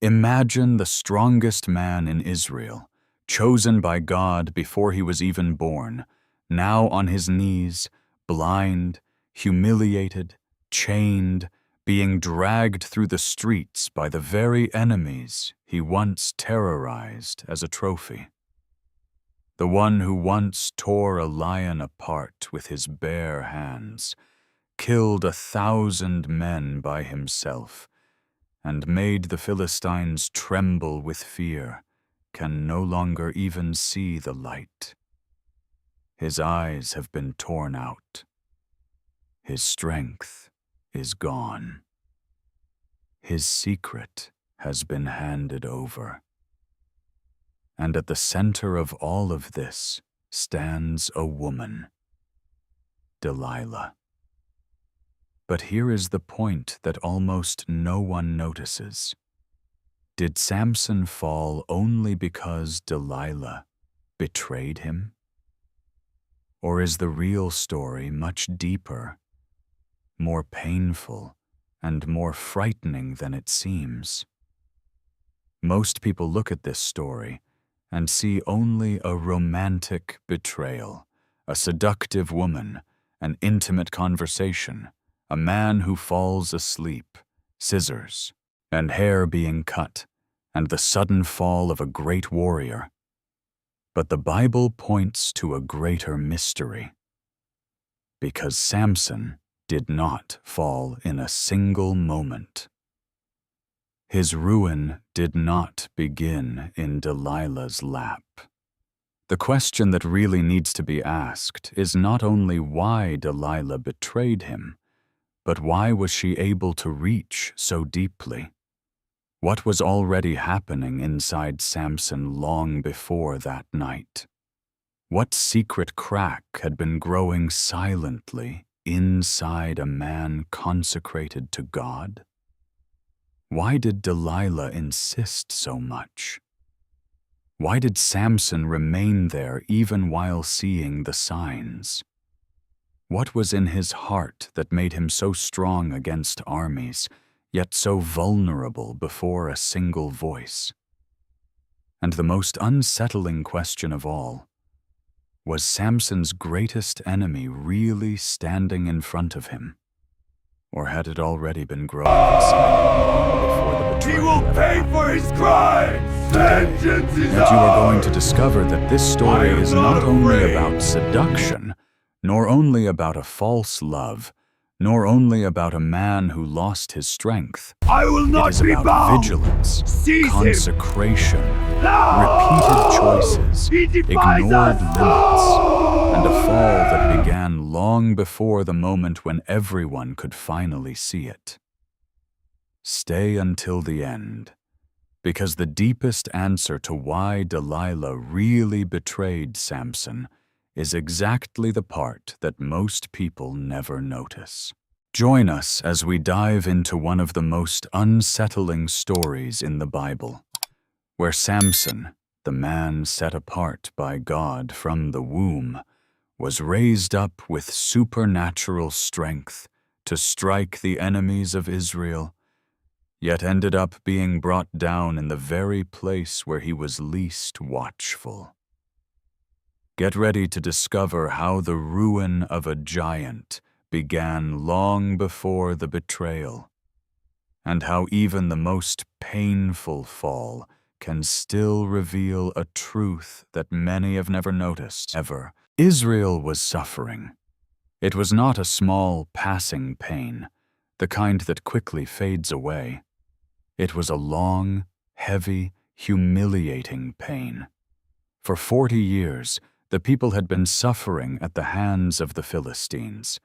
Imagine the strongest man in Israel, chosen by God before he was even born, now on his knees, blind, humiliated, chained, being dragged through the streets by the very enemies he once terrorized as a trophy. The one who once tore a lion apart with his bare hands, killed 1,000 men by himself, and made the Philistines tremble with fear, can no longer even see the light. His eyes have been torn out. His strength is gone. His secret has been handed over. And at the center of all of this stands a woman, Delilah. But here is the point that almost no one notices. Did Samson fall only because Delilah betrayed him? Or is the real story much deeper, more painful, and more frightening than it seems? Most people look at this story and see only a romantic betrayal, a seductive woman, an intimate conversation, a man who falls asleep, scissors, and hair being cut, and the sudden fall of a great warrior. But the Bible points to a greater mystery. Because Samson did not fall in a single moment. His ruin did not begin in Delilah's lap. The question that really needs to be asked is not only why Delilah betrayed him, but why was she able to reach so deeply? What was already happening inside Samson long before that night? What secret crack had been growing silently inside a man consecrated to God? Why did Delilah insist so much? Why did Samson remain there even while seeing the signs? What was in his heart that made him so strong against armies, yet so vulnerable before a single voice? And the most unsettling question of all, was Samson's greatest enemy really standing in front of him? Or had it already been growing inside him before the betrayal? He will pay for his crimes! Vengeance is And you are going to discover that this story is not only about seduction, nor only about a false love, nor only about a man who lost his strength. I will not It is be about bound! vigilance, Seize him! consecration, No! repeated choices, He defies ignored us! limits, and a fall that began long before the moment when everyone could finally see it. Stay until the end, because the deepest answer to why Delilah really betrayed Samson is exactly the part that most people never notice. Join us as we dive into one of the most unsettling stories in the Bible, where Samson, the man set apart by God from the womb, was raised up with supernatural strength to strike the enemies of Israel, yet ended up being brought down in the very place where he was least watchful. Get ready to discover how the ruin of a giant began long before the betrayal, and how even the most painful fall can still reveal a truth that many have never noticed ever. Israel was suffering. It was not a small, passing pain, the kind that quickly fades away. It was a long, heavy, humiliating pain. For 40 years, the people had been suffering at the hands of the Philistines,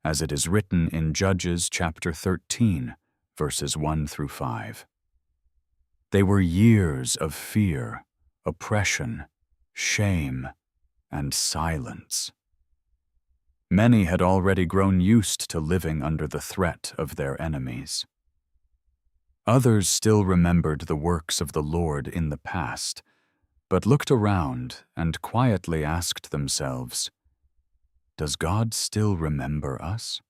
as it is written in Judges chapter 13, verses 1 through 5. They were years of fear, oppression, shame, and silence. Many had already grown used to living under the threat of their enemies. Others still remembered the works of the Lord in the past, but looked around and quietly asked themselves, "Does God still remember us?"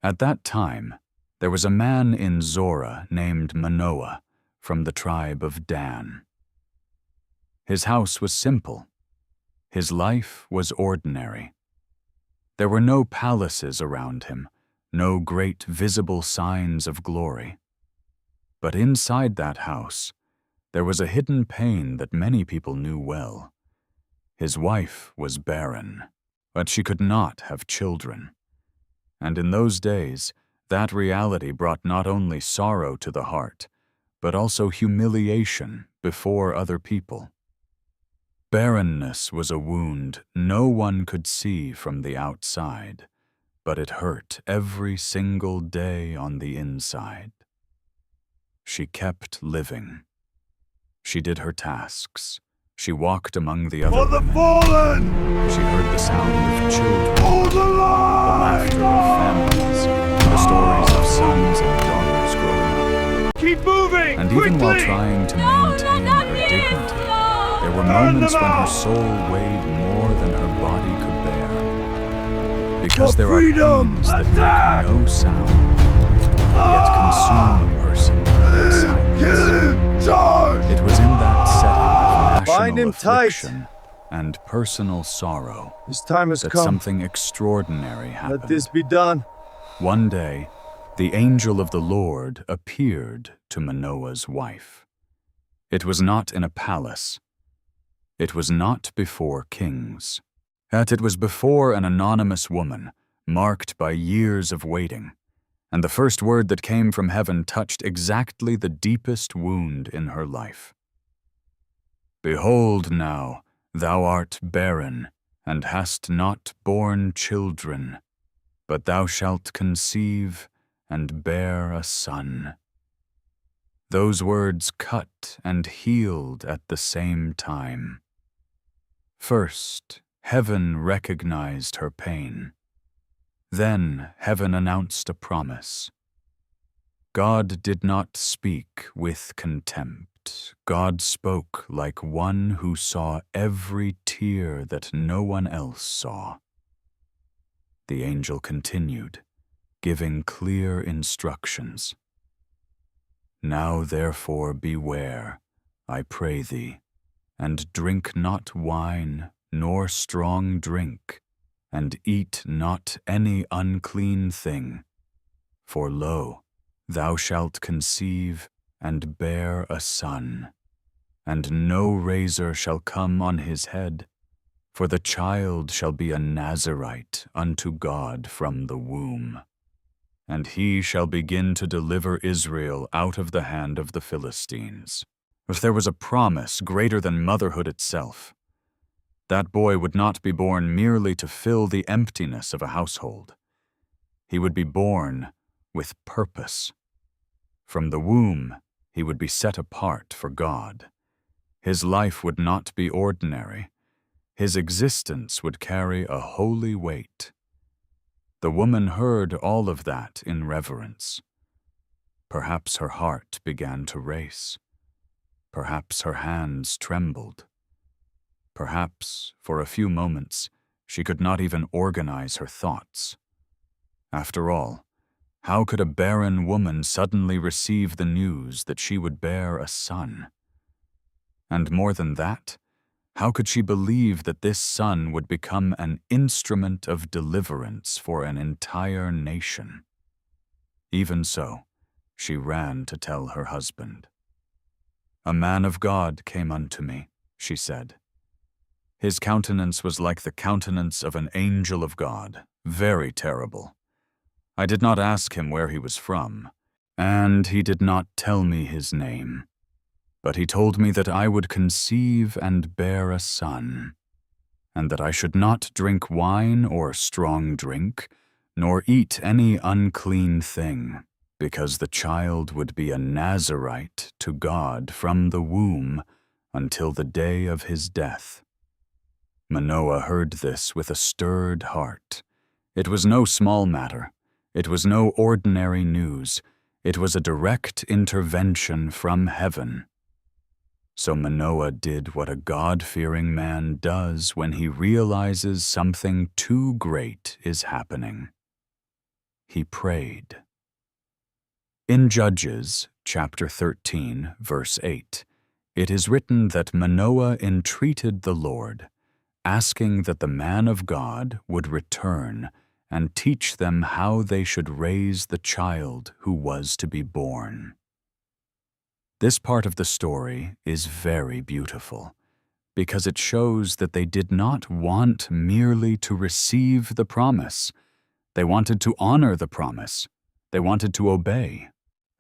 At that time, there was a man in Zorah named Manoah, from the tribe of Dan. His house was simple. His life was ordinary. There were no palaces around him, no great visible signs of glory. But inside that house, there was a hidden pain that many people knew well. His wife was barren, but she could not have children. And in those days, that reality brought not only sorrow to the heart, but also humiliation before other people. Barrenness was a wound no one could see from the outside, but it hurt every single day on the inside. She kept living. She did her tasks. She walked among the other For the women. fallen! She heard the sound of children, For the the light! laughter of families, the stories of sons and daughters growing up. Keep moving! And quickly! even while trying to maintain her dignity, there were moments when her soul weighed more than her body could bear. Because For there are freedom, pains that attack! make no sound, yet consume a person in silence. Kill him! Charge! It was in that setting of Bind national him tight. affliction and personal sorrow His time has that come. something extraordinary happened. Let this be done. One day, the angel of the Lord appeared to Manoah's wife. It was not in a palace. It was not before kings. Yet it was before an anonymous woman, marked by years of waiting, and the first word that came from heaven touched exactly the deepest wound in her life. Behold now, thou art barren, and hast not borne children, but thou shalt conceive and bear a son. Those words cut and healed at the same time. First, heaven recognized her pain. Then heaven announced a promise. God did not speak with contempt. God spoke like one who saw every tear that no one else saw. The angel continued, giving clear instructions. Now therefore beware, I pray thee, and drink not wine nor strong drink, and eat not any unclean thing. For lo, thou shalt conceive and bear a son, and no razor shall come on his head, for the child shall be a Nazirite unto God from the womb. And he shall begin to deliver Israel out of the hand of the Philistines. If there was a promise greater than motherhood itself, that boy would not be born merely to fill the emptiness of a household. He would be born with purpose. From the womb, he would be set apart for God. His life would not be ordinary. His existence would carry a holy weight. The woman heard all of that in reverence. Perhaps her heart began to race. Perhaps her hands trembled. Perhaps, for a few moments, she could not even organize her thoughts. After all, how could a barren woman suddenly receive the news that she would bear a son? And more than that, how could she believe that this son would become an instrument of deliverance for an entire nation? Even so, she ran to tell her husband. A man of God came unto me, she said. His countenance was like the countenance of an angel of God, very terrible. I did not ask him where he was from, and he did not tell me his name. But he told me that I would conceive and bear a son, and that I should not drink wine or strong drink, nor eat any unclean thing, because the child would be a Nazirite to God from the womb until the day of his death. Manoah heard this with a stirred heart. It was no small matter. It was no ordinary news. It was a direct intervention from heaven. So Manoah did what a God-fearing man does when he realizes something too great is happening. He prayed. In Judges, chapter 13, verse 8, it is written that Manoah entreated the Lord, asking that the man of God would return and teach them how they should raise the child who was to be born. This part of the story is very beautiful because it shows that they did not want merely to receive the promise. They wanted to honor the promise. They wanted to obey.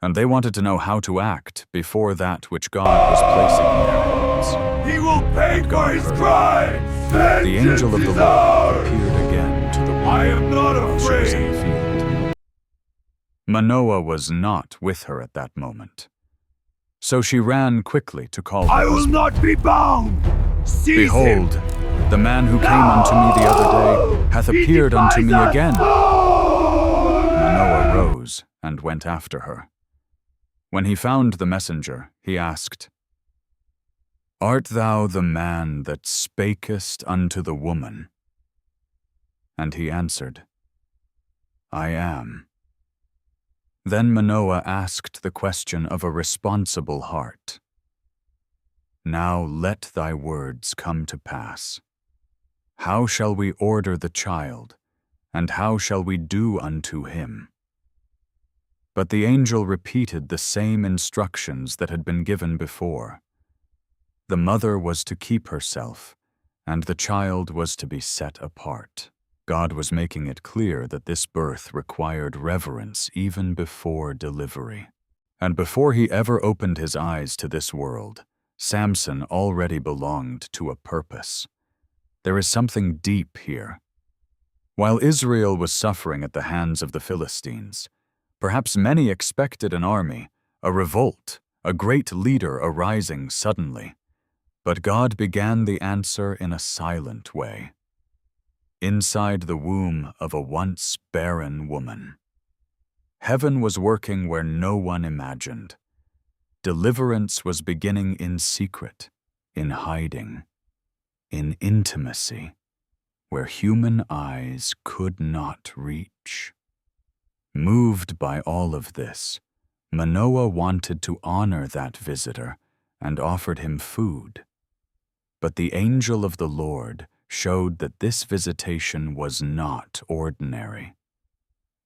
And they wanted to know how to act before that which God was placing in their hands. He will pay for his crimes! The angel of the Lord appeared again to the woman I am not while she was in afraid. the field. Manoah was not with her at that moment. So she ran quickly to call her I will husband. not be bound! Seize Behold, him! the man who came unto me the other day hath He appeared unto me defies us! again. Oh! Manoah rose and went after her. When he found the messenger, he asked, Art thou the man that spakest unto the woman? And he answered, I am. Then Manoah asked the question of a responsible heart. Now let thy words come to pass. How shall we order the child, and how shall we do unto him? But the angel repeated the same instructions that had been given before. The mother was to keep herself, and the child was to be set apart. God was making it clear that this birth required reverence even before delivery. And before he ever opened his eyes to this world, Samson already belonged to a purpose. There is something deep here. While Israel was suffering at the hands of the Philistines, perhaps many expected an army, a revolt, a great leader arising suddenly. But God began the answer in a silent way. Inside the womb of a once barren woman. Heaven was working where no one imagined. Deliverance was beginning in secret, in hiding, in intimacy, where human eyes could not reach. Moved by all of this, Manoah wanted to honor that visitor and offered him food. But the angel of the Lord showed that this visitation was not ordinary.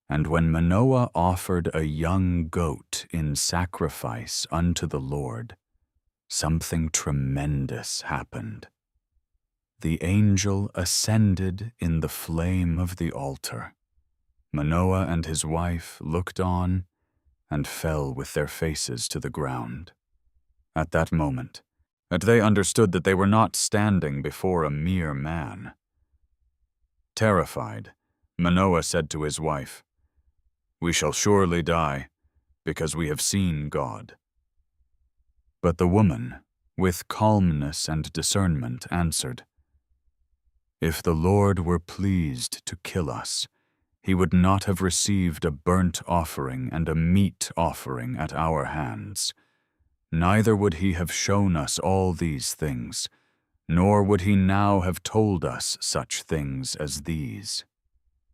And when Manoah offered a young goat in sacrifice unto the Lord, something tremendous happened. The angel ascended in the flame of the altar. Manoah and his wife looked on and fell with their faces to the ground. At that moment, they understood that they were not standing before a mere man. Terrified, Manoah said to his wife, We shall surely die, because we have seen God. But the woman, with calmness and discernment, answered, If the Lord were pleased to kill us, he would not have received a burnt offering and a meat offering at our hands. Neither would he have shown us all these things, nor would he now have told us such things as these.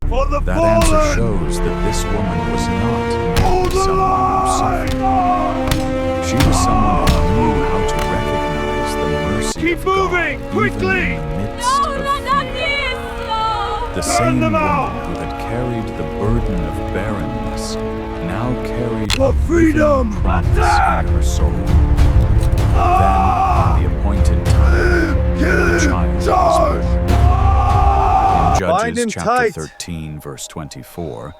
For the That fallen! answer shows that this woman was not Hold the someone who suffered. line! She was someone who knew how to recognize the mercy Keep of God, moving, even quickly! in the midst of fear. The same them woman out! who had carried the burden of barrenness now carried For freedom! living promise Attack! in her soul. Then, at the appointed time, the child was Charge! born. In Bind him Judges chapter tight. 13, verse 24,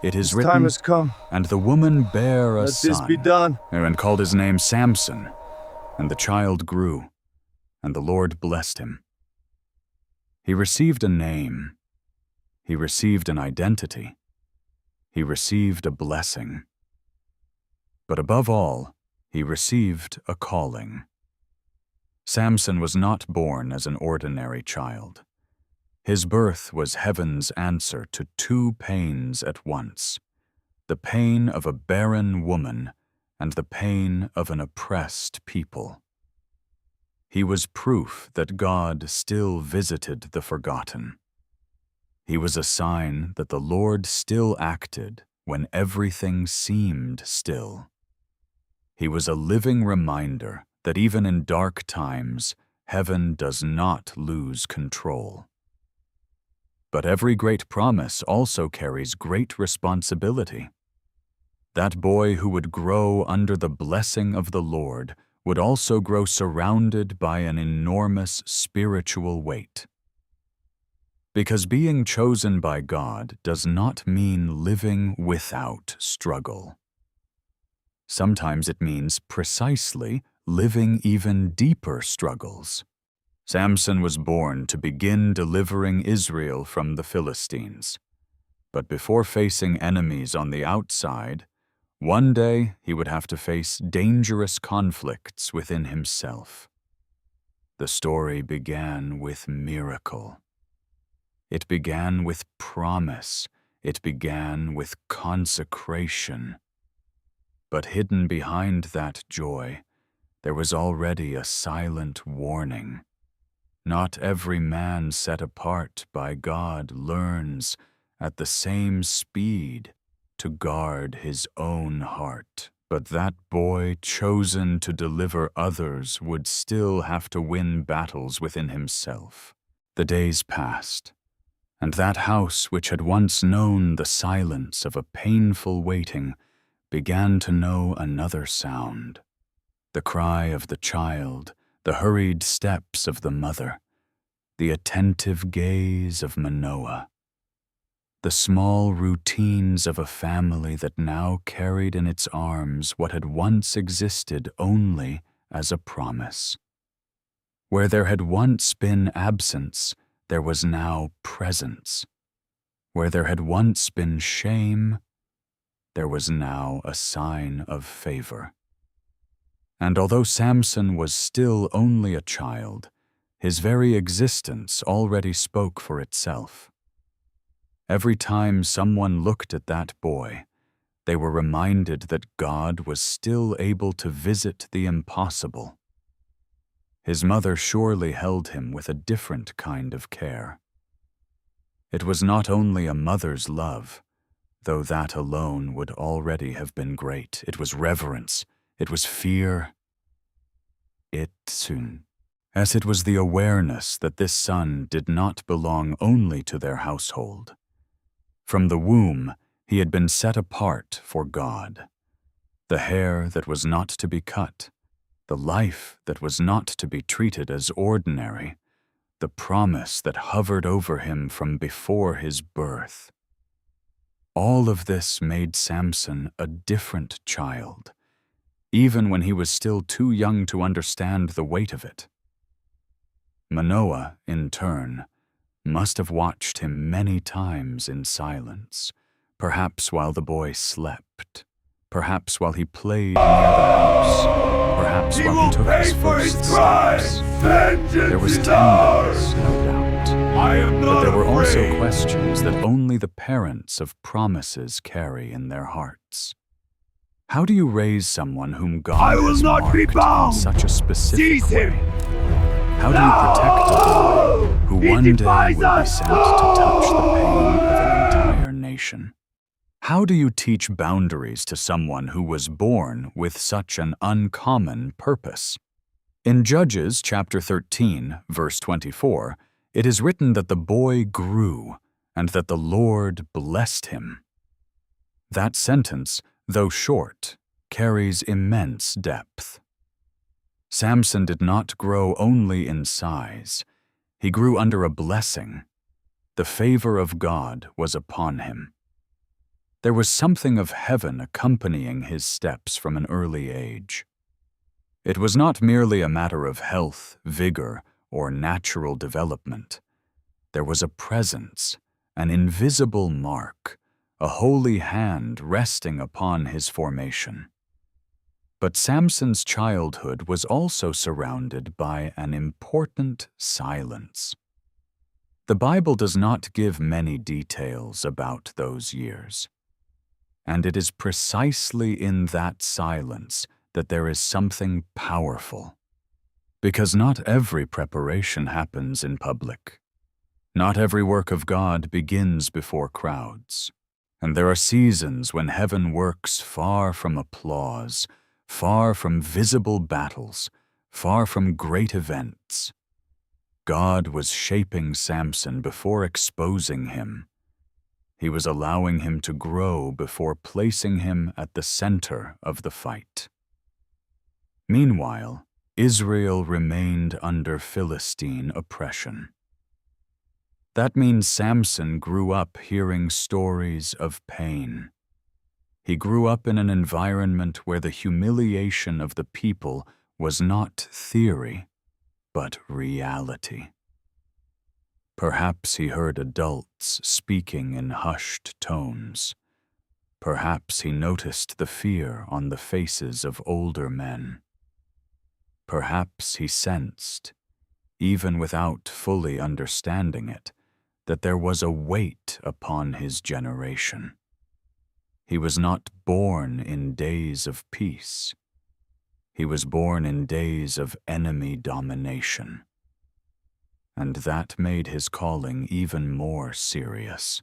it is His written, time has come. And the woman bare a Let son, this be done. and called his name Samson. And the child grew, and the Lord blessed him. He received a name. He received an identity. He received a blessing. But above all, he received a calling. Samson was not born as an ordinary child. His birth was heaven's answer to two pains at once, the pain of a barren woman and the pain of an oppressed people. He was proof that God still visited the forgotten. He was a sign that the Lord still acted when everything seemed still. He was a living reminder that even in dark times, heaven does not lose control. But every great promise also carries great responsibility. That boy who would grow under the blessing of the Lord would also grow surrounded by an enormous spiritual weight. Because being chosen by God does not mean living without struggle. Sometimes it means precisely living even deeper struggles. Samson was born to begin delivering Israel from the Philistines. But before facing enemies on the outside, one day he would have to face dangerous conflicts within himself. The story began with miracle. It began with promise. It began with consecration. But hidden behind that joy, there was already a silent warning. Not every man set apart by God learns at the same speed to guard his own heart. But that boy chosen to deliver others would still have to win battles within himself. The days passed, and that house which had once known the silence of a painful waiting began to know another sound. The cry of the child, the hurried steps of the mother, the attentive gaze of Manoah, the small routines of a family that now carried in its arms what had once existed only as a promise. Where there had once been absence, there was now presence. Where there had once been shame, there was now a sign of favor. And although Samson was still only a child, his very existence already spoke for itself. Every time someone looked at that boy, they were reminded that God was still able to visit the impossible. His mother surely held him with a different kind of care. It was not only a mother's love, though that alone would already have been great. It was reverence. It was fear. As it was the awareness that this son did not belong only to their household. From the womb, he had been set apart for God. The hair that was not to be cut, the life that was not to be treated as ordinary, the promise that hovered over him from before his birth. All of this made Samson a different child, even when he was still too young to understand the weight of it. Manoah, in turn, must have watched him many times in silence, perhaps while the boy slept, perhaps while he played near the house, perhaps while he took his first steps. There was tenderness, no doubt, but there were also questions that only the parents of promises carry in their hearts. How do you raise someone whom God has marked in such a specific way? How do you protect a boy who one day will be sent to touch the pain of an entire nation? How do you teach boundaries to someone who was born with such an uncommon purpose? In Judges chapter 13, verse 24, it is written that the boy grew and that the Lord blessed him. That sentence, though short, carries immense depth. Samson did not grow only in size. He grew under a blessing. The favor of God was upon him. There was something of heaven accompanying his steps from an early age. It was not merely a matter of health, vigor, or natural development. There was a presence, an invisible mark, a holy hand resting upon his formation. But Samson's childhood was also surrounded by an important silence. The Bible does not give many details about those years. And it is precisely in that silence that there is something powerful. Because not every preparation happens in public. Not every work of God begins before crowds. And there are seasons when heaven works far from applause, far from visible battles, far from great events. God was shaping Samson before exposing him. He was allowing him to grow before placing him at the center of the fight. Meanwhile, Israel remained under Philistine oppression. That means Samson grew up hearing stories of pain. He grew up in an environment where the humiliation of the people was not theory, but reality. Perhaps he heard adults speaking in hushed tones. Perhaps he noticed the fear on the faces of older men. Perhaps he sensed, even without fully understanding it, that there was a weight upon his generation. He was not born in days of peace. He was born in days of enemy domination. And that made his calling even more serious.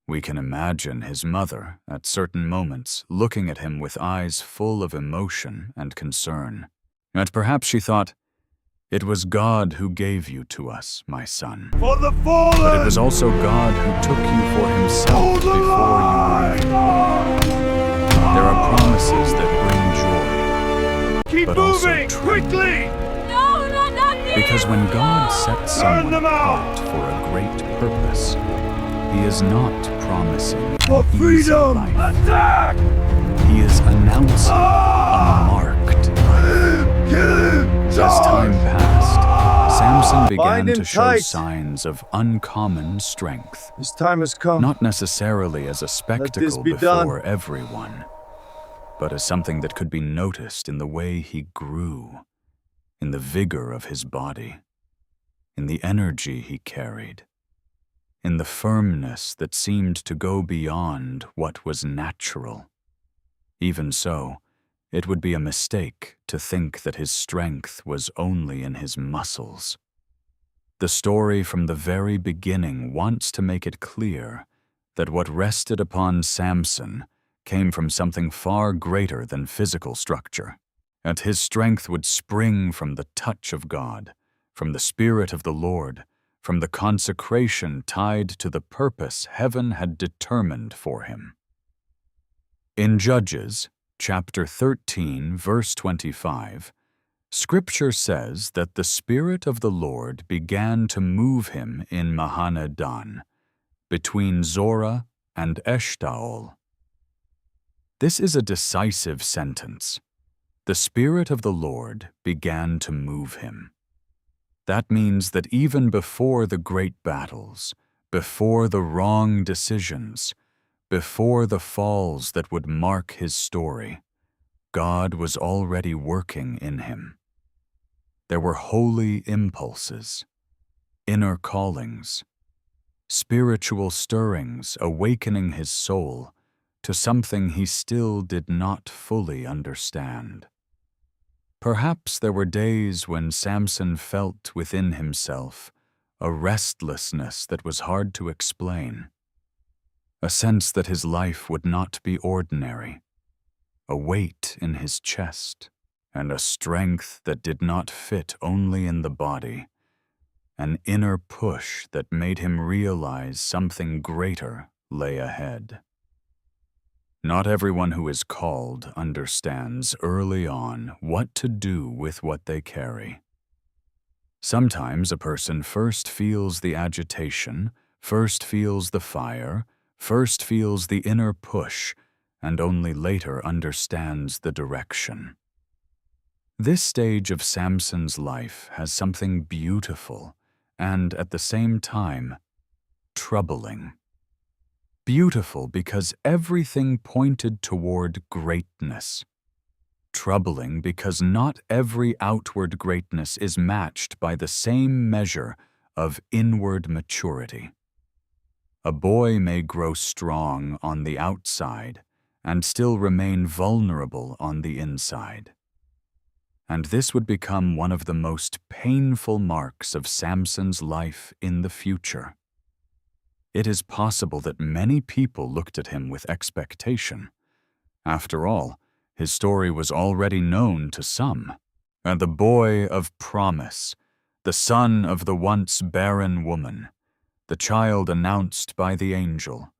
We can imagine his mother, at certain moments, looking at him with eyes full of emotion and concern. And perhaps she thought, "It was God who gave you to us, my son. For the fallen! But it was also God who took you for himself Hold the before you were line! born." There are promises that bring joy, Keep but also moving! truth. Quickly! No, not me! Because when God sets Turn someone them out! apart for a great purpose, He is not promising For an easy freedom! life. Attack! He is announcing Ah! a marked life. Kill him! As time passed, Samson began Bind him to show tight. signs of uncommon strength, His time has come. not necessarily as a spectacle be before done. everyone, but as something that could be noticed in the way he grew, in the vigor of his body, in the energy he carried, in the firmness that seemed to go beyond what was natural. Even so, it would be a mistake to think that his strength was only in his muscles. The story from the very beginning wants to make it clear that what rested upon Samson came from something far greater than physical structure, and his strength would spring from the touch of God, from the Spirit of the Lord, from the consecration tied to the purpose heaven had determined for him. In Judges, chapter 13, verse 25, Scripture says that the Spirit of the Lord began to move him in Mahanadan, between Zorah and Eshtaol. This is a decisive sentence. The Spirit of the Lord began to move him. That means that even before the great battles, before the wrong decisions, before the falls that would mark his story, God was already working in him. There were holy impulses, inner callings, spiritual stirrings awakening his soul to something he still did not fully understand. Perhaps there were days when Samson felt within himself a restlessness that was hard to explain, a sense that his life would not be ordinary, a weight in his chest, and a strength that did not fit only in the body, an inner push that made him realize something greater lay ahead. Not everyone who is called understands early on what to do with what they carry. Sometimes a person first feels the agitation, first feels the fire, first feels the inner push, and only later understands the direction. This stage of Samson's life has something beautiful and, at the same time, troubling. Beautiful because everything pointed toward greatness. Troubling because not every outward greatness is matched by the same measure of inward maturity. A boy may grow strong on the outside and still remain vulnerable on the inside. And this would become one of the most painful marks of Samson's life in the future. It is possible that many people looked at him with expectation. After all, His story was already known to some, and the boy of promise, the son of the once barren woman, the child announced by the angel,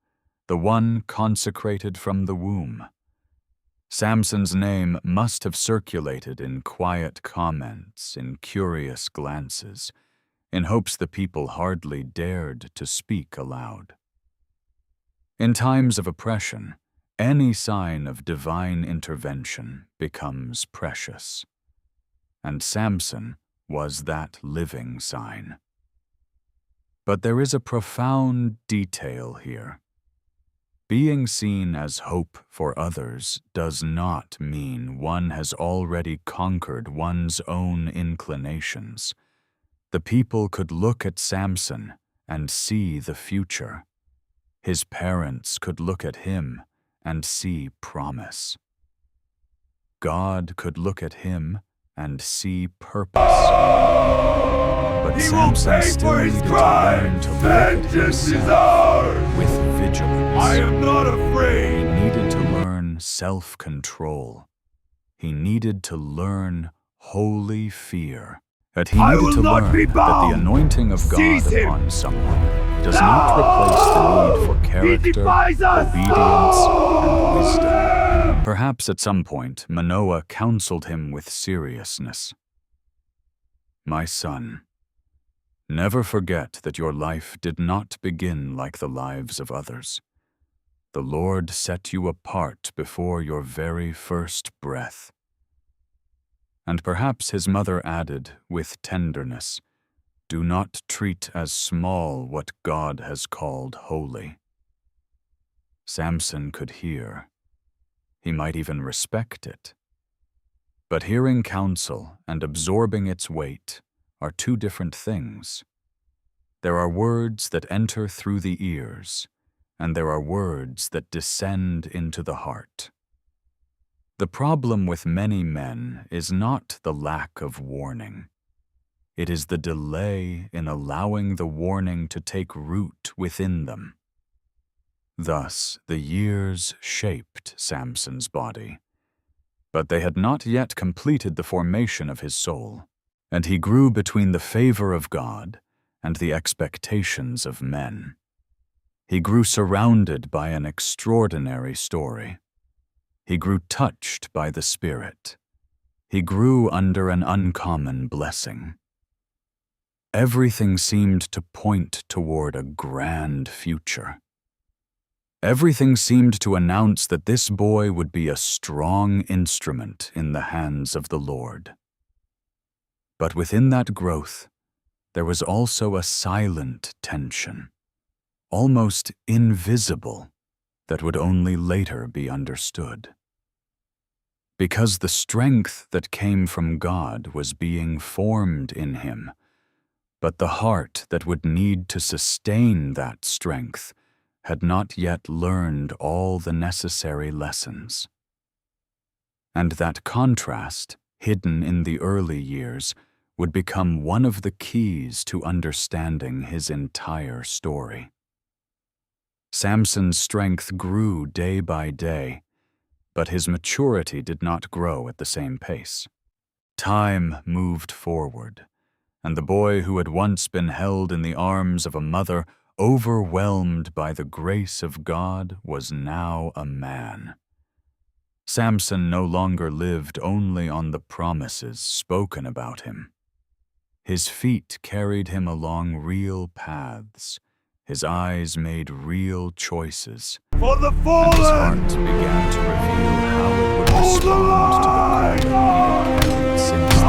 the one consecrated from the womb. Samson's name must have circulated in quiet comments, in curious glances, in hopes the people hardly dared to speak aloud. In times of oppression, any sign of divine intervention becomes precious, and Samson was that living sign. But there is a profound detail here. Being seen as hope for others does not mean one has already conquered one's own inclinations. The people could look at Samson and see the future. His parents could look at him and see promise. God could look at him and see purpose. But Samson still needed to learn to look at himself with vigilance. I am not afraid. He needed to learn self-control. He needed to learn holy fear. That he needed to learn that the anointing of God upon someone does not replace the need for character, obedience, and wisdom. Perhaps at some point, Manoah counseled him with seriousness. My son, never forget that your life did not begin like the lives of others. The Lord set you apart before your very first breath. And perhaps his mother added, with tenderness, do not treat as small what God has called holy. Samson could hear. He might even respect it. But hearing counsel and absorbing its weight are two different things. There are words that enter through the ears, and there are words that descend into the heart. The problem with many men is not the lack of warning. It is the delay in allowing the warning to take root within them. Thus, the years shaped Samson's body, but they had not yet completed the formation of his soul, and he grew between the favor of God and the expectations of men. He grew surrounded by an extraordinary story. He grew touched by the Spirit. He grew under an uncommon blessing. Everything seemed to point toward a grand future. Everything seemed to announce that this boy would be a strong instrument in the hands of the Lord. But within that growth, there was also a silent tension, almost invisible, that would only later be understood. Because the strength that came from God was being formed in him, but the heart that would need to sustain that strength had not yet learned all the necessary lessons. And that contrast, hidden in the early years, would become one of the keys to understanding his entire story. Samson's strength grew day by day, but his maturity did not grow at the same pace. Time moved forward, and the boy who had once been held in the arms of a mother, overwhelmed by the grace of God, was now a man. Samson no longer lived only on the promises spoken about him. His feet carried him along real paths. His eyes made real choices, For the and his fallen! heart began to reveal how it would Hold the respond to the line! calling he had carried since the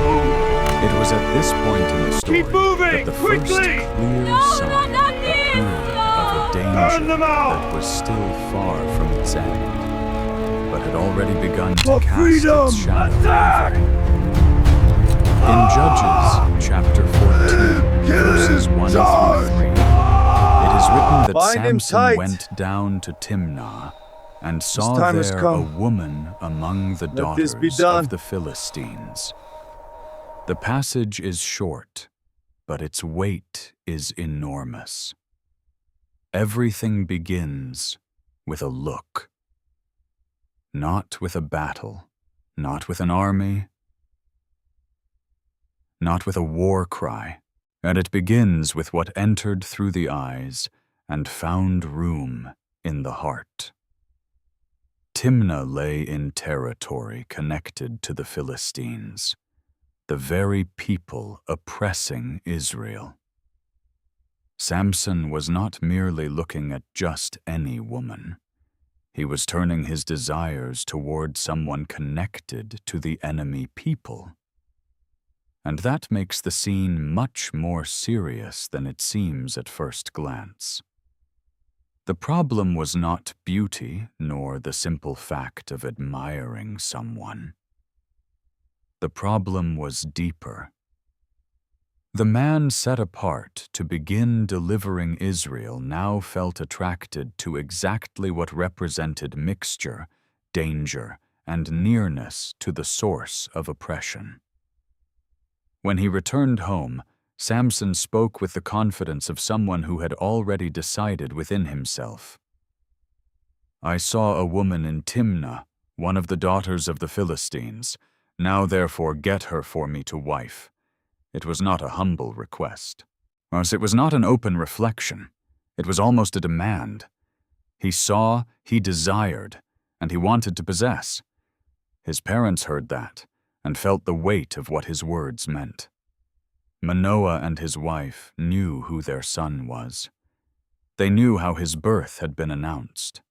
beginning. It was at this point in the story Keep moving! that the Quickly! first clear No, sign not appeared this! of a Burn danger them out! that was still far from its end, but had already begun to For cast freedom! its shadow Attack! over him. In Judges chapter 14, verses 1 Charge! through 3, it is written that Bind him Samson tight. went down to Timnah and saw time has there a come. woman among the Let this be daughters done. of the Philistines. The passage is short, but its weight is enormous. Everything begins with a look. not with a battle, not with an army, not with a war cry, and it begins with what entered through the eyes and found room in the heart. Timnah lay in territory connected to the Philistines, the very people oppressing Israel. Samson was not merely looking at just any woman. He was turning his desires toward someone connected to the enemy people. And that makes the scene much more serious than it seems at first glance. The problem was not beauty, nor the simple fact of admiring someone. The problem was deeper. The man set apart to begin delivering Israel now felt attracted to exactly what represented mixture, danger, and nearness to the source of oppression. When he returned home, Samson spoke with the confidence of someone who had already decided within himself. "I saw a woman in Timnah, one of the daughters of the Philistines. Now therefore get her for me to wife." It was not a humble request. It was not an open reflection. It was almost a demand. He saw, he desired, and he wanted to possess. His parents heard that and felt the weight of what his words meant. Manoah and his wife knew who their son was. They knew how his birth had been announced.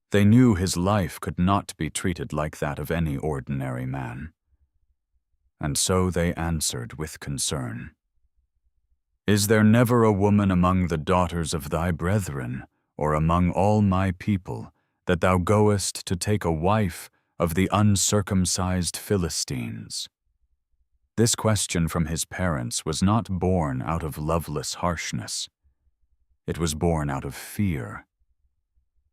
They knew his life could not be treated like that of any ordinary man. And so they answered with concern. "Is there never a woman among the daughters of thy brethren, or among all my people, that thou goest to take a wife of the uncircumcised Philistines?" This question from his parents was not born out of loveless harshness. It was born out of fear.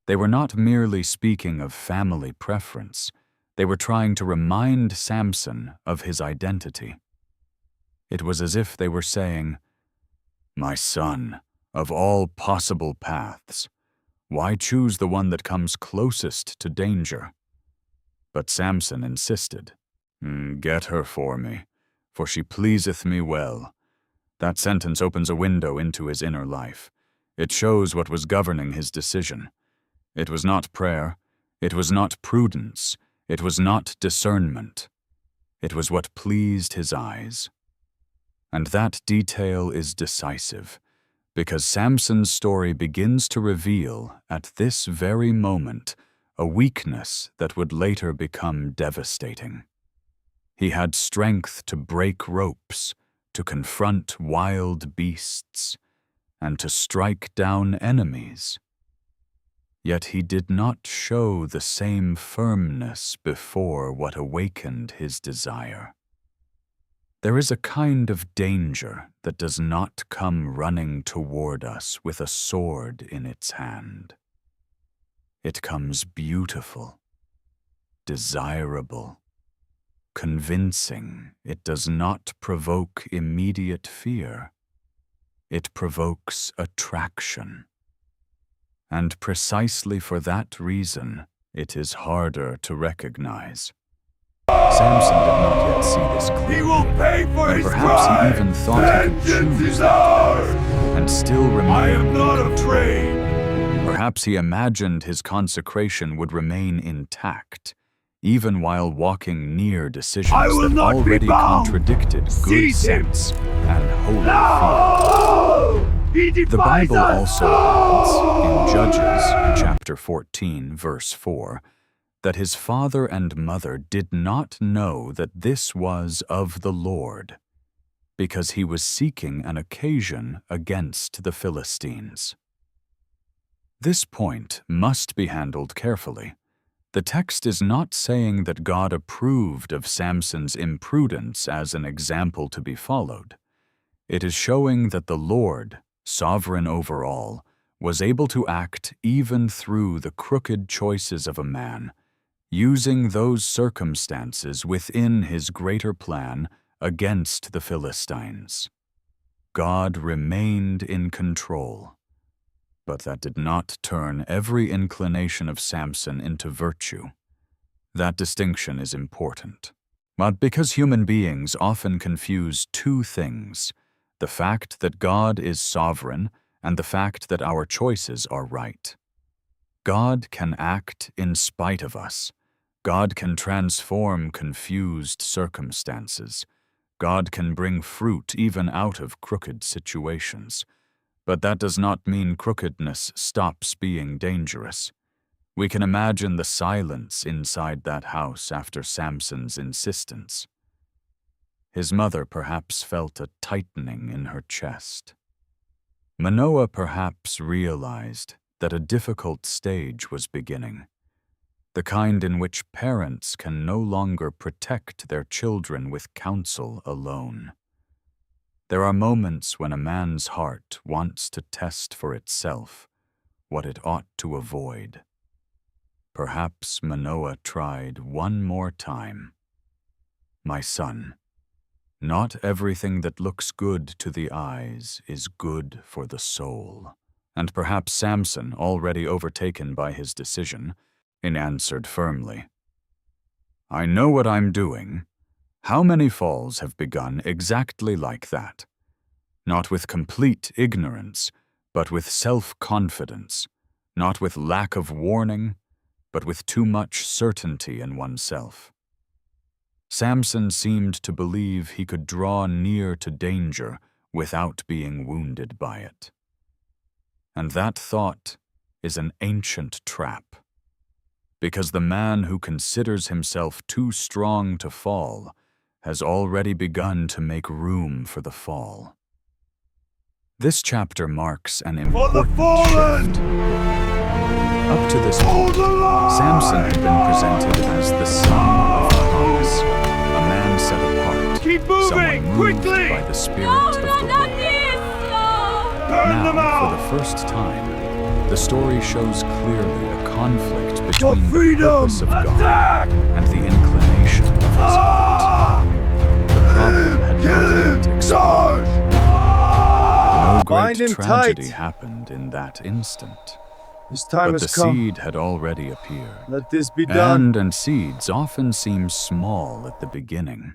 They were not merely speaking of family preference. They were trying to remind Samson of his identity. It was as if they were saying, "My son, of all possible paths, why choose the one that comes closest to danger?" But Samson insisted, "Get her for me, for she pleaseth me well." That sentence opens a window into his inner life. It shows what was governing his decision. It was not prayer. It was not prudence. It was not discernment. It was what pleased his eyes. And that detail is decisive, because Samson's story begins to reveal, at this very moment, a weakness that would later become devastating. He had strength to break ropes, to confront wild beasts, and to strike down enemies. Yet he did not show the same firmness before what awakened his desire. There is a kind of danger that does not come running toward us with a sword in its hand. It comes beautiful, desirable, convincing. It does not provoke immediate fear. It provokes attraction. And precisely for that reason, it is harder to recognize. Samson did not yet see this clearly. He will pay for And his perhaps crime. he even thought he could Vengeance choose is that ours. path and still remain I am in not control. afraid. Perhaps he imagined his consecration would remain intact, even while walking near decisions I will that not be already bound. contradicted good Seize him. sense and holy fear. No! He The defies Bible us. also adds, in Judges chapter 14, verse 4, that his father and mother did not know that this was of the Lord, because he was seeking an occasion against the Philistines. This point must be handled carefully. The text is not saying that God approved of Samson's imprudence as an example to be followed. It is showing that the Lord, sovereign over all, was able to act even through the crooked choices of a man, using those circumstances within his greater plan against the Philistines. God remained in control, but that did not turn every inclination of Samson into virtue. That distinction is important. But because human beings often confuse two things, the fact that God is sovereign and the fact that our choices are right. God can act in spite of us. God can transform confused circumstances. God can bring fruit even out of crooked situations. But that does not mean crookedness stops being dangerous. We can imagine the silence inside that house after Samson's insistence. His mother perhaps felt a tightening in her chest. Manoah perhaps realized that a difficult stage was beginning, the kind in which parents can no longer protect their children with counsel alone. There are moments when a man's heart wants to test for itself what it ought to avoid. Perhaps Manoah tried one more time. My son, not everything that looks good to the eyes is good for the soul. And perhaps Samson, already overtaken by his decision, answered firmly, I know what I'm doing. How many falls have begun exactly like that? Not with complete ignorance, but with self-confidence, not with lack of warning, but with too much certainty in oneself. Samson seemed to believe he could draw near to danger without being wounded by it. And that thought is an ancient trap, because the man who considers himself too strong to fall has already begun to make room for the fall. This chapter marks an important shift. Up to this point, Samson had been presented as the son of promise, a man set apart, Keep moving, someone moved quickly! by the Spirit of the Lord. Burn them Now, out! for the first time, the story shows clearly a conflict For between the freedom! purpose of God Attack! and the inclination of his heart. Ah! The problem had Kill not him! yet exploded. Charge! No Bind great him tragedy tight. happened in that instant, His time but the has come. seed had already appeared. Let this be done. And seeds often seem small at the beginning.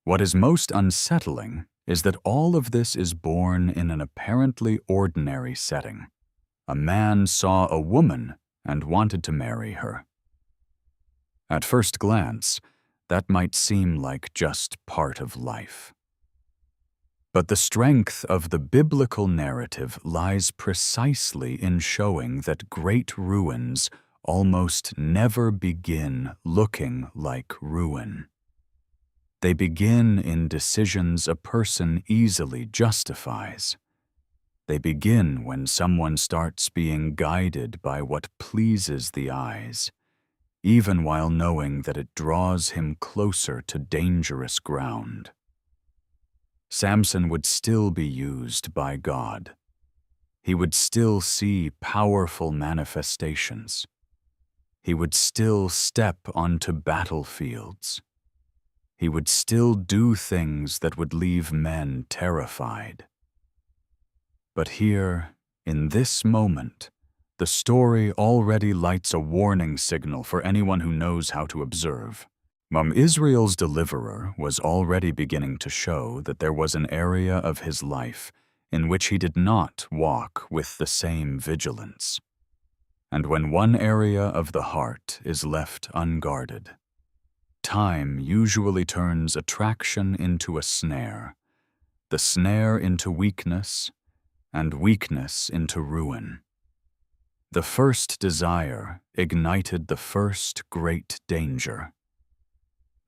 What is most unsettling is that all of this is born in an apparently ordinary setting. A man saw a woman and wanted to marry her. At first glance, that might seem like just part of life. But the strength of the biblical narrative lies precisely in showing that great ruins almost never begin looking like ruin. They begin in decisions a person easily justifies. They begin when someone starts being guided by what pleases the eyes, even while knowing that it draws him closer to dangerous ground. Samson would still be used by God. He would still see powerful manifestations. He would still step onto battlefields. He would still do things that would leave men terrified. But here, in this moment, the story already lights a warning signal for anyone who knows how to observe. Israel's deliverer was already beginning to show that there was an area of his life in which he did not walk with the same vigilance. And when one area of the heart is left unguarded, time usually turns attraction into a snare, the snare into weakness, and weakness into ruin. The first desire ignited the first great danger.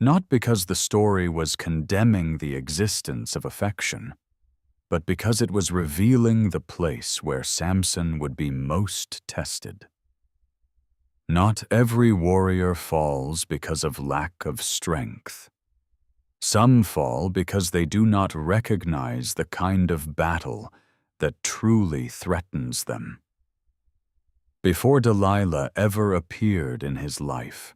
Not because the story was condemning the existence of affection, but because it was revealing the place where Samson would be most tested. Not every warrior falls because of lack of strength. Some fall because they do not recognize the kind of battle that truly threatens them. Before Delilah ever appeared in his life,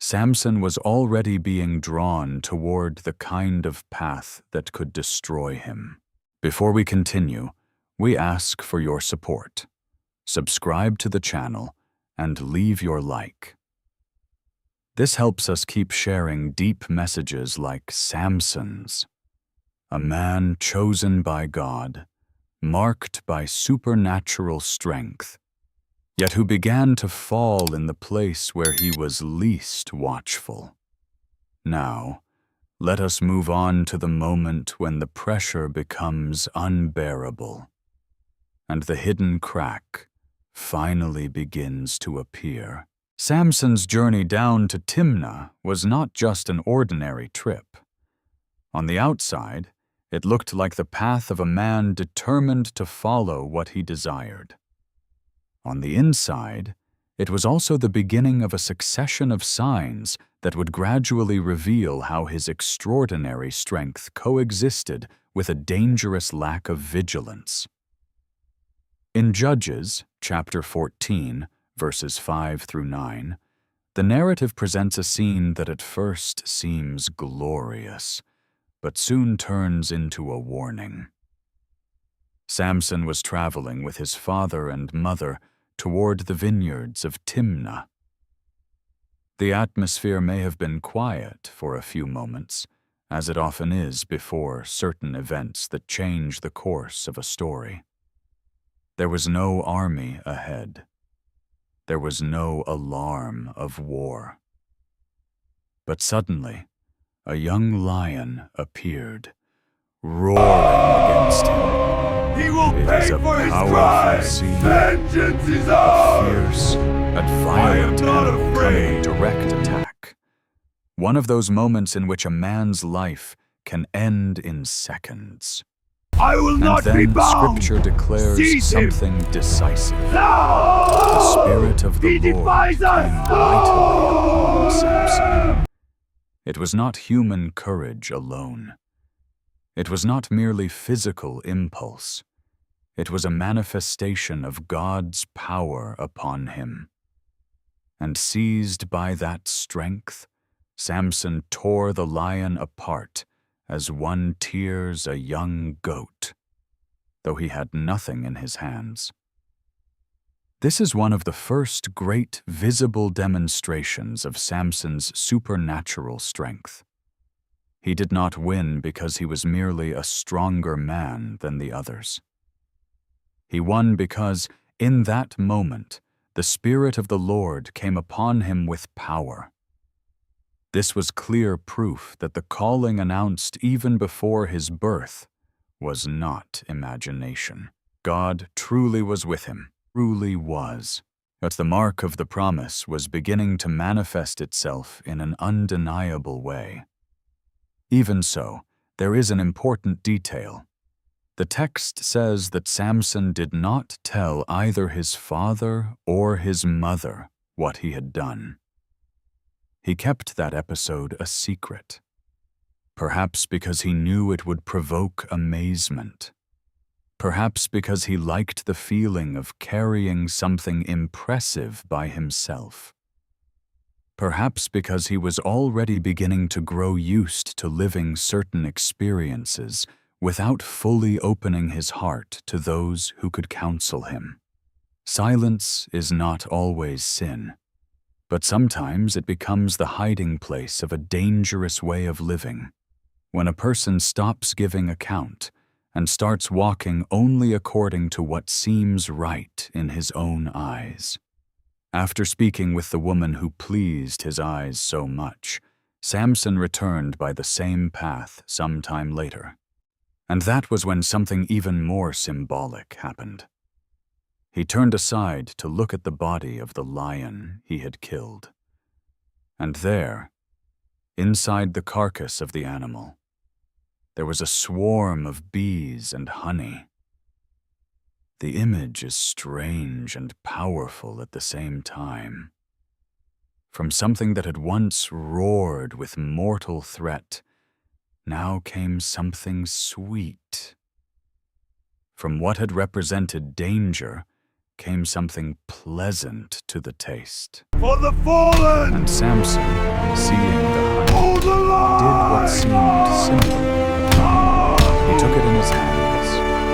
Samson was already being drawn toward the kind of path that could destroy him. Before we continue, we ask for your support. Subscribe to the channel and leave your like. This helps us keep sharing deep messages like Samson's, a man chosen by God, marked by supernatural strength, yet who began to fall in the place where he was least watchful. Now, let us move on to the moment when the pressure becomes unbearable, and the hidden crack finally begins to appear. Samson's journey down to Timnah was not just an ordinary trip. On the outside, it looked like the path of a man determined to follow what he desired. On the inside, it was also the beginning of a succession of signs that would gradually reveal how his extraordinary strength coexisted with a dangerous lack of vigilance. In Judges, chapter 14, verses 5 through 9, the narrative presents a scene that at first seems glorious, but soon turns into a warning. Samson was traveling with his father and mother toward the vineyards of Timnah. The atmosphere may have been quiet for a few moments, as it often is before certain events that change the course of a story. There was no army ahead. There was no alarm of war. But suddenly, a young lion appeared, roaring against him. He will It pay is a for his powerful crimes! scene, Vengeance is a ours! fierce and violent not animal afraid. coming direct attack. One of those moments in which a man's life can end in seconds. I will And not be then bound! Scripture declares Seize him! something decisive. No! The Spirit of the He Lord defies came us! mightily upon Samson. It was not human courage alone. It was not merely physical impulse. It was a manifestation of God's power upon him. And seized by that strength, Samson tore the lion apart as one tears a young goat, though he had nothing in his hands. This is one of the first great visible demonstrations of Samson's supernatural strength. He did not win because he was merely a stronger man than the others. He won because, in that moment, the Spirit of the Lord came upon him with power. This was clear proof that the calling announced even before his birth was not imagination. God truly was with him, truly was. But the mark of the promise was beginning to manifest itself in an undeniable way. Even so, there is an important detail. The text says that Samson did not tell either his father or his mother what he had done. He kept that episode a secret, perhaps because he knew it would provoke amazement, perhaps because he liked the feeling of carrying something impressive by himself, perhaps because he was already beginning to grow used to living certain experiences without fully opening his heart to those who could counsel him. Silence is not always sin, but sometimes it becomes the hiding place of a dangerous way of living. When a person stops giving account and starts walking only according to what seems right in his own eyes. After speaking with the woman who pleased his eyes so much, Samson returned by the same path some time later. And that was when something even more symbolic happened. He turned aside to look at the body of the lion he had killed. And there, inside the carcass of the animal, there was a swarm of bees and honey. The image is strange and powerful at the same time. From something that had once roared with mortal threat, now came something sweet. From what had represented danger came something pleasant to the taste. For the fallen! And Samson, seeing the honey, Hold the line! did what seemed simple. He took it in his hands,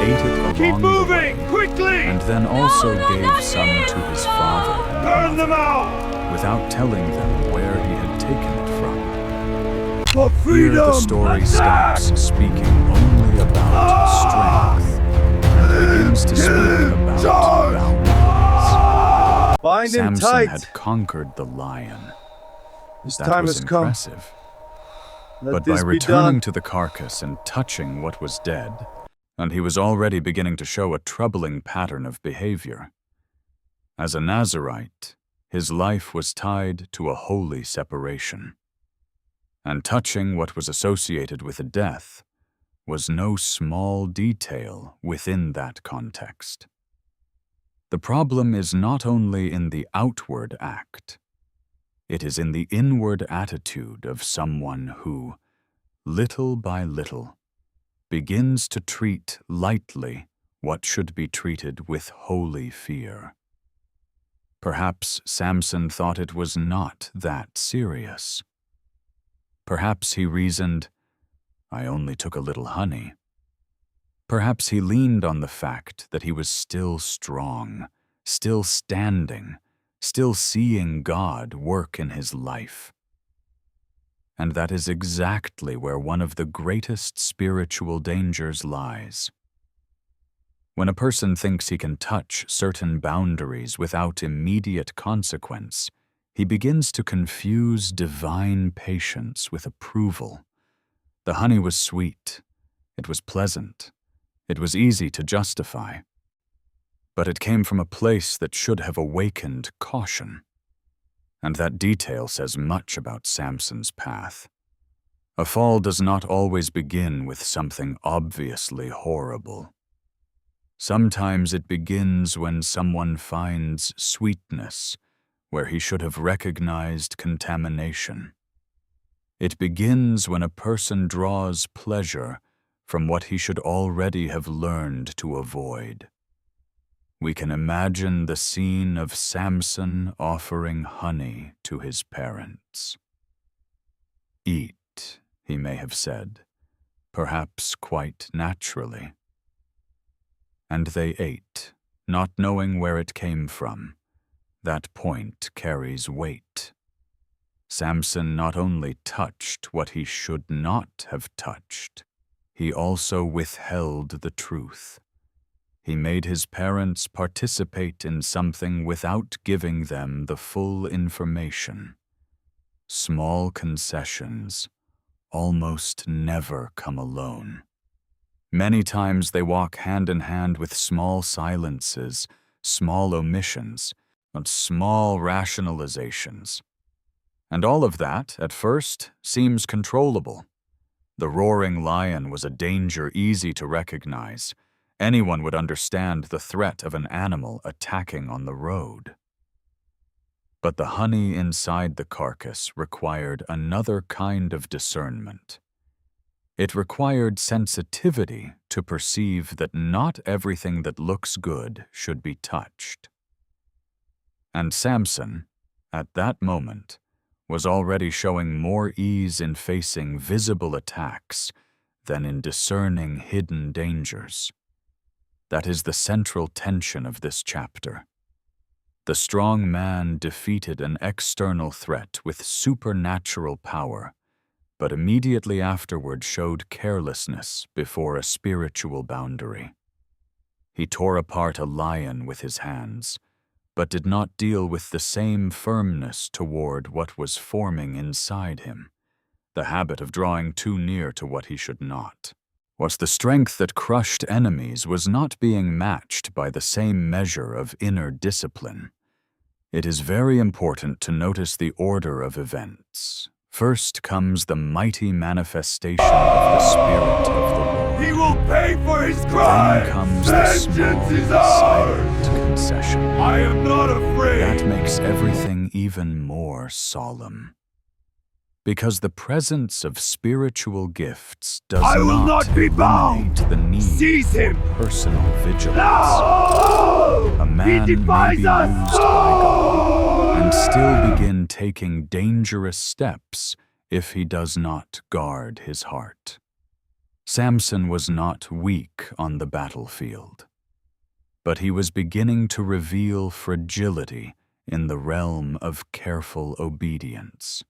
ate it along Keep the moving! way, Quickly! and then also No, gave not some here! to his No! father and Burn mother, them out! without telling them where he had taken it from. For Here freedom! the story Attack! stops speaking only about strength and begins to speak about Charge! boundaries. Bind him Samson tight. had conquered the lion. His That time was has come. impressive. Let But by this be returning done. to the carcass and touching what was dead, and he was already beginning to show a troubling pattern of behavior. As a Nazirite, his life was tied to a holy separation. And touching what was associated with a death was no small detail within that context. The problem is not only in the outward act, it is in the inward attitude of someone who, little by little, begins to treat lightly what should be treated with holy fear. Perhaps Samson thought it was not that serious. Perhaps he reasoned, I only took a little honey. Perhaps he leaned on the fact that he was still strong, still standing, still seeing God work in his life. And that is exactly where one of the greatest spiritual dangers lies. When a person thinks he can touch certain boundaries without immediate consequence, he begins to confuse divine patience with approval. The honey was sweet, it was pleasant, it was easy to justify. But it came from a place that should have awakened caution. And that detail says much about Samson's path. A fall does not always begin with something obviously horrible. Sometimes it begins when someone finds sweetness where he should have recognized contamination. It begins when a person draws pleasure from what he should already have learned to avoid. We can imagine the scene of Samson offering honey to his parents. Eat, he may have said, perhaps quite naturally. And they ate, not knowing where it came from. That point carries weight. Samson not only touched what he should not have touched, he also withheld the truth. He made his parents participate in something without giving them the full information. Small concessions almost never come alone. Many times they walk hand in hand with small silences, small omissions, and small rationalizations. And all of that, at first, seems controllable. The roaring lion was a danger easy to recognize. Anyone would understand the threat of an animal attacking on the road. But the honey inside the carcass required another kind of discernment. It required sensitivity to perceive that not everything that looks good should be touched. And Samson, at that moment, was already showing more ease in facing visible attacks than in discerning hidden dangers. That is the central tension of this chapter. The strong man defeated an external threat with supernatural power, but immediately afterward showed carelessness before a spiritual boundary. He tore apart a lion with his hands, but did not deal with the same firmness toward what was forming inside him, the habit of drawing too near to what he should not. Was the strength that crushed enemies was not being matched by the same measure of inner discipline. It is very important to notice the order of events. First comes the mighty manifestation of the Spirit of the Lord. He will pay for his crime! Then comes the small, Vengeance is ours! silent concession. I am not afraid! That makes everything even more solemn. Because the presence of spiritual gifts does I will not be bound! eliminate the need Seize him! for personal vigilance. No! A man He may be defies used us! by God and still begin taking dangerous steps if he does not guard his heart. Samson was not weak on the battlefield, but he was beginning to reveal fragility in the realm of careful obedience.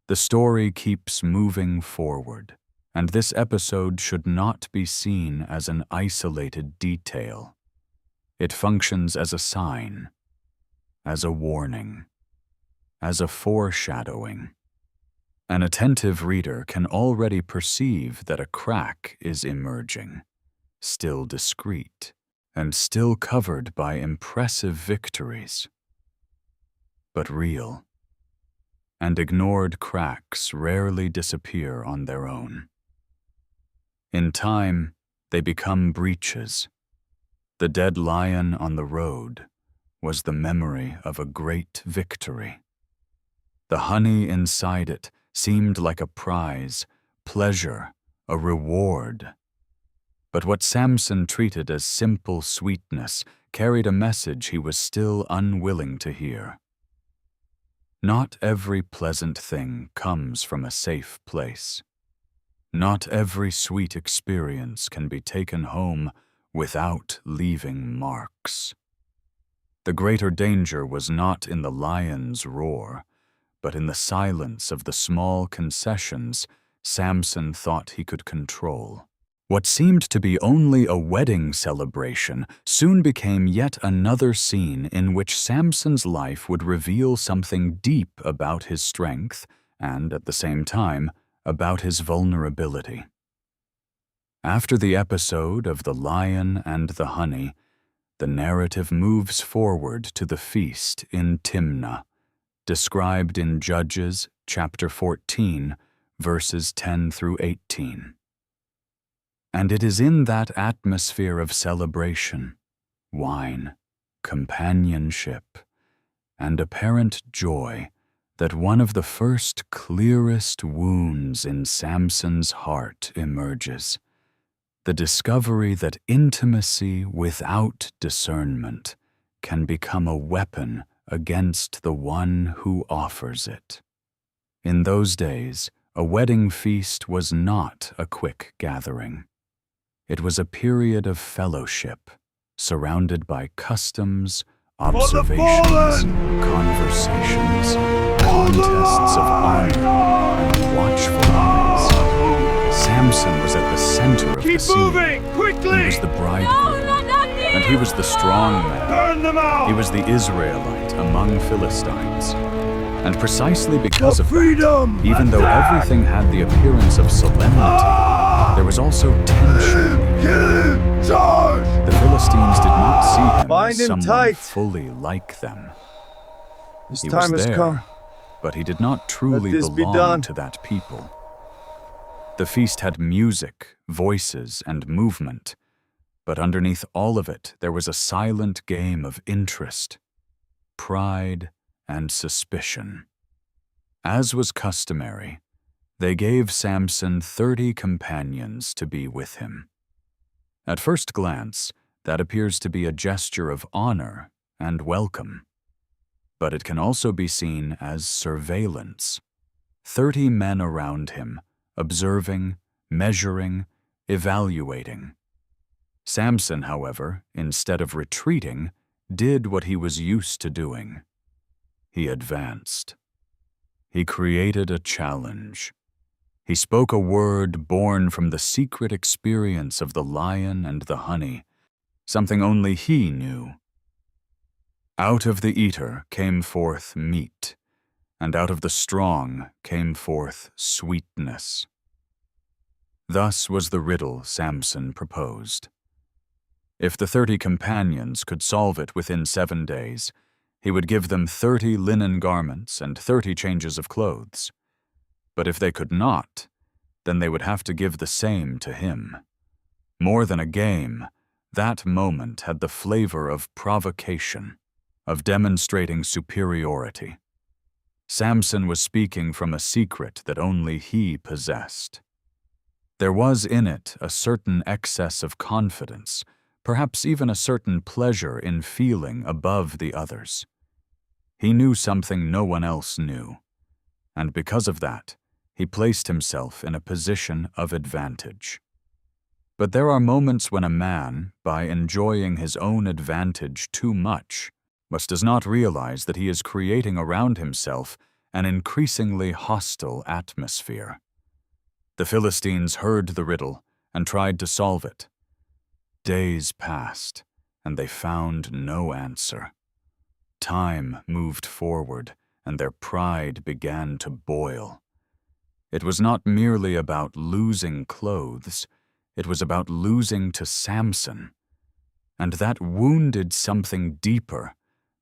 The story keeps moving forward, and this episode should not be seen as an isolated detail. It functions as a sign, as a warning, as a foreshadowing. An attentive reader can already perceive that a crack is emerging, still discreet, and still covered by impressive victories, but real. And ignored cracks rarely disappear on their own. In time, they become breaches. The dead lion on the road was the memory of a great victory. The honey inside it seemed like a prize, pleasure, a reward. But what Samson treated as simple sweetness carried a message he was still unwilling to hear. Not every pleasant thing comes from a safe place. Not every sweet experience can be taken home without leaving marks. The greater danger was not in the lion's roar, but in the silence of the small concessions Samson thought he could control. What seemed to be only a wedding celebration soon became yet another scene in which Samson's life would reveal something deep about his strength and, at the same time, about his vulnerability. After the episode of the lion and the honey, the narrative moves forward to the feast in Timnah, described in Judges chapter 14, verses 10 through 18. And it is in that atmosphere of celebration, wine, companionship, and apparent joy that one of the first clearest wounds in Samson's heart emerges, the discovery that intimacy without discernment can become a weapon against the one who offers it. In those days, a wedding feast was not a quick gathering. It was a period of fellowship, surrounded by customs, observations, conversations, contests of honor, and watchful eyes. Samson was at the center of the scene. Keep moving, quickly! He was the bridegroom, and he was the strong man. Burn them out! He was the Israelite among Philistines. And precisely because of freedom! that, even though everything had the appearance of solemnity, there was also tension. Kill him! Charge! The Philistines did not see him Bind as him someone tight. fully like them. His He time was has there, come. but he did not truly Let this be belong done. to that people. The feast had music, voices, and movement, but underneath all of it there was a silent game of interest, pride, and suspicion. As was customary, they gave Samson 30 companions to be with him. At first glance, that appears to be a gesture of honor and welcome. But it can also be seen as surveillance. 30 men around him, observing, measuring, evaluating. Samson, however, instead of retreating, did what he was used to doing. He advanced. He created a challenge. He spoke a word born from the secret experience of the lion and the honey, something only he knew. Out of the eater came forth meat, and out of the strong came forth sweetness. Thus was the riddle Samson proposed. If the 30 companions could solve it within 7 days, he would give them 30 linen garments and 30 changes of clothes. But if they could not, then they would have to give the same to him. More than a game, that moment had the flavor of provocation, of demonstrating superiority. Samson was speaking from a secret that only he possessed. There was in it a certain excess of confidence, perhaps even a certain pleasure in feeling above the others. He knew something no one else knew, and because of that, he placed himself in a position of advantage. But there are moments when a man, by enjoying his own advantage too much, but does not realize that he is creating around himself an increasingly hostile atmosphere. The Philistines heard the riddle and tried to solve it. Days passed, and they found no answer. Time moved forward, and their pride began to boil. It was not merely about losing clothes, it was about losing to Samson. And that wounded something deeper,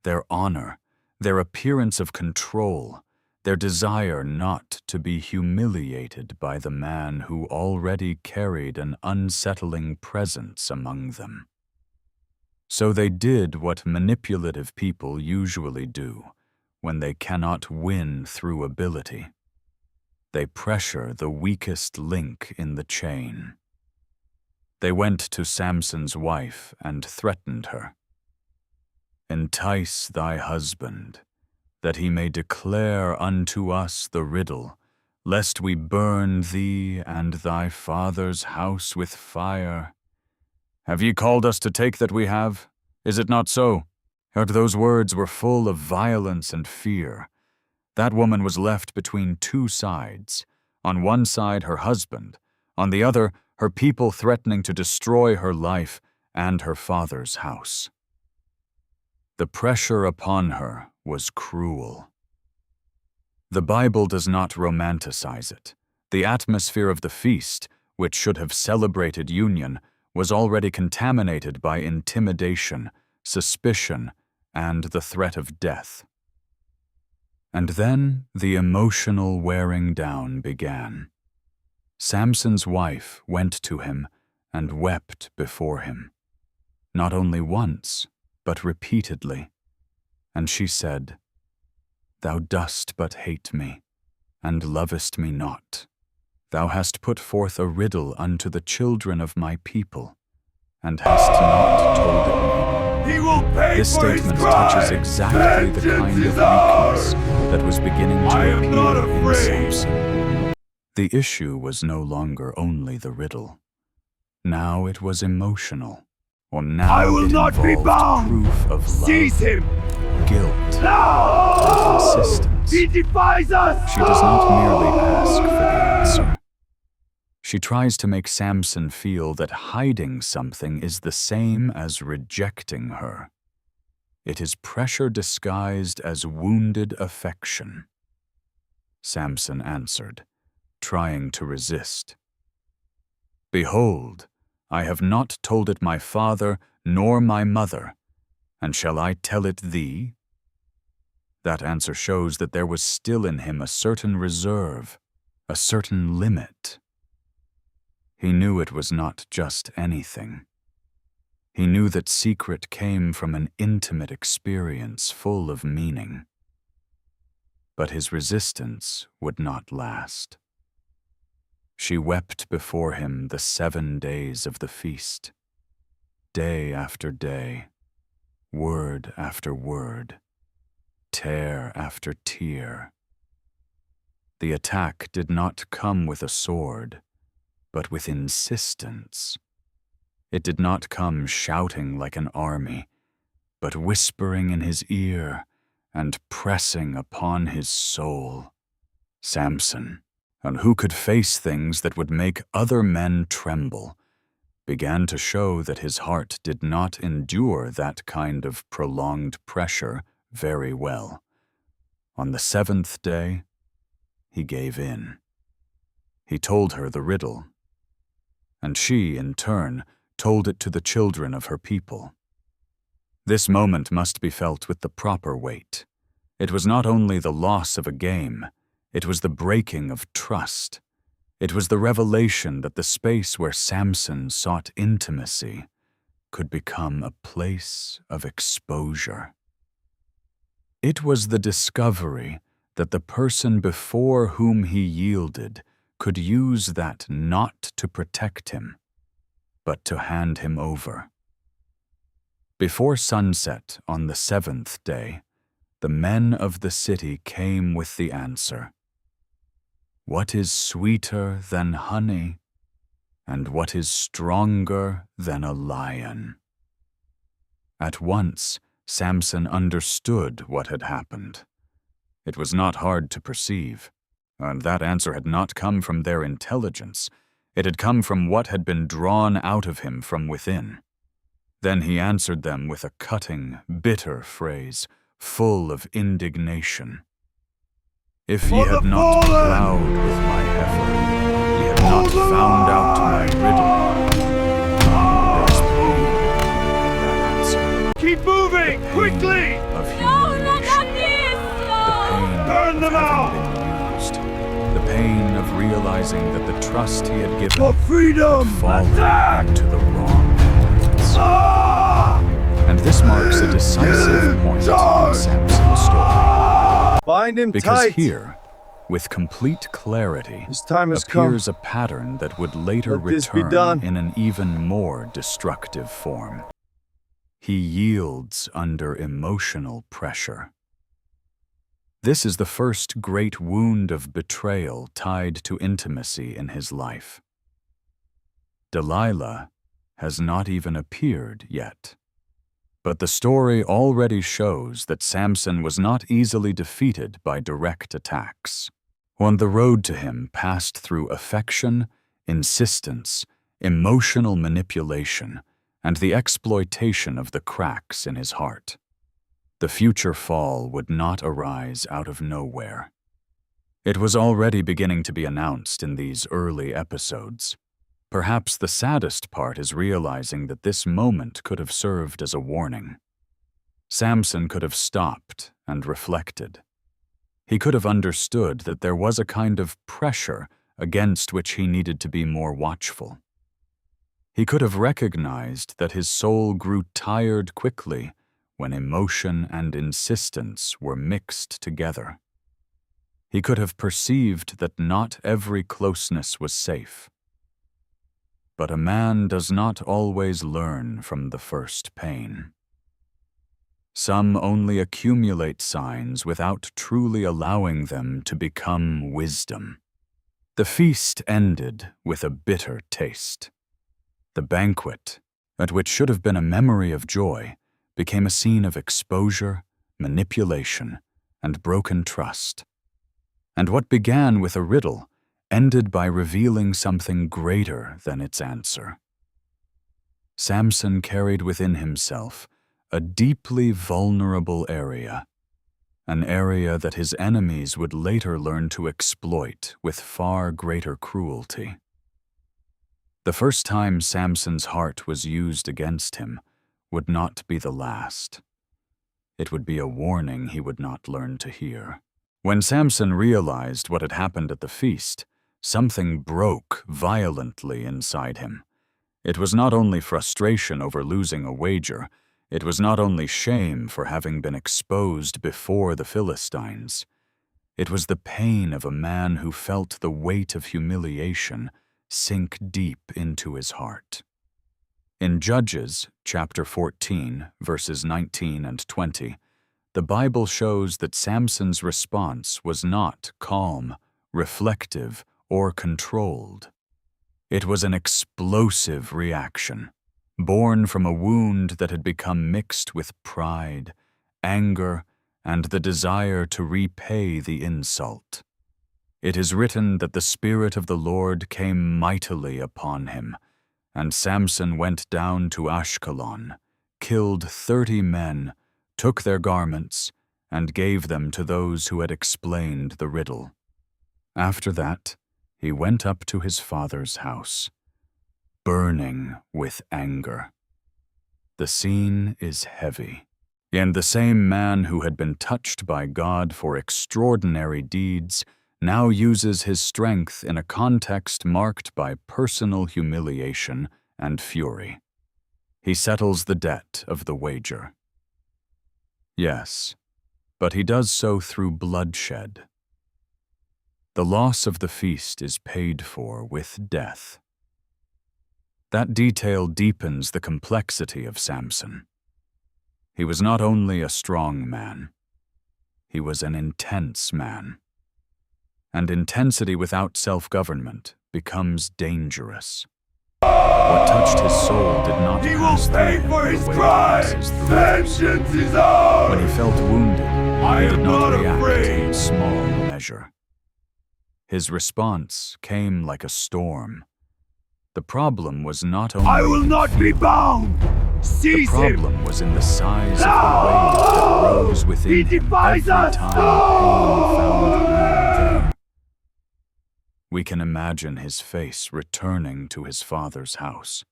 their honor, their appearance of control, their desire not to be humiliated by the man who already carried an unsettling presence among them. So they did what manipulative people usually do when they cannot win through ability. They pressure the weakest link in the chain. They went to Samson's wife and threatened her. "Entice thy husband, that he may declare unto us the riddle, lest we burn thee and thy father's house with fire. Have ye called us to take that we have? Is it not so?" And those words were full of violence and fear. That woman was left between two sides. On one side, her husband. On the other, her people threatening to destroy her life and her father's house. The pressure upon her was cruel. The Bible does not romanticize it. The atmosphere of the feast, which should have celebrated union, was already contaminated by intimidation, suspicion, and the threat of death. And then the emotional wearing down began. Samson's wife went to him and wept before him, not only once, but repeatedly. And she said, "Thou dost but hate me, and lovest me not. Thou hast put forth a riddle unto the children of my people, and hast not told it me." He will pay This for his statement crime. touches exactly the Vengeance kind of is ours. weakness that was beginning to I am not appear in afraid. Samson. The issue was no longer only the riddle. Now it was emotional, or now I will it not be involved bound. proof of love, Seize him. guilt, No! and insistence. He defies us. She does not merely ask for the answer. She tries to make Samson feel that hiding something is the same as rejecting her. It is pressure disguised as wounded affection. Samson answered, trying to resist. "Behold, I have not told it my father nor my mother, and shall I tell it thee?" That answer shows that there was still in him a certain reserve, a certain limit. He knew it was not just anything. He knew that secret came from an intimate experience full of meaning. But his resistance would not last. She wept before him the 7 days of the feast, day after day, word after word, tear after tear. The attack did not come with a sword, but with insistence. It did not come shouting like an army, but whispering in his ear and pressing upon his soul. Samson, and who could face things that would make other men tremble, began to show that his heart did not endure that kind of prolonged pressure very well. On the 7th day, he gave in. He told her the riddle, and she, in turn, told it to the children of her people. This moment must be felt with the proper weight. It was not only the loss of a game, it was the breaking of trust. It was the revelation that the space where Samson sought intimacy could become a place of exposure. It was the discovery that the person before whom he yielded could use that not to protect him, but to hand him over. Before sunset on the 7th day, the men of the city came with the answer. What is sweeter than honey, and what is stronger than a lion? At once, Samson understood what had happened. It was not hard to perceive, and that answer had not come from their intelligence. It had come from what had been drawn out of him from within. Then he answered them with a cutting, bitter phrase, full of indignation. If ye had not plowed with my heifer, ye had not found out my riddle. There's pain in that answer. Keep moving! Pain Quickly! of No, not humiliation. this! The pain Burn of them out! having been used. The pain of realizing that the trust he had given For freedom! had fallen Attack! into the wrong hands. Ah! And this marks a decisive point in Charge! Samson's story. Bind him Because tight. here, with complete clarity, His time has come. appears a pattern that would later Let this be return done. in an even more destructive form. He yields under emotional pressure. This is the first great wound of betrayal tied to intimacy in his life. Delilah has not even appeared yet. But the story already shows that Samson was not easily defeated by direct attacks. On the road to him passed through affection, insistence, emotional manipulation, and the exploitation of the cracks in his heart. The future fall would not arise out of nowhere. It was already beginning to be announced in these early episodes. Perhaps the saddest part is realizing that this moment could have served as a warning. Samson could have stopped and reflected. He could have understood that there was a kind of pressure against which he needed to be more watchful. He could have recognized that his soul grew tired quickly when emotion and insistence were mixed together. He could have perceived that not every closeness was safe. But a man does not always learn from the first pain. Some only accumulate signs without truly allowing them to become wisdom. The feast ended with a bitter taste. The banquet, at which should have been a memory of joy, became a scene of exposure, manipulation, and broken trust. And what began with a riddle ended by revealing something greater than its answer. Samson carried within himself a deeply vulnerable area, an area that his enemies would later learn to exploit with far greater cruelty. The first time Samson's heart was used against him would not be the last. It would be a warning he would not learn to hear. When Samson realized what had happened at the feast, something broke violently inside him. It was not only frustration over losing a wager, it was not only shame for having been exposed before the Philistines. It was the pain of a man who felt the weight of humiliation sink deep into his heart. In Judges, chapter 14, verses 19 and 20, the Bible shows that Samson's response was not calm, reflective, or controlled. It was an explosive reaction, born from a wound that had become mixed with pride, anger, and the desire to repay the insult. It is written that the Spirit of the Lord came mightily upon him, and Samson went down to Ashkelon, killed 30 men, took their garments, and gave them to those who had explained the riddle. After that, he went up to his father's house, burning with anger. The scene is heavy, and the same man who had been touched by God for extraordinary deeds now uses his strength in a context marked by personal humiliation and fury. He settles the debt of the wager. Yes, but he does so through bloodshed. The loss of the feast is paid for with death. That detail deepens the complexity of Samson. He was not only a strong man, he was an intense man. And intensity without self-government becomes dangerous. What touched his soul did not He will pass pay through for him his the way crimes! passes through others. Vengeance is ours! When he felt wounded, I he did am not not react afraid. in small measure. His response came like a storm. The problem was not only I will in not be fear. bound! The Seize him! problem was in the size of the wave that rose within He him defies every us! time pain found room there. We can imagine his face returning to his father's house.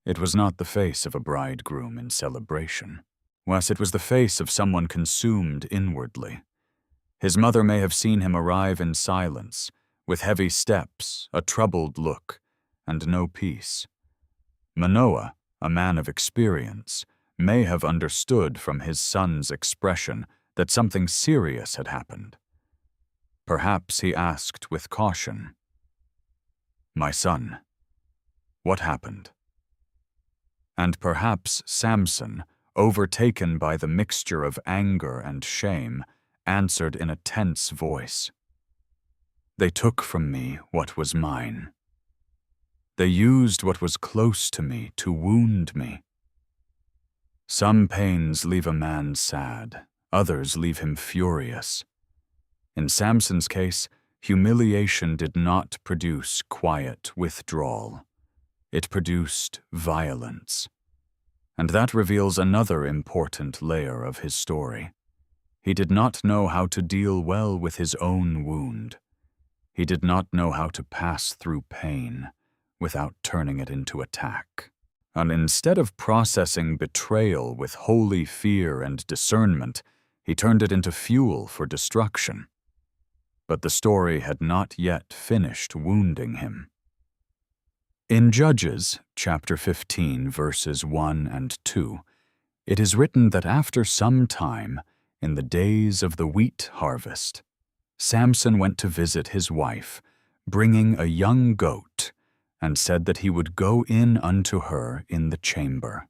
It was not the face of a bridegroom in celebration. Wes, it was the face of someone consumed inwardly. His mother may have seen him arrive in silence, with heavy steps, a troubled look, and no peace. Manoah, a man of experience, may have understood from his son's expression that something serious had happened. Perhaps he asked with caution, "My son, what happened?" And perhaps Samson, overtaken by the mixture of anger and shame, answered in a tense voice, "They took from me what was mine. They used what was close to me to wound me." Some pains leave a man sad, others leave him furious. In Samson's case, humiliation did not produce quiet withdrawal. It produced violence. And that reveals another important layer of his story. He did not know how to deal well with his own wound. He did not know how to pass through pain without turning it into attack. And instead of processing betrayal with holy fear and discernment, he turned it into fuel for destruction. But the story had not yet finished wounding him. In Judges, chapter 15, verses 1 and 2, it is written that after some time, in the days of the wheat harvest, Samson went to visit his wife, bringing a young goat, and said that he would go in unto her in the chamber.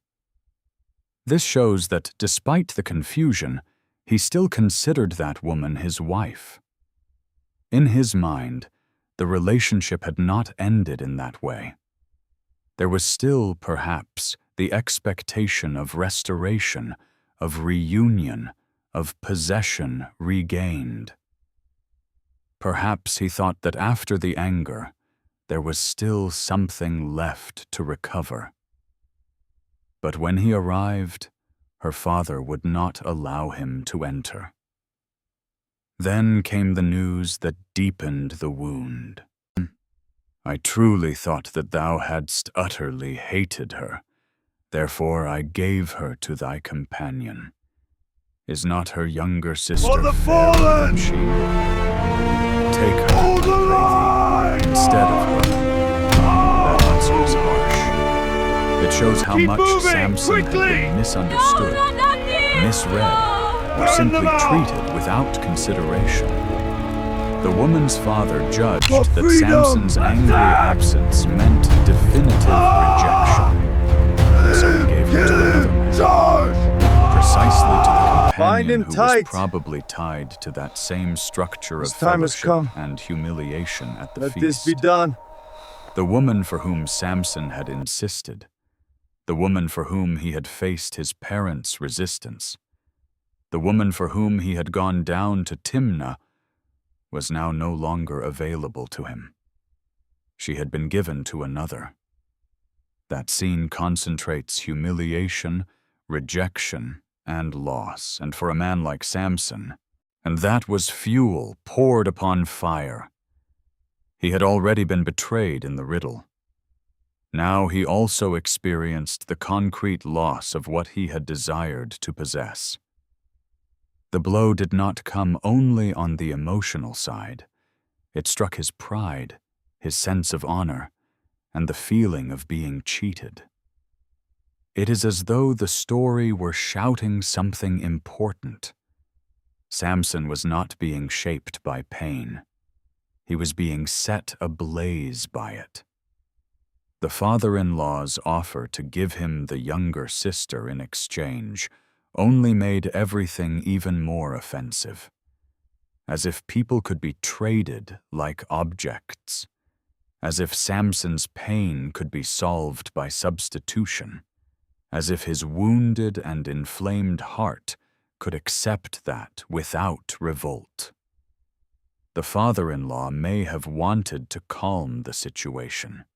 This shows that despite the confusion, he still considered that woman his wife. In his mind, the relationship had not ended in that way. There was still, perhaps, the expectation of restoration, of reunion, of possession regained. Perhaps he thought that after the anger, there was still something left to recover. But when he arrived, her father would not allow him to enter. Then came the news that deepened the wound. "I truly thought that thou hadst utterly hated her. Therefore I gave her to thy companion. Is not her younger sister For the fairer fallen! than she? Take her, Hold the I line! pray thee, instead of her." That answer is harsh. It shows how Keep much moving, Samson quickly! had been misunderstood, misread, or Burn simply them out! treated without consideration. The woman's father judged For that freedom! Samson's angry absence meant definitive rejection, and so he gave him to another man, Charge! precisely to the Bind companion him who tight. was probably tied to that same structure His of time has fellowship come. and humiliation at the Let feast. this be done. The woman for whom Samson had insisted, the woman for whom he had faced his parents' resistance, the woman for whom he had gone down to Timnah, was now no longer available to him. She had been given to another. That scene concentrates humiliation, rejection, and loss, and for a man like Samson, and that was fuel poured upon fire. He had already been betrayed in the riddle. Now he also experienced the concrete loss of what he had desired to possess. The blow did not come only on the emotional side. It struck his pride, his sense of honor, and the feeling of being cheated. It is as though the story were shouting something important. Samson was not being shaped by pain. He was being set ablaze by it. The father-in-law's offer to give him the younger sister in exchange only made everything even more offensive. As if people could be traded like objects. as if Samson's pain could be solved by substitution, as if his wounded and inflamed heart could accept that without revolt. The father-in-law may have wanted to calm the situation,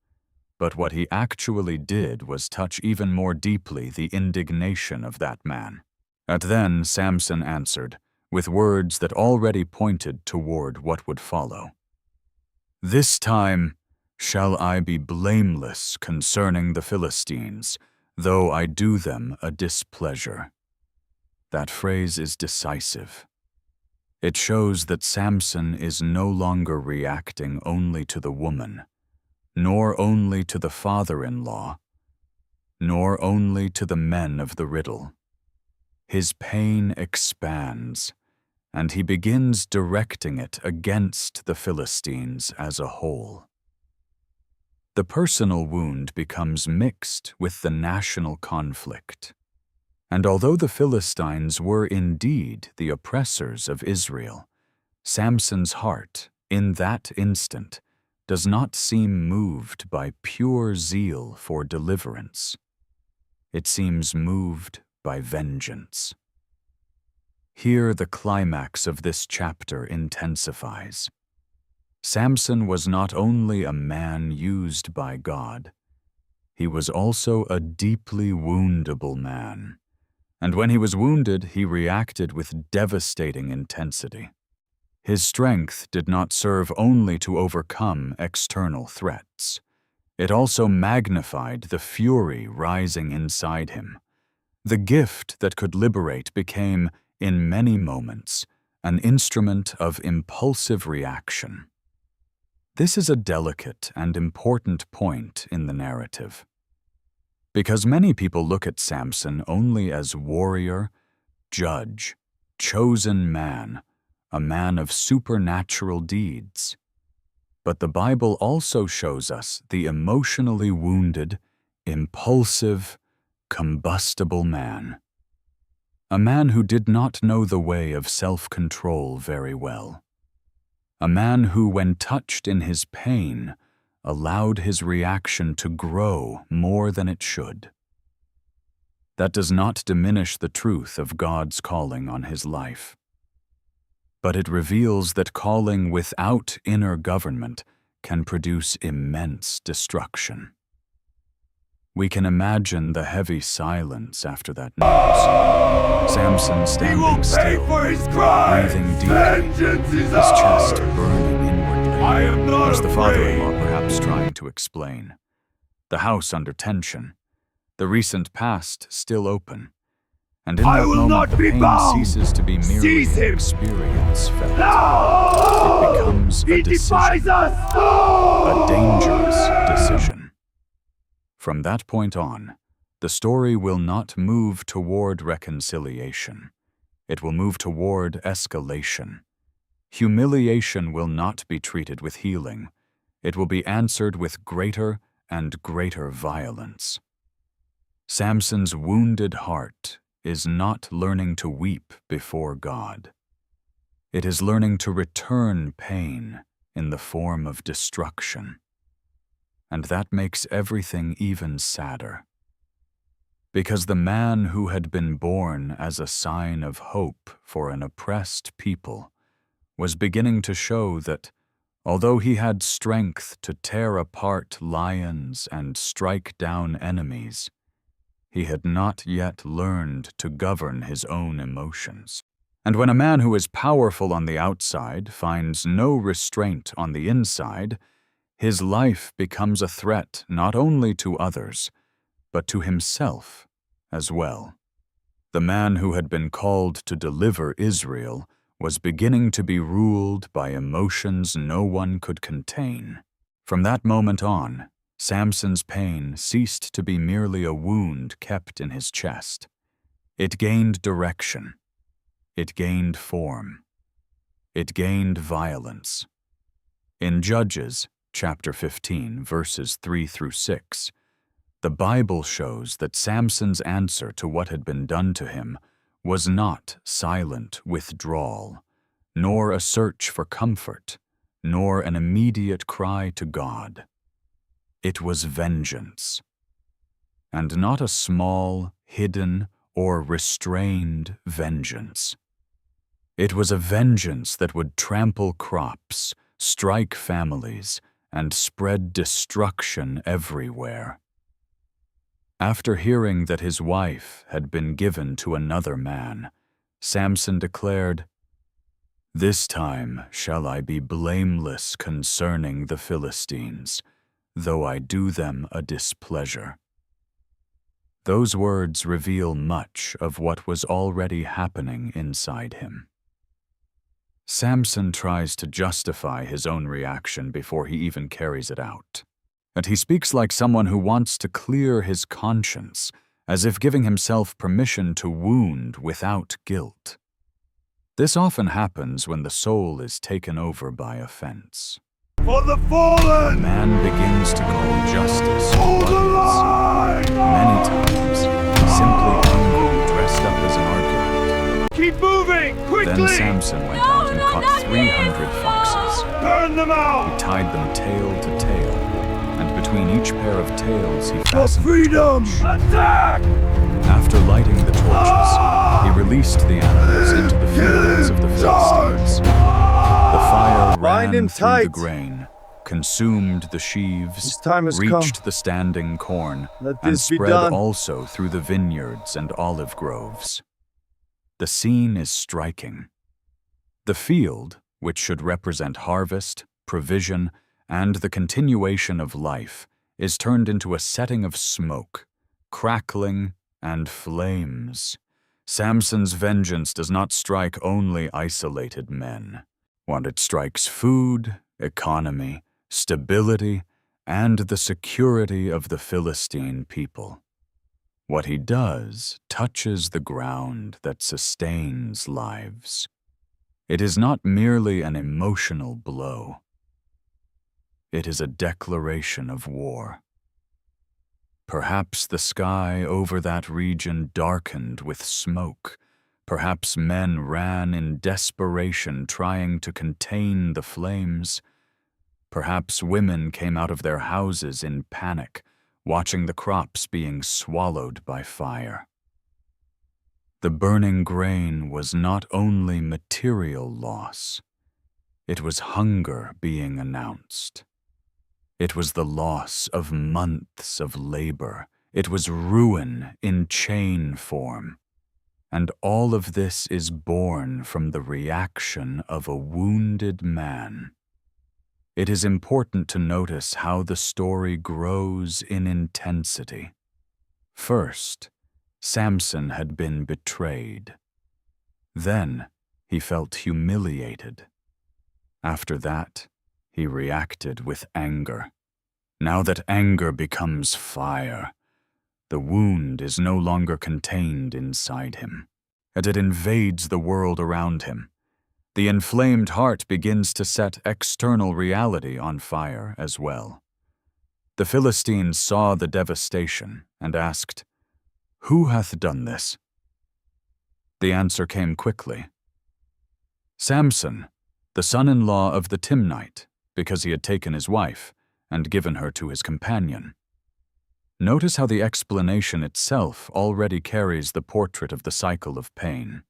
but what he actually did was touch even more deeply the indignation of that man. And then Samson answered, with words that already pointed toward what would follow. "This time shall I be blameless concerning the Philistines, though I do them a displeasure." That phrase is decisive. It shows that Samson is no longer reacting only to the woman, nor only to the father-in-law, nor only to the men of the riddle. His pain expands, and he begins directing it against the Philistines as a whole. The personal wound becomes mixed with the national conflict. And although the Philistines were indeed the oppressors of Israel, Samson's heart, in that instant, does not seem moved by pure zeal for deliverance. It seems moved by vengeance. Here the climax of this chapter intensifies. Samson was not only a man used by God, he was also a deeply woundable man. And when he was wounded, he reacted with devastating intensity. His strength did not serve only to overcome external threats. It also magnified the fury rising inside him. The gift that could liberate became, in many moments, an instrument of impulsive reaction. This is a delicate and important point in the narrative. Because many people look at Samson only as warrior, judge, chosen man, a man of supernatural deeds. But the Bible also shows us the emotionally wounded, impulsive, combustible man. A man who did not know the way of self-control very well. A man who, when touched in his pain, allowed his reaction to grow more than it should. That does not diminish the truth of God's calling on his life. But it reveals that calling without inner government can produce immense destruction. We can imagine the heavy silence after that news. Samson standing still, breathing deeply, his chest burning inwardly. Was the father-in-law perhaps trying to explain? The house under tension, the recent past still open, and in that moment the pain ceases to be merely an experience felt. It becomes a decision, a dangerous decision. From that point on, the story will not move toward reconciliation. It will move toward escalation. Humiliation will not be treated with healing. It will be answered with greater and greater violence. Samson's wounded heart is not learning to weep before God. It is learning to return pain in the form of destruction. And that makes everything even sadder. Because the man who had been born as a sign of hope for an oppressed people was beginning to show that, although he had strength to tear apart lions and strike down enemies, he had not yet learned to govern his own emotions. And when a man who is powerful on the outside finds no restraint on the inside, his life becomes a threat not only to others, but to himself as well. The man who had been called to deliver Israel was beginning to be ruled by emotions no one could contain. From that moment on, Samson's pain ceased to be merely a wound kept in his chest. It gained direction. It gained form. It gained violence. In Judges, chapter 15, verses 3 through 6, the Bible shows that Samson's answer to what had been done to him was not silent withdrawal, nor a search for comfort, nor an immediate cry to God. It was vengeance. And not a small, hidden, or restrained vengeance. It was a vengeance that would trample crops, strike families, and spread destruction everywhere. After hearing that his wife had been given to another man, Samson declared, "This time shall I be blameless concerning the Philistines, though I do them a displeasure." Those words reveal much of what was already happening inside him. Samson tries to justify his own reaction before he even carries it out. And he speaks like someone who wants to clear his conscience, as if giving himself permission to wound without guilt. This often happens when the soul is taken over by offense. For the fallen! Man begins to call justice Hold the what is. line! Many times, simply anger dressed up as an argument. Keep moving! Quickly! Then Samson went out and caught 300 foxes. Burn them He out! tied them tail to tail, and between each pair of tails he For fastened freedom! Attack! After lighting the torches, he released the animals into the fields of the Philistines. The fire Bind him ran through the tight. grain, consumed the sheaves, His time has reached come. the standing corn, Let and this be spread done. also through the vineyards and olive groves. The scene is striking. The field, which should represent harvest, provision, and the continuation of life, is turned into a setting of smoke, crackling, and flames. Samson's vengeance does not strike only isolated men. It strikes food, economy, stability, and the security of the Philistine people. What he does touches the ground that sustains lives. It is not merely an emotional blow. It is a declaration of war. Perhaps the sky over that region darkened with smoke. Perhaps men ran in desperation trying to contain the flames. Perhaps women came out of their houses in panic, watching the crops being swallowed by fire. The burning grain was not only material loss, it was hunger being announced. It was the loss of months of labor. It was ruin in chain form. And all of this is born from the reaction of a wounded man. It is important to notice how the story grows in intensity. First, Samson had been betrayed. Then, he felt humiliated. After that, he reacted with anger. Now that anger becomes fire, the wound is no longer contained inside him, and it invades the world around him. The inflamed heart begins to set external reality on fire as well. The Philistines saw the devastation and asked, "Who hath done this?" The answer came quickly. Samson, the son-in-law of the Timnite, because he had taken his wife and given her to his companion. Notice how the explanation itself already carries the portrait of the cycle of pain.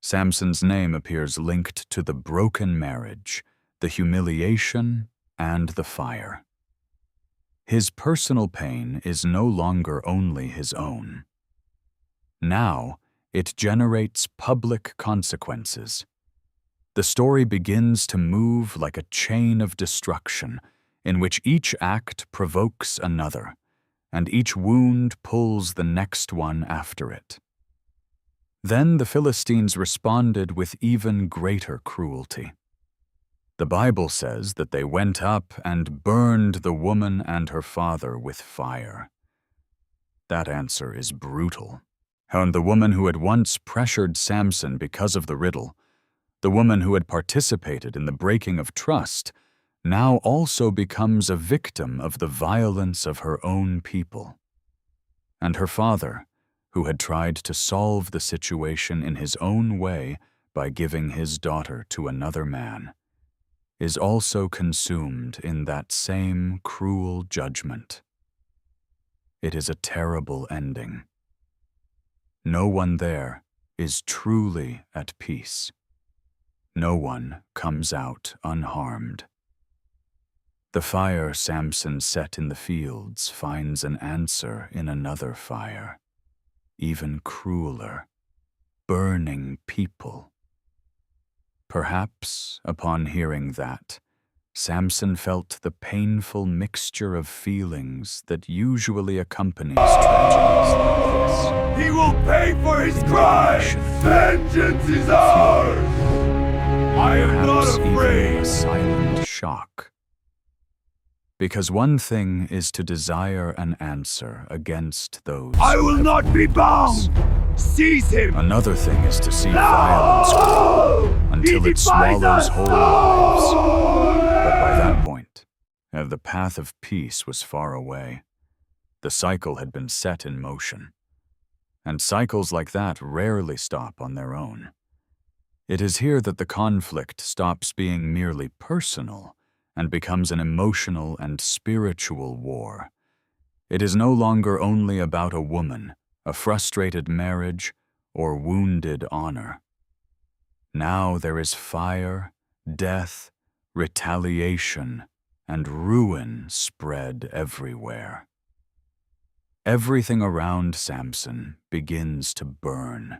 Samson's name appears linked to the broken marriage, the humiliation, and the fire. His personal pain is no longer only his own. Now, it generates public consequences. The story begins to move like a chain of destruction, in which each act provokes another, and each wound pulls the next one after it. Then the Philistines responded with even greater cruelty. The Bible says that they went up and burned the woman and her father with fire. That answer is brutal. And the woman who had once pressured Samson because of the riddle, the woman who had participated in the breaking of trust, now also becomes a victim of the violence of her own people. And her father, who had tried to solve the situation in his own way by giving his daughter to another man, is also consumed in that same cruel judgment. It is a terrible ending. No one there is truly at peace. No one comes out unharmed. The fire Samson set in the fields finds an answer in another fire, even crueler, burning people. Perhaps, upon hearing that, Samson felt the painful mixture of feelings that usually accompanies tragedies like this. He will pay for his crimes! Vengeance is ours! I am not Perhaps even afraid! a silent shock. Because one thing is to desire an answer against those I who will have not be wronged bound! us. Seize him! Another thing is to see violence grow until He it defies swallows us! whole lives. But by that point, the path of peace was far away. The cycle had been set in motion. And cycles like that rarely stop on their own. It is here that the conflict stops being merely personal and becomes an emotional and spiritual war. It is no longer only about a woman, a frustrated marriage, or wounded honor. Now there is fire, death, retaliation, and ruin spread everywhere. Everything around Samson begins to burn.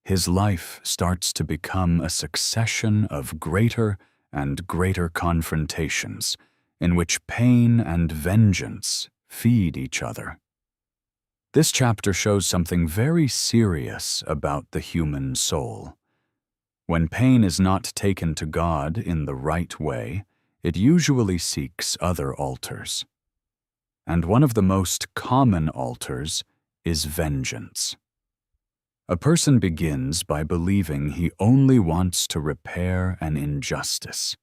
His life starts to become a succession of greater and greater confrontations in which pain and vengeance feed each other. This chapter shows something very serious about the human soul. When pain is not taken to God in the right way, it usually seeks other altars. And one of the most common altars is vengeance. A person begins by believing he only wants to repair an injustice.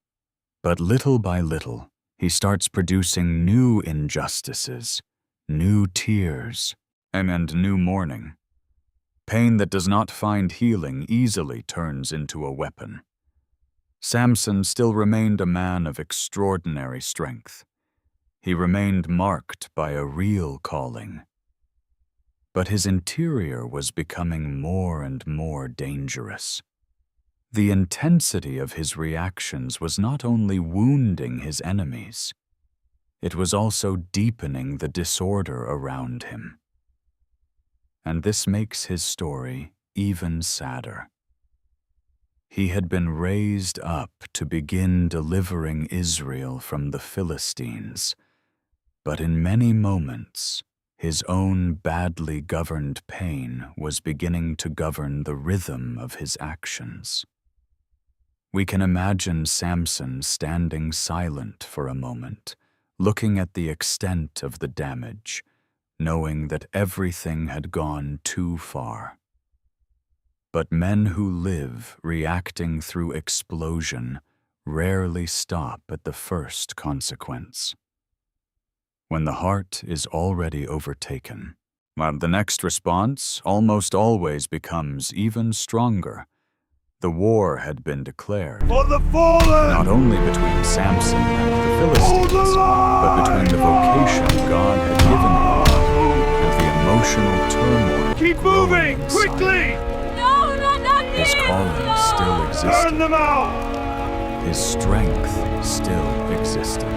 But little by little, he starts producing new injustices, new tears, and new mourning. Pain that does not find healing easily turns into a weapon. Samson still remained a man of extraordinary strength. He remained marked by a real calling. But his interior was becoming more and more dangerous. The intensity of his reactions was not only wounding his enemies, it was also deepening the disorder around him. And this makes his story even sadder. He had been raised up to begin delivering Israel from the Philistines, but in many moments, his own badly governed pain was beginning to govern the rhythm of his actions. We can imagine Samson standing silent for a moment, looking at the extent of the damage, knowing that everything had gone too far. But men who live reacting through explosion rarely stop at the first consequence. When the heart is already overtaken, the next response almost always becomes even stronger. The war had been declared, For the fallen! not only between Samson and the Hold the Philistines, but between the vocation God had given him and the emotional turmoil. Keep growing moving! inside. Quickly! No, not His here! calling still Burn existed. them out! His strength still existed.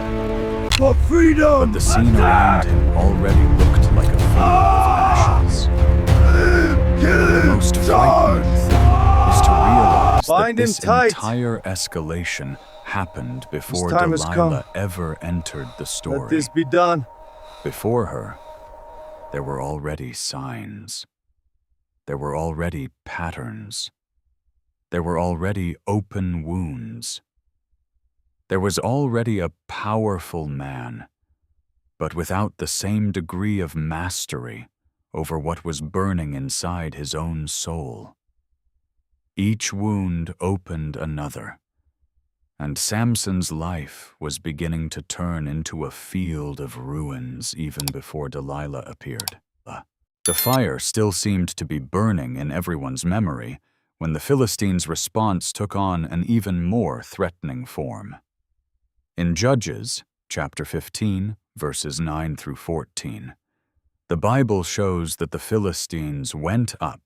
For freedom! But the scene around him already looked like a field of ashes. The most frightening thing is to realize that Bind him this tight. entire escalation happened before time has Delilah come. ever entered the story. Let this be done. Before her, there were already signs. There were already patterns. There were already open wounds. There was already a powerful man, but without the same degree of mastery over what was burning inside his own soul. Each wound opened another, and Samson's life was beginning to turn into a field of ruins even before Delilah appeared. The fire still seemed to be burning in everyone's memory when the Philistines' response took on an even more threatening form. In Judges, chapter 15, verses 9 through 14, the Bible shows that the Philistines went up,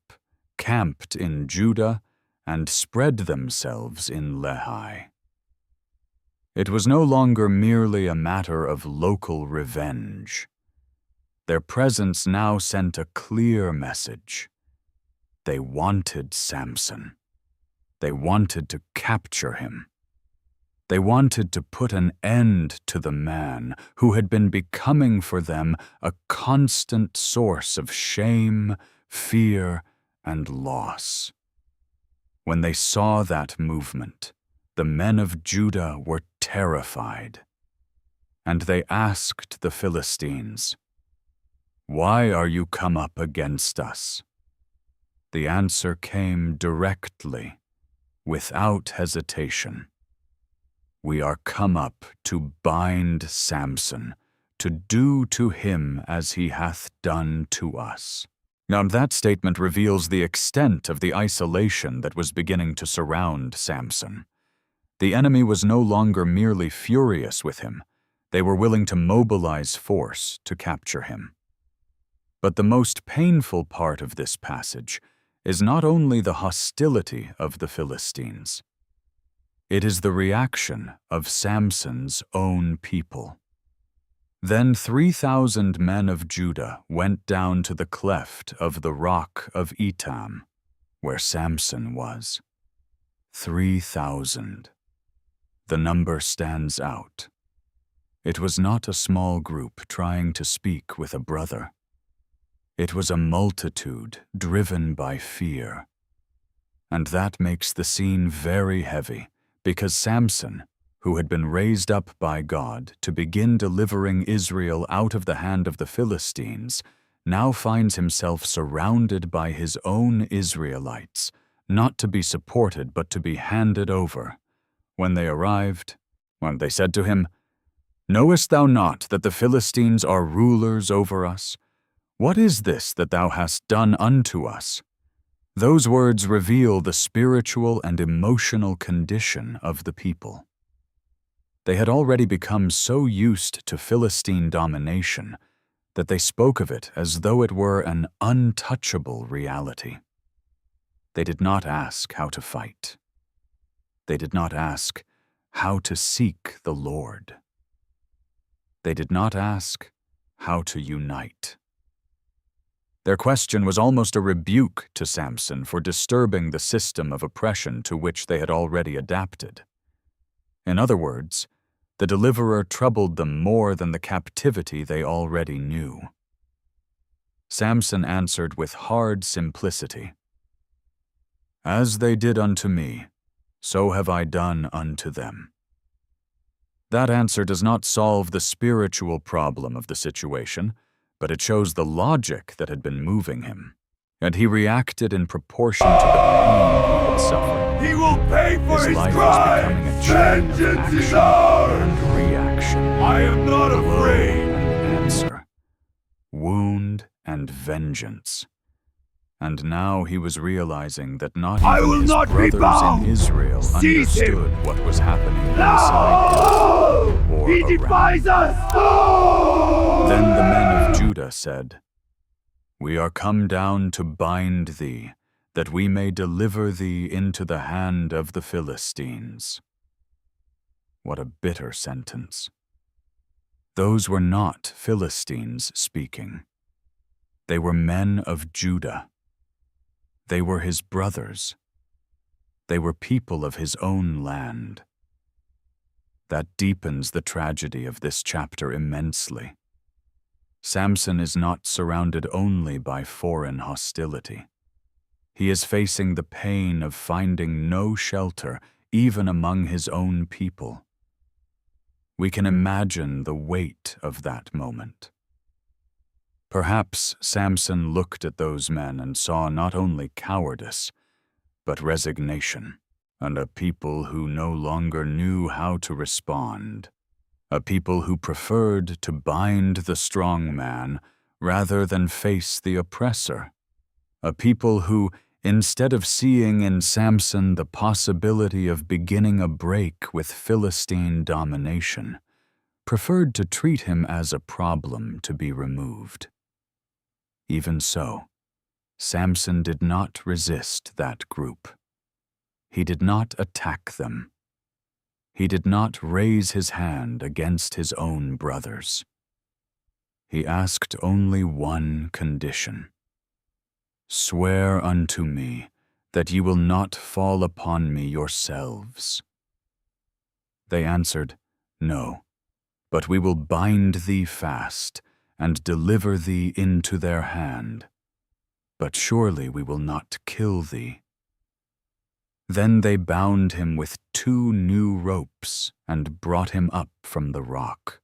camped in Judah, and spread themselves in Lehi. It was no longer merely a matter of local revenge. Their presence now sent a clear message. They wanted Samson. They wanted to capture him. They wanted to put an end to the man who had been becoming for them a constant source of shame, fear, and loss. When they saw that movement, the men of Judah were terrified, and they asked the Philistines, "Why are you come up against us?" The answer came directly, without hesitation. "We are come up to bind Samson, to do to him as he hath done to us." Now that statement reveals the extent of the isolation that was beginning to surround Samson. The enemy was no longer merely furious with him. They were willing to mobilize force to capture him. But the most painful part of this passage is not only the hostility of the Philistines. It is the reaction of Samson's own people. Then 3,000 men of Judah went down to the cleft of the rock of Etam, where Samson was. 3,000. The number stands out. It was not a small group trying to speak with a brother. It was a multitude driven by fear. And that makes the scene very heavy, because Samson, who had been raised up by God to begin delivering Israel out of the hand of the Philistines, now finds himself surrounded by his own Israelites, not to be supported but to be handed over. When they arrived, they said to him, "Knowest thou not that the Philistines are rulers over us? What is this that thou hast done unto us?" Those words reveal the spiritual and emotional condition of the people. They had already become so used to Philistine domination that they spoke of it as though it were an untouchable reality. They did not ask how to fight. They did not ask how to seek the Lord. They did not ask how to unite. Their question was almost a rebuke to Samson for disturbing the system of oppression to which they had already adapted. In other words, the deliverer troubled them more than the captivity they already knew. Samson answered with hard simplicity, "As they did unto me, so have I done unto them." That answer does not solve the spiritual problem of the situation, but it shows the logic that had been moving him, and he reacted in proportion to the pain he had suffered. He will pay for His his life was crime! becoming a chain of Vengeance is action ours! and reaction. I am not afraid! And answer, wound and vengeance. And now he was realizing that not I even will his not be brothers bound! in Israel Seize him! understood what was happening No! inside him or He around. defies us! No! Then the men of Judah said, "We are come down to bind thee, that we may deliver thee into the hand of the Philistines." What a bitter sentence. Those were not Philistines speaking. They were men of Judah. They were his brothers. They were people of his own land. That deepens the tragedy of this chapter immensely. Samson is not surrounded only by foreign hostility. He is facing the pain of finding no shelter even among his own people. We can imagine the weight of that moment. Perhaps Samson looked at those men and saw not only cowardice, but resignation, and a people who no longer knew how to respond, a people who preferred to bind the strong man rather than face the oppressor, a people who, instead of seeing in Samson the possibility of beginning a break with Philistine domination, preferred to treat him as a problem to be removed. Even so, Samson did not resist that group. He did not attack them. He did not raise his hand against his own brothers. He asked only one condition. "Swear unto me that ye will not fall upon me yourselves." They answered, "No, but we will bind thee fast and deliver thee into their hand. But surely we will not kill thee." Then they bound him with 2 new ropes and brought him up from the rock.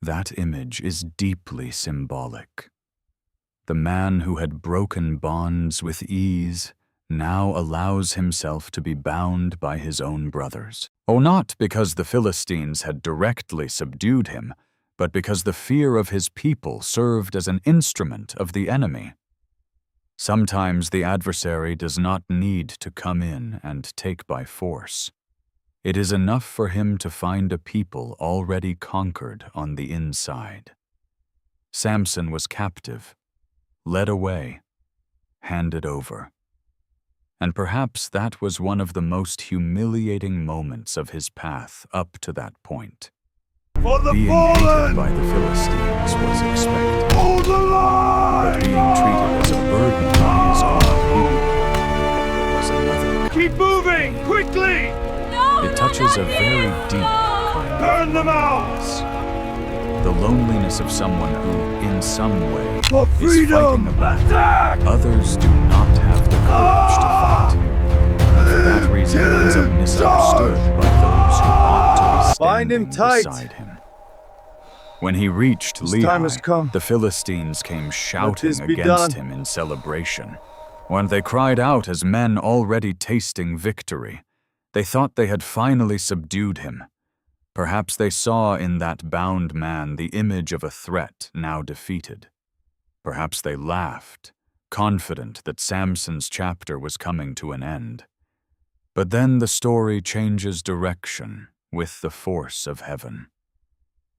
That image is deeply symbolic. The man who had broken bonds with ease now allows himself to be bound by his own brothers. Oh, not because the Philistines had directly subdued him, but because the fear of his people served as an instrument of the enemy. Sometimes the adversary does not need to come in and take by force. It is enough for him to find a people already conquered on the inside. Samson was captive, led away, handed over. And perhaps that was one of the most humiliating moments of his path up to that point. For the Being fallen! hated by the Philistines was expected, Hold the line! but being treated as a burden by his own people was another. Keep moving! Quickly! No, It touches a not very here. deep kind of Burn them out! loneliness. The loneliness of someone who, in some way, For is freedom! fighting a battle Attack! others do not have the courage to fight. And for that reason, he is misunderstood by those who ought to be Bind him standing tight. beside him. When he reached His time has Lehi, come. the Philistines came shouting this be against done. him in celebration. When they cried out as men already tasting victory, they thought they had finally subdued him. Perhaps they saw in that bound man the image of a threat now defeated. Perhaps they laughed, confident that Samson's chapter was coming to an end. But then the story changes direction with the force of heaven.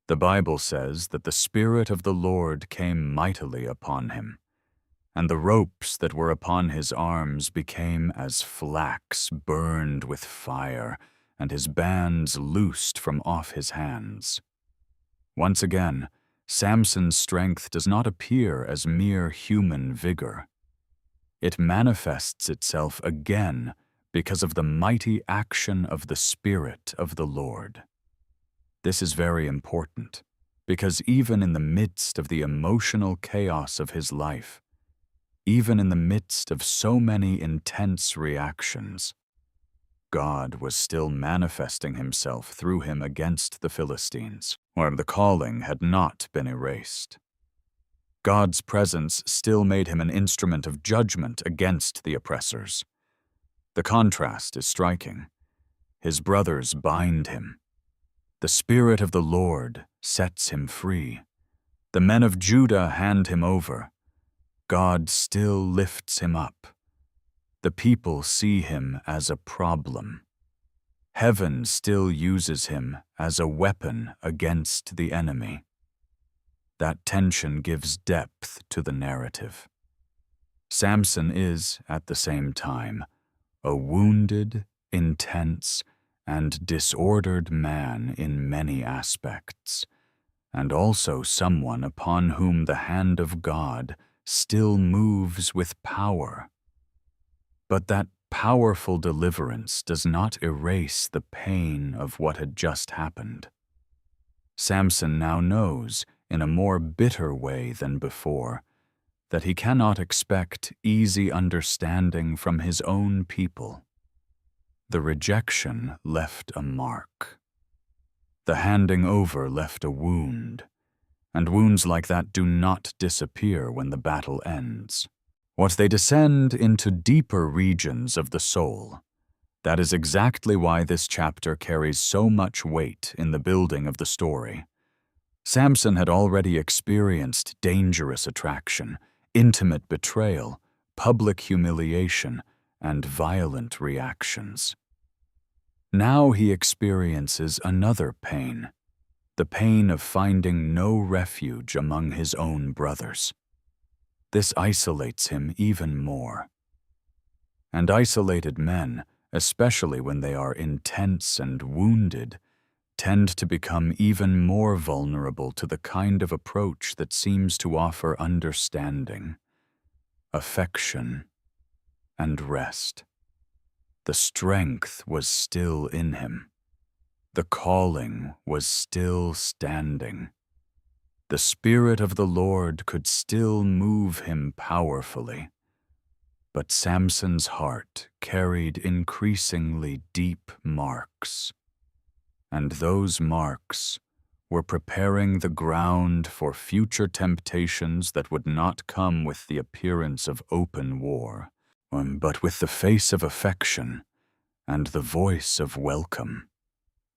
The Bible says that the Spirit of the Lord came mightily upon him, and the ropes that were upon his arms became as flax burned with fire, and his bands loosed from off his hands. Once again, Samson's strength does not appear as mere human vigor. It manifests itself again because of the mighty action of the Spirit of the Lord. This is very important, because even in the midst of the emotional chaos of his life, even in the midst of so many intense reactions, God was still manifesting himself through him against the Philistines, where the calling had not been erased. God's presence still made him an instrument of judgment against the oppressors. The contrast is striking. His brothers bind him. The Spirit of the Lord sets him free. The men of Judah hand him over. God still lifts him up. The people see him as a problem. Heaven still uses him as a weapon against the enemy. That tension gives depth to the narrative. Samson is, at the same time, a wounded, intense, and disordered man in many aspects, and also someone upon whom the hand of God still moves with power. But that powerful deliverance does not erase the pain of what had just happened. Samson now knows, in a more bitter way than before, that he cannot expect easy understanding from his own people. The rejection left a mark. The handing over left a wound, and wounds like that do not disappear when the battle ends. What they descend into deeper regions of the soul. That is exactly why this chapter carries so much weight in the building of the story. Samson had already experienced dangerous attraction, intimate betrayal, public humiliation, and violent reactions. Now he experiences another pain, the pain of finding no refuge among his own brothers. This isolates him even more. And isolated men, especially when they are intense and wounded, tend to become even more vulnerable to the kind of approach that seems to offer understanding, affection, and rest. The strength was still in him. The calling was still standing. The Spirit of the Lord could still move him powerfully. But Samson's heart carried increasingly deep marks. And those marks were preparing the ground for future temptations that would not come with the appearance of open war, but with the face of affection and the voice of welcome.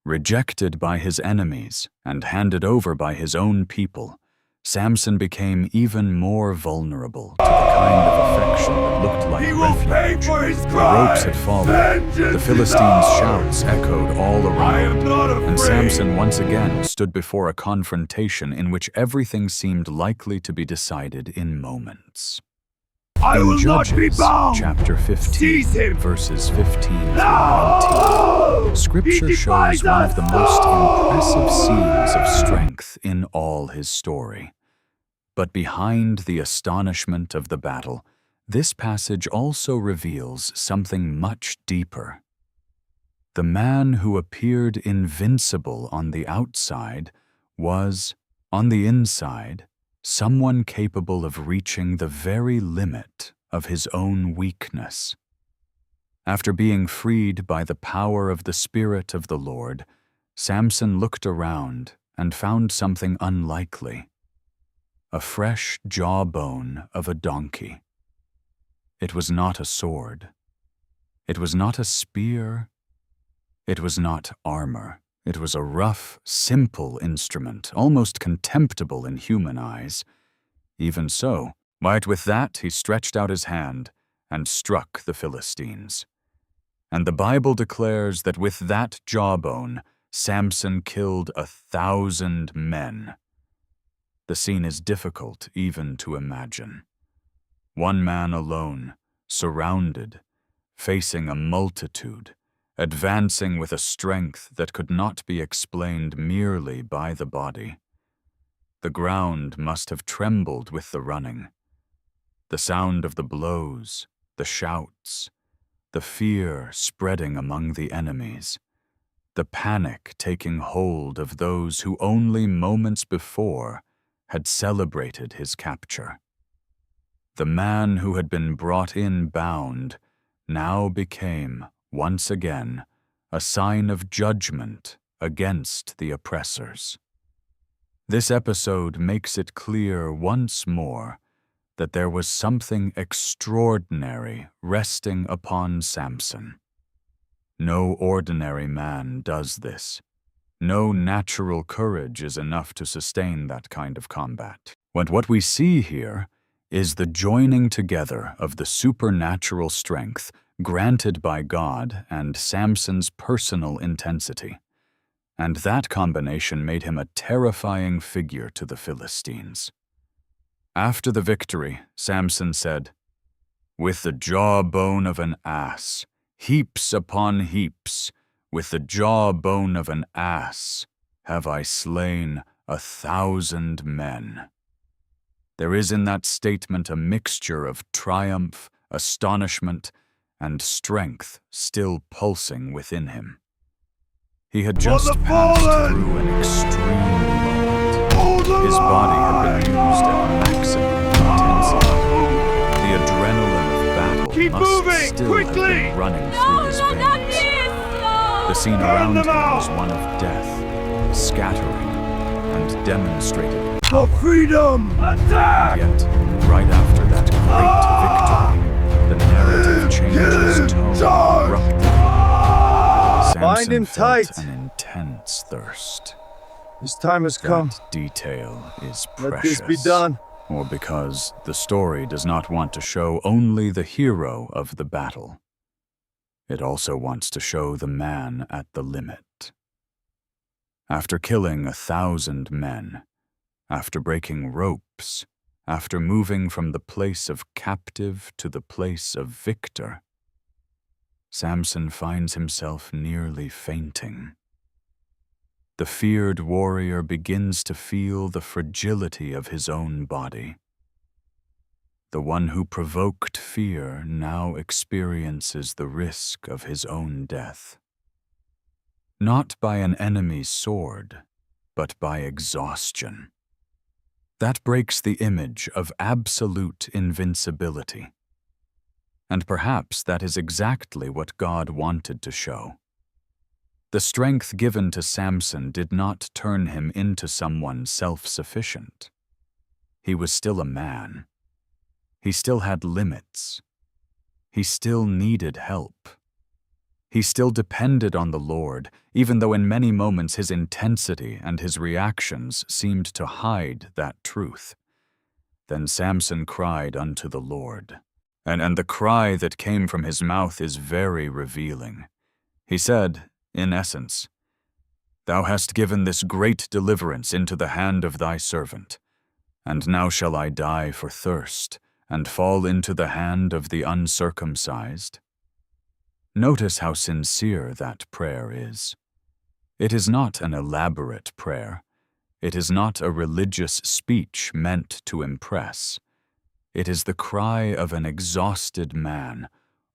Rejected by his enemies and handed over by his own people, Samson became even more vulnerable to the kind of affection that looked like He will pay refuge. for his The crime. ropes had fallen, Vengeance the is Philistines' ours. shouts echoed all I am around, not afraid. and Samson once again stood before a confrontation in which everything seemed likely to be decided in moments. I In will not be Judges, bound. chapter 15, Seize him. verses 15 through 19, No! Scripture He shows defies one of the us. most impressive No! scenes of strength in all his story. But behind the astonishment of the battle, this passage also reveals something much deeper. The man who appeared invincible on the outside was, on the inside, someone capable of reaching the very limit of his own weakness. After being freed by the power of the Spirit of the Lord, Samson looked around and found something unlikely: a fresh jawbone of a donkey. It was not a sword. It was not a spear. It was not armor. It was a rough, simple instrument, almost contemptible in human eyes. Even so, right with that, he stretched out his hand and struck the Philistines. And the Bible declares that with that jawbone, Samson killed 1,000 men. The scene is difficult even to imagine. One man alone, surrounded, facing a multitude, advancing with a strength that could not be explained merely by the body. The ground must have trembled with the running. The sound of the blows, the shouts, the fear spreading among the enemies, the panic taking hold of those who only moments before had celebrated his capture. The man who had been brought in bound now became, once again, a sign of judgment against the oppressors. This episode makes it clear once more that there was something extraordinary resting upon Samson. No ordinary man does this. No natural courage is enough to sustain that kind of combat. What we see here is the joining together of the supernatural strength granted by God and Samson's personal intensity. And that combination made him a terrifying figure to the Philistines. After the victory, Samson said, "With the jawbone of an ass, heaps upon heaps, with the jawbone of an ass, have I slain 1,000 men." There is in that statement a mixture of triumph, astonishment, and strength still pulsing within him. He had just passed through an extreme moment. His body had been used at maximum intensity. The adrenaline of battle must still have been running through his veins. The scene around him was one of death, scattering, and demonstrated For freedom! Attack! Yet, right after that great victory, the narrative changes tone abruptly. Bind him Samson felt tight. an intense thirst. His time has come. That detail is Let precious. this be done. or because the story does not want to show only the hero of the battle. It also wants to show the man at the limit. After killing 1,000 men, after breaking ropes, after moving from the place of captive to the place of victor, Samson finds himself nearly fainting. The feared warrior begins to feel the fragility of his own body. The one who provoked fear now experiences the risk of his own death. Not by an enemy's sword, but by exhaustion. That breaks the image of absolute invincibility. And perhaps that is exactly what God wanted to show. The strength given to Samson did not turn him into someone self-sufficient. He was still a man. He still had limits. He still needed help. He still depended on the Lord, even though in many moments his intensity and his reactions seemed to hide that truth. Then Samson cried unto the Lord, and the cry that came from his mouth is very revealing. He said, in essence, "Thou hast given this great deliverance into the hand of thy servant, and now shall I die for thirst, and fall into the hand of the uncircumcised?" Notice how sincere that prayer is. It is not an elaborate prayer. It is not a religious speech meant to impress. It is the cry of an exhausted man,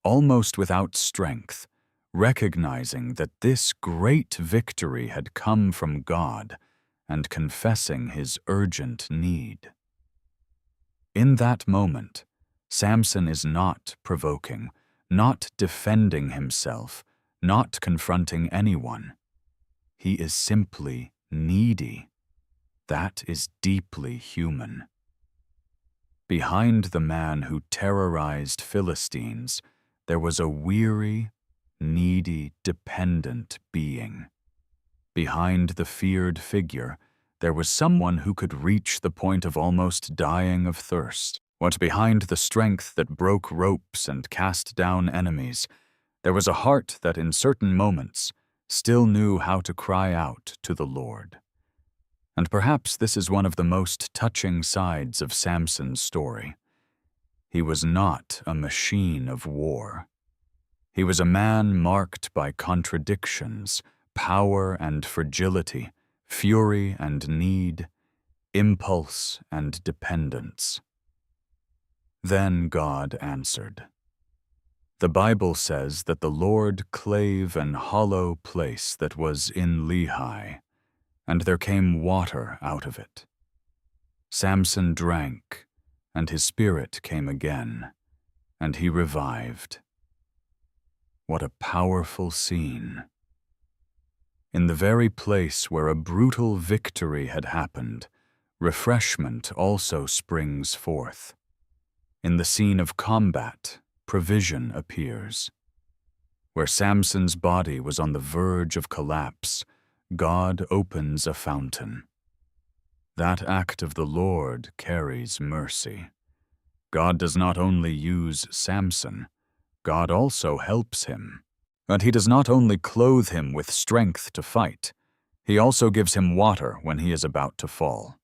almost without strength, recognizing that this great victory had come from God and confessing his urgent need. In that moment, Samson is not provoking, not defending himself, not confronting anyone. He is simply needy. That is deeply human. Behind the man who terrorized Philistines, there was a weary, needy, dependent being. Behind the feared figure, there was someone who could reach the point of almost dying of thirst. What behind the strength that broke ropes and cast down enemies, there was a heart that in certain moments still knew how to cry out to the Lord. And perhaps this is one of the most touching sides of Samson's story. He was not a machine of war. He was a man marked by contradictions, power and fragility, fury and need, impulse and dependence. Then God answered. The Bible says that the Lord clave an hollow place that was in Lehi, and there came water out of it. Samson drank, and his spirit came again, and he revived. What a powerful scene. In the very place where a brutal victory had happened, refreshment also springs forth. In the scene of combat, provision appears. Where Samson's body was on the verge of collapse, God opens a fountain. That act of the Lord carries mercy. God does not only use Samson, God also helps him. And he does not only clothe him with strength to fight, he also gives him water when he is about to fall.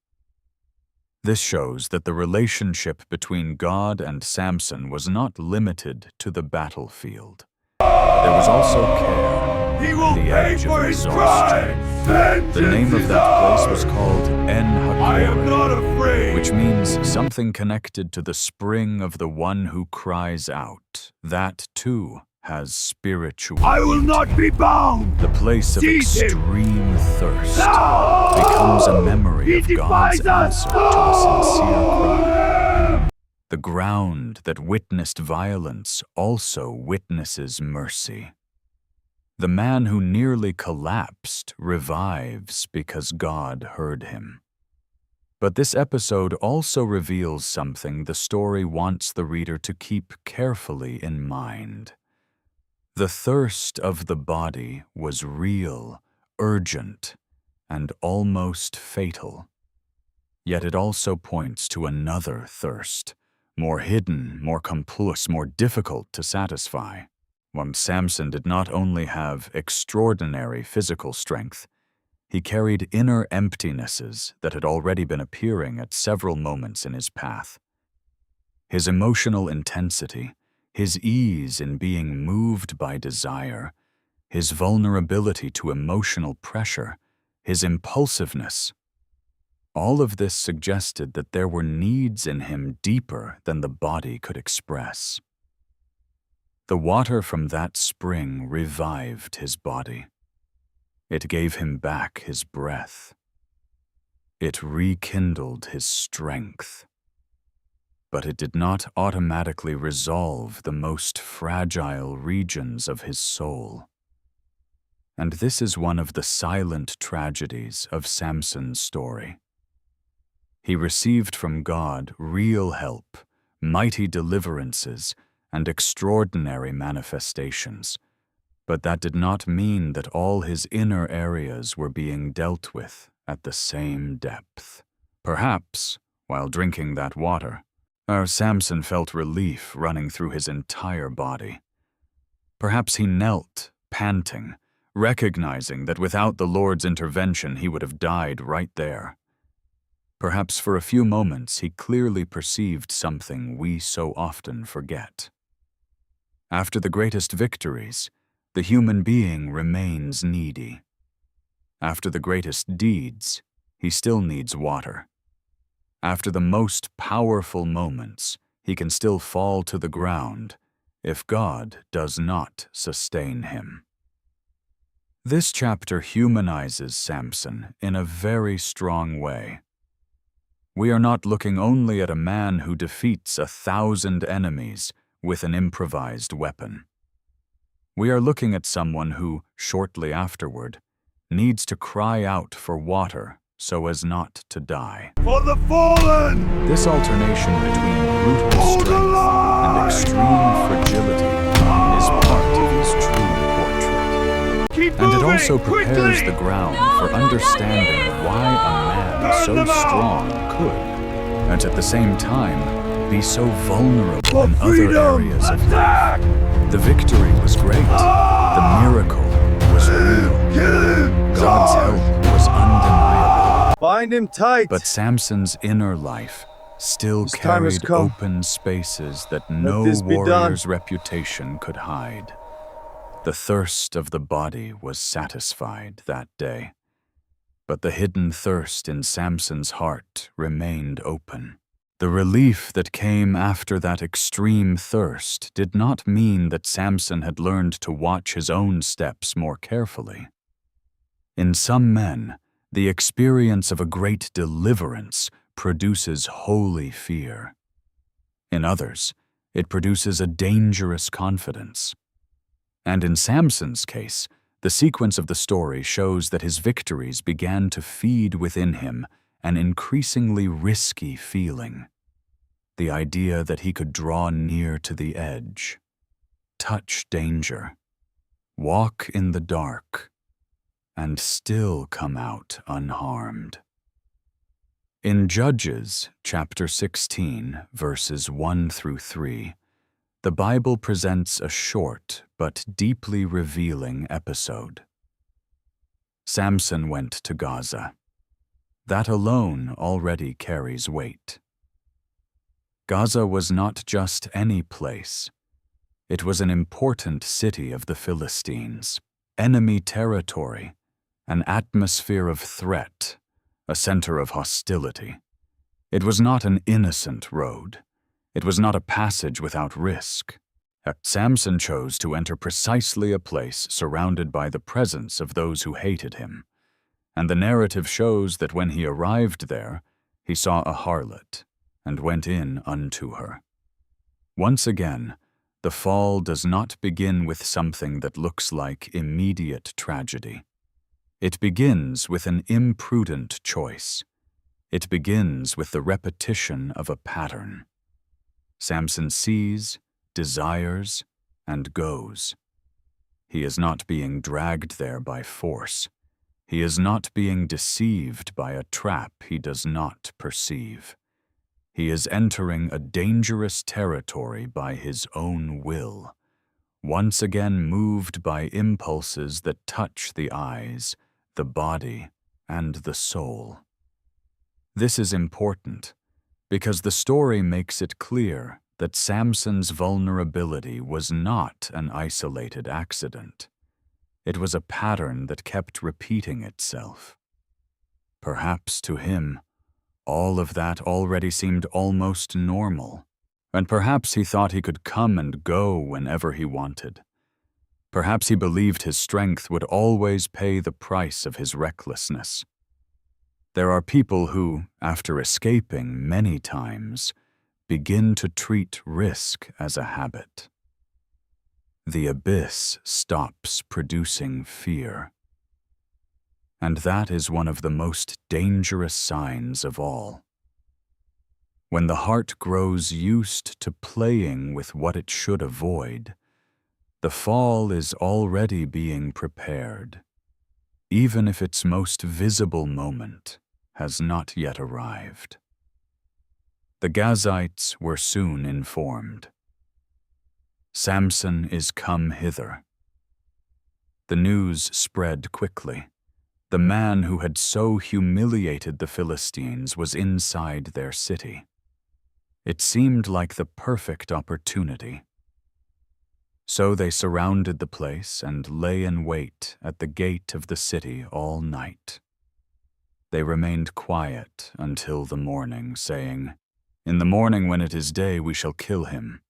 This shows that the relationship between God and Samson was not limited to the battlefield. There was also care, He will the pay edge for of his exhaustion. crime! The name of that place was called I am not afraid! which means something connected to the spring of the one who cries out. That, too, has spiritual I will beauty. not be bound! The place of Seize him! extreme thirst No! becomes a memory He of God's defies us! answer to a sincere cry. The ground that witnessed violence also witnesses mercy. The man who nearly collapsed revives because God heard him. But this episode also reveals something the story wants the reader to keep carefully in mind. The thirst of the body was real, urgent, and almost fatal. Yet it also points to another thirst, more hidden, more complex, more difficult to satisfy. Samson did not only have extraordinary physical strength, he carried inner emptinesses that had already been appearing at several moments in his path. His emotional intensity, his ease in being moved by desire, his vulnerability to emotional pressure, his impulsiveness, all of this suggested that there were needs in him deeper than the body could express. The water from that spring revived his body. It gave him back his breath. It rekindled his strength. But it did not automatically resolve the most fragile regions of his soul. And this is one of the silent tragedies of Samson's story. He received from God real help, mighty deliverances, and extraordinary manifestations, but that did not mean that all his inner areas were being dealt with at the same depth. Perhaps, while drinking that water, Samson felt relief running through his entire body. Perhaps he knelt, panting, recognizing that without the Lord's intervention he would have died right there. Perhaps for a few moments he clearly perceived something we so often forget. After the greatest victories, the human being remains needy. After the greatest deeds, he still needs water. After the most powerful moments, he can still fall to the ground if God does not sustain him. This chapter humanizes Samson in a very strong way. We are not looking only at a man who defeats 1,000 enemies with an improvised weapon. We are looking at someone who, shortly afterward, needs to cry out for water so as not to die. For the fallen! This alternation between brutal strength and extreme fragility is part of his true portrait. Keep And it moving, also prepares quickly! the ground for understanding why a man so strong could, and at the same time, be so vulnerable For in other freedom! areas of life. Attack! The victory was great. The miracle was real. Kill him! God's help was undeniable. Bind him tight. But Samson's inner life still His time has carried come. open spaces that no this be done. warrior's reputation could hide. The thirst of the body was satisfied that day, but the hidden thirst in Samson's heart remained open. The relief that came after that extreme thirst did not mean that Samson had learned to watch his own steps more carefully. In some men, the experience of a great deliverance produces holy fear. In others, it produces a dangerous confidence. And in Samson's case, the sequence of the story shows that his victories began to feed within him an increasingly risky feeling. The idea that he could draw near to the edge, touch danger, walk in the dark, and still come out unharmed. In Judges, chapter 16, verses 1 through 3, the Bible presents a short but deeply revealing episode. Samson went to Gaza. That alone already carries weight. Gaza was not just any place. It was an important city of the Philistines, enemy territory, an atmosphere of threat, a center of hostility. It was not an innocent road. It was not a passage without risk. Samson chose to enter precisely a place surrounded by the presence of those who hated him, and the narrative shows that when he arrived there, he saw a harlot and went in unto her. Once again, the fall does not begin with something that looks like immediate tragedy. It begins with an imprudent choice. It begins with the repetition of a pattern. Samson sees, desires, and goes. He is not being dragged there by force. He is not being deceived by a trap he does not perceive. He is entering a dangerous territory by his own will, once again moved by impulses that touch the eyes, the body, and the soul. This is important because the story makes it clear that Samson's vulnerability was not an isolated accident. It was a pattern that kept repeating itself. Perhaps to him, all of that already seemed almost normal, and perhaps he thought he could come and go whenever he wanted. Perhaps he believed his strength would always pay the price of his recklessness. There are people who, after escaping many times, begin to treat risk as a habit. The abyss stops producing fear. And that is one of the most dangerous signs of all. When the heart grows used to playing with what it should avoid, the fall is already being prepared, even if its most visible moment has not yet arrived. The Gazites were soon informed. Samson is come hither. The news spread quickly. The man who had so humiliated the Philistines was inside their city. It seemed like the perfect opportunity. So they surrounded the place and lay in wait at the gate of the city all night. They remained quiet until the morning, saying, "In the morning when it is day we shall kill him."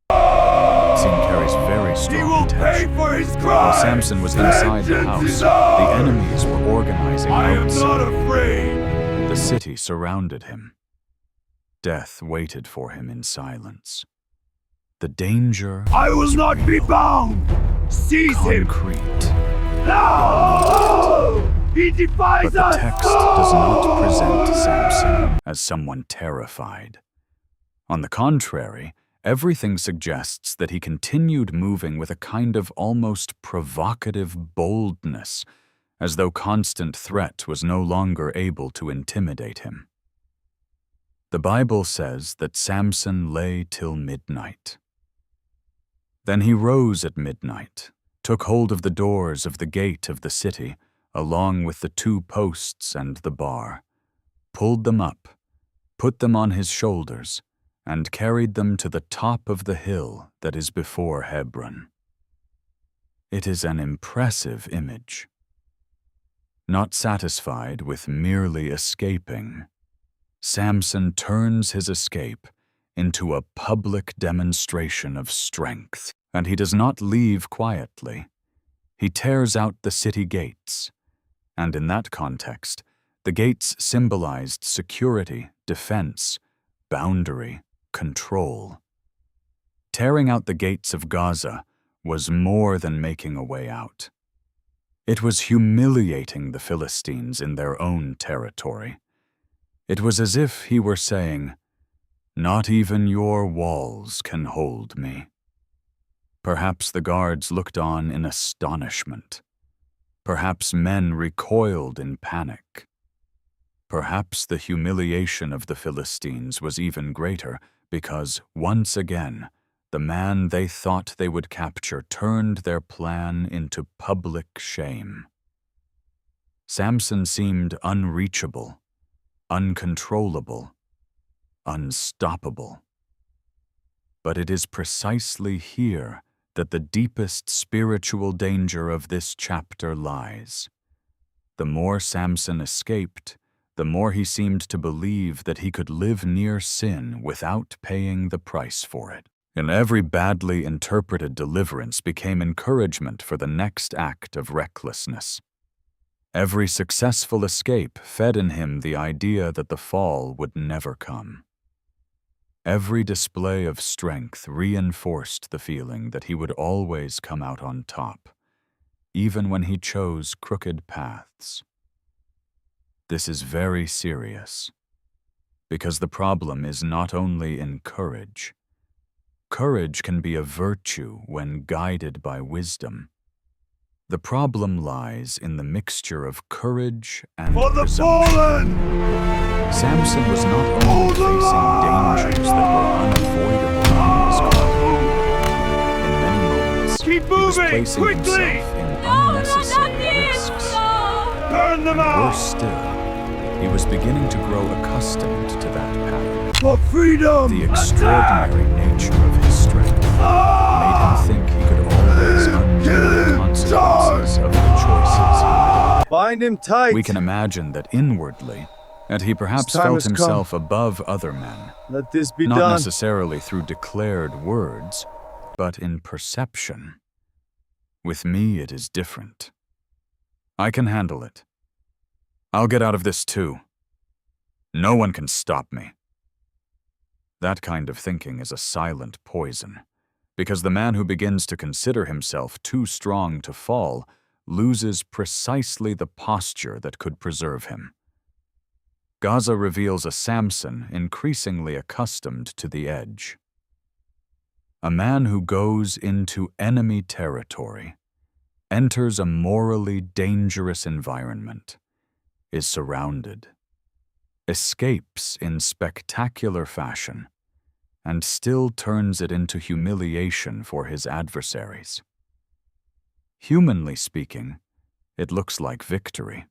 Scene carries very He strong will pay tension. for his While crime! Samson was inside the Vengeance house, is the ours! enemies were organizing I am outside. not afraid! The city surrounded him. Death waited for him in silence. The danger I will not be bound! Seize him! concrete, No! He but defies the us! text does not present Samson as someone terrified. On the contrary, everything suggests that he continued moving with a kind of almost provocative boldness, as though constant threat was no longer able to intimidate him. The Bible says that Samson lay till midnight. Then he rose at midnight, took hold of the doors of the gate of the city, along with the 2 posts and the bar, pulled them up, put them on his shoulders, and carried them to the top of the hill that is before Hebron. It is an impressive image. Not satisfied with merely escaping, Samson turns his escape into a public demonstration of strength, and he does not leave quietly. He tears out the city gates, and in that context, the gates symbolized security, defense, boundary, control. Tearing out the gates of Gaza was more than making a way out. It was humiliating the Philistines in their own territory. It was as if he were saying, "Not even your walls can hold me." Perhaps the guards looked on in astonishment. Perhaps men recoiled in panic. Perhaps the humiliation of the Philistines was even greater because, once again, the man they thought they would capture turned their plan into public shame. Samson seemed unreachable, uncontrollable, unstoppable. But it is precisely here that the deepest spiritual danger of this chapter lies. The more Samson escaped, the more he seemed to believe that he could live near sin without paying the price for it. And every badly interpreted deliverance became encouragement for the next act of recklessness. Every successful escape fed in him the idea that the fall would never come. Every display of strength reinforced the feeling that he would always come out on top, even when he chose crooked paths. This is very serious, because the problem is not only in courage. Courage can be a virtue when guided by wisdom. The problem lies in the mixture of courage and For the presumption. fallen! Samson was not only facing dangers that were unavoidable on his part. In many moments, Keep he was moving, placing quickly! himself in unnecessary risks. Burn them Worse out! still, he was beginning to grow accustomed to that pattern. For freedom! The extraordinary nature of his strength made him think he could always undo the consequences of the choices he made. Bind him tight. We can imagine that inwardly, that he perhaps time felt has come. himself above other men, Let this be not done. necessarily through declared words, but in perception. With me, it is different. I can handle it. I'll get out of this too. No one can stop me. That kind of thinking is a silent poison, because the man who begins to consider himself too strong to fall loses precisely the posture that could preserve him. Gaza reveals a Samson increasingly accustomed to the edge. A man who goes into enemy territory, enters a morally dangerous environment, is surrounded, escapes in spectacular fashion, and still turns it into humiliation for his adversaries. Humanly speaking, it looks like victory.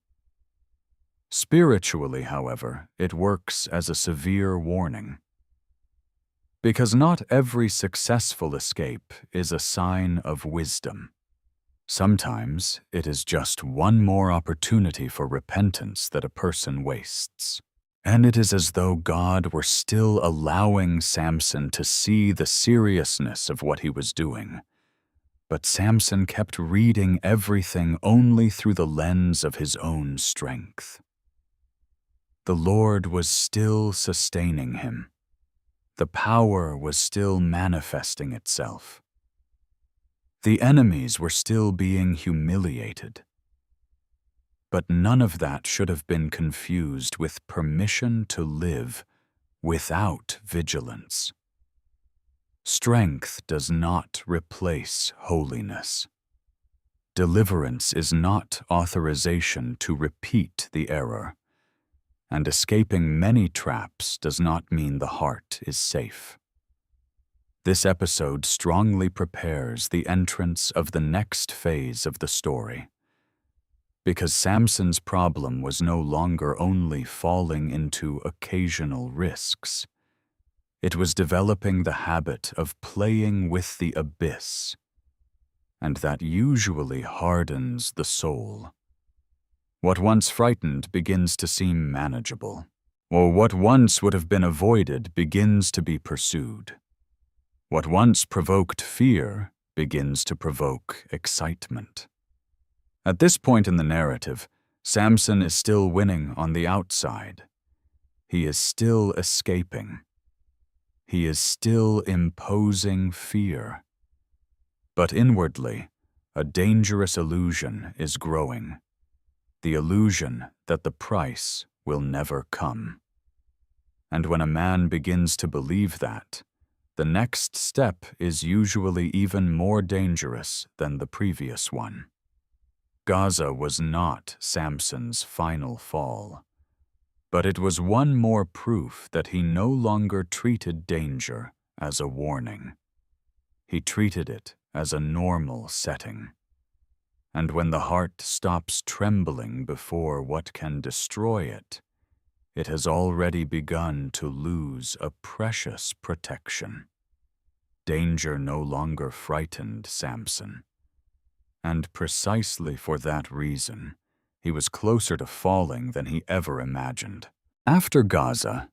Spiritually, however, it works as a severe warning. Because not every successful escape is a sign of wisdom. Sometimes it is just one more opportunity for repentance that a person wastes. And it is as though God were still allowing Samson to see the seriousness of what he was doing. But Samson kept reading everything only through the lens of his own strength. The Lord was still sustaining him. The power was still manifesting itself. The enemies were still being humiliated. But none of that should have been confused with permission to live without vigilance. Strength does not replace holiness. Deliverance is not authorization to repeat the error, and escaping many traps does not mean the heart is safe. This episode strongly prepares the entrance of the next phase of the story. Because Samson's problem was no longer only falling into occasional risks. It was developing the habit of playing with the abyss, and that usually hardens the soul. What once frightened begins to seem manageable, or what once would have been avoided begins to be pursued. What once provoked fear begins to provoke excitement. At this point in the narrative, Samson is still winning on the outside. He is still escaping. He is still imposing fear. But inwardly, a dangerous illusion is growing. The illusion that the price will never come. And when a man begins to believe that, the next step is usually even more dangerous than the previous one. Gaza was not Samson's final fall, but it was one more proof that he no longer treated danger as a warning. He treated it as a normal setting. And when the heart stops trembling before what can destroy it, it has already begun to lose a precious protection. Danger no longer frightened Samson. And precisely for that reason, he was closer to falling than he ever imagined. After Gaza,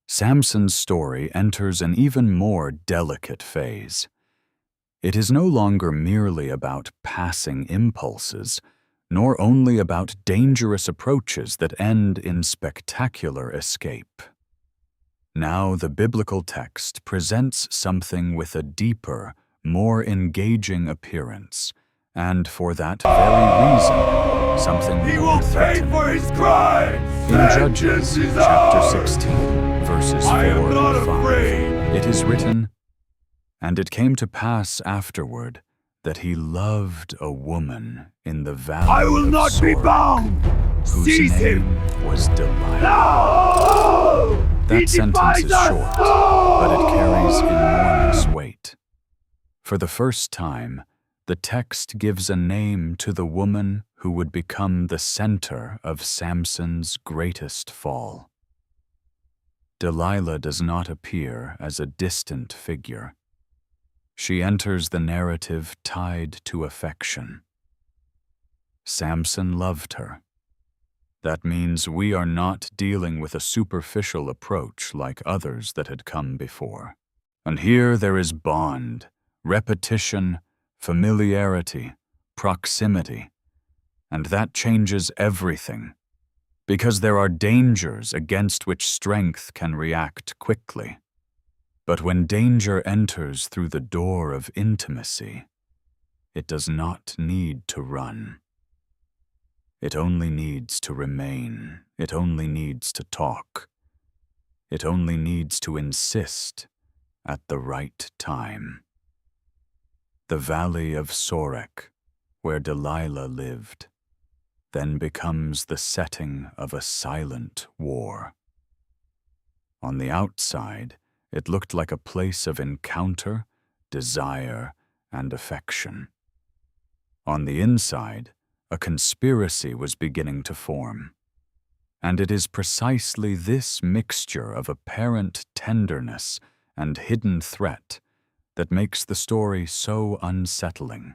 Samson's story enters an even more delicate phase. It is no longer merely about passing impulses, nor only about dangerous approaches that end in spectacular escape. Now the biblical text presents something with a deeper, more engaging appearance, and for that very reason, something He more will pay threatening. for his crimes! In Judges Vengeance is chapter ours! 16, verses 4 I am not and 5, afraid. it is written, "And it came to pass afterward, that he loved a woman in the Valley I will of not be Sorek, bound! whose Seize name him! was Delilah. No! That He sentence defies is us! short, but it carries enormous weight. For the first time, the text gives a name to the woman who would become the center of Samson's greatest fall. Delilah does not appear as a distant figure. She enters the narrative tied to affection. Samson loved her. That means we are not dealing with a superficial approach like others that had come before. And here there is bond, repetition, familiarity, proximity, and that changes everything, because there are dangers against which strength can react quickly. But when danger enters through the door of intimacy, it does not need to run. It only needs to remain. It only needs to talk. It only needs to insist at the right time. The Valley of Sorek, where Delilah lived, then becomes the setting of a silent war. On the outside, it looked like a place of encounter, desire, and affection. On the inside, a conspiracy was beginning to form. And it is precisely this mixture of apparent tenderness and hidden threat that makes the story so unsettling.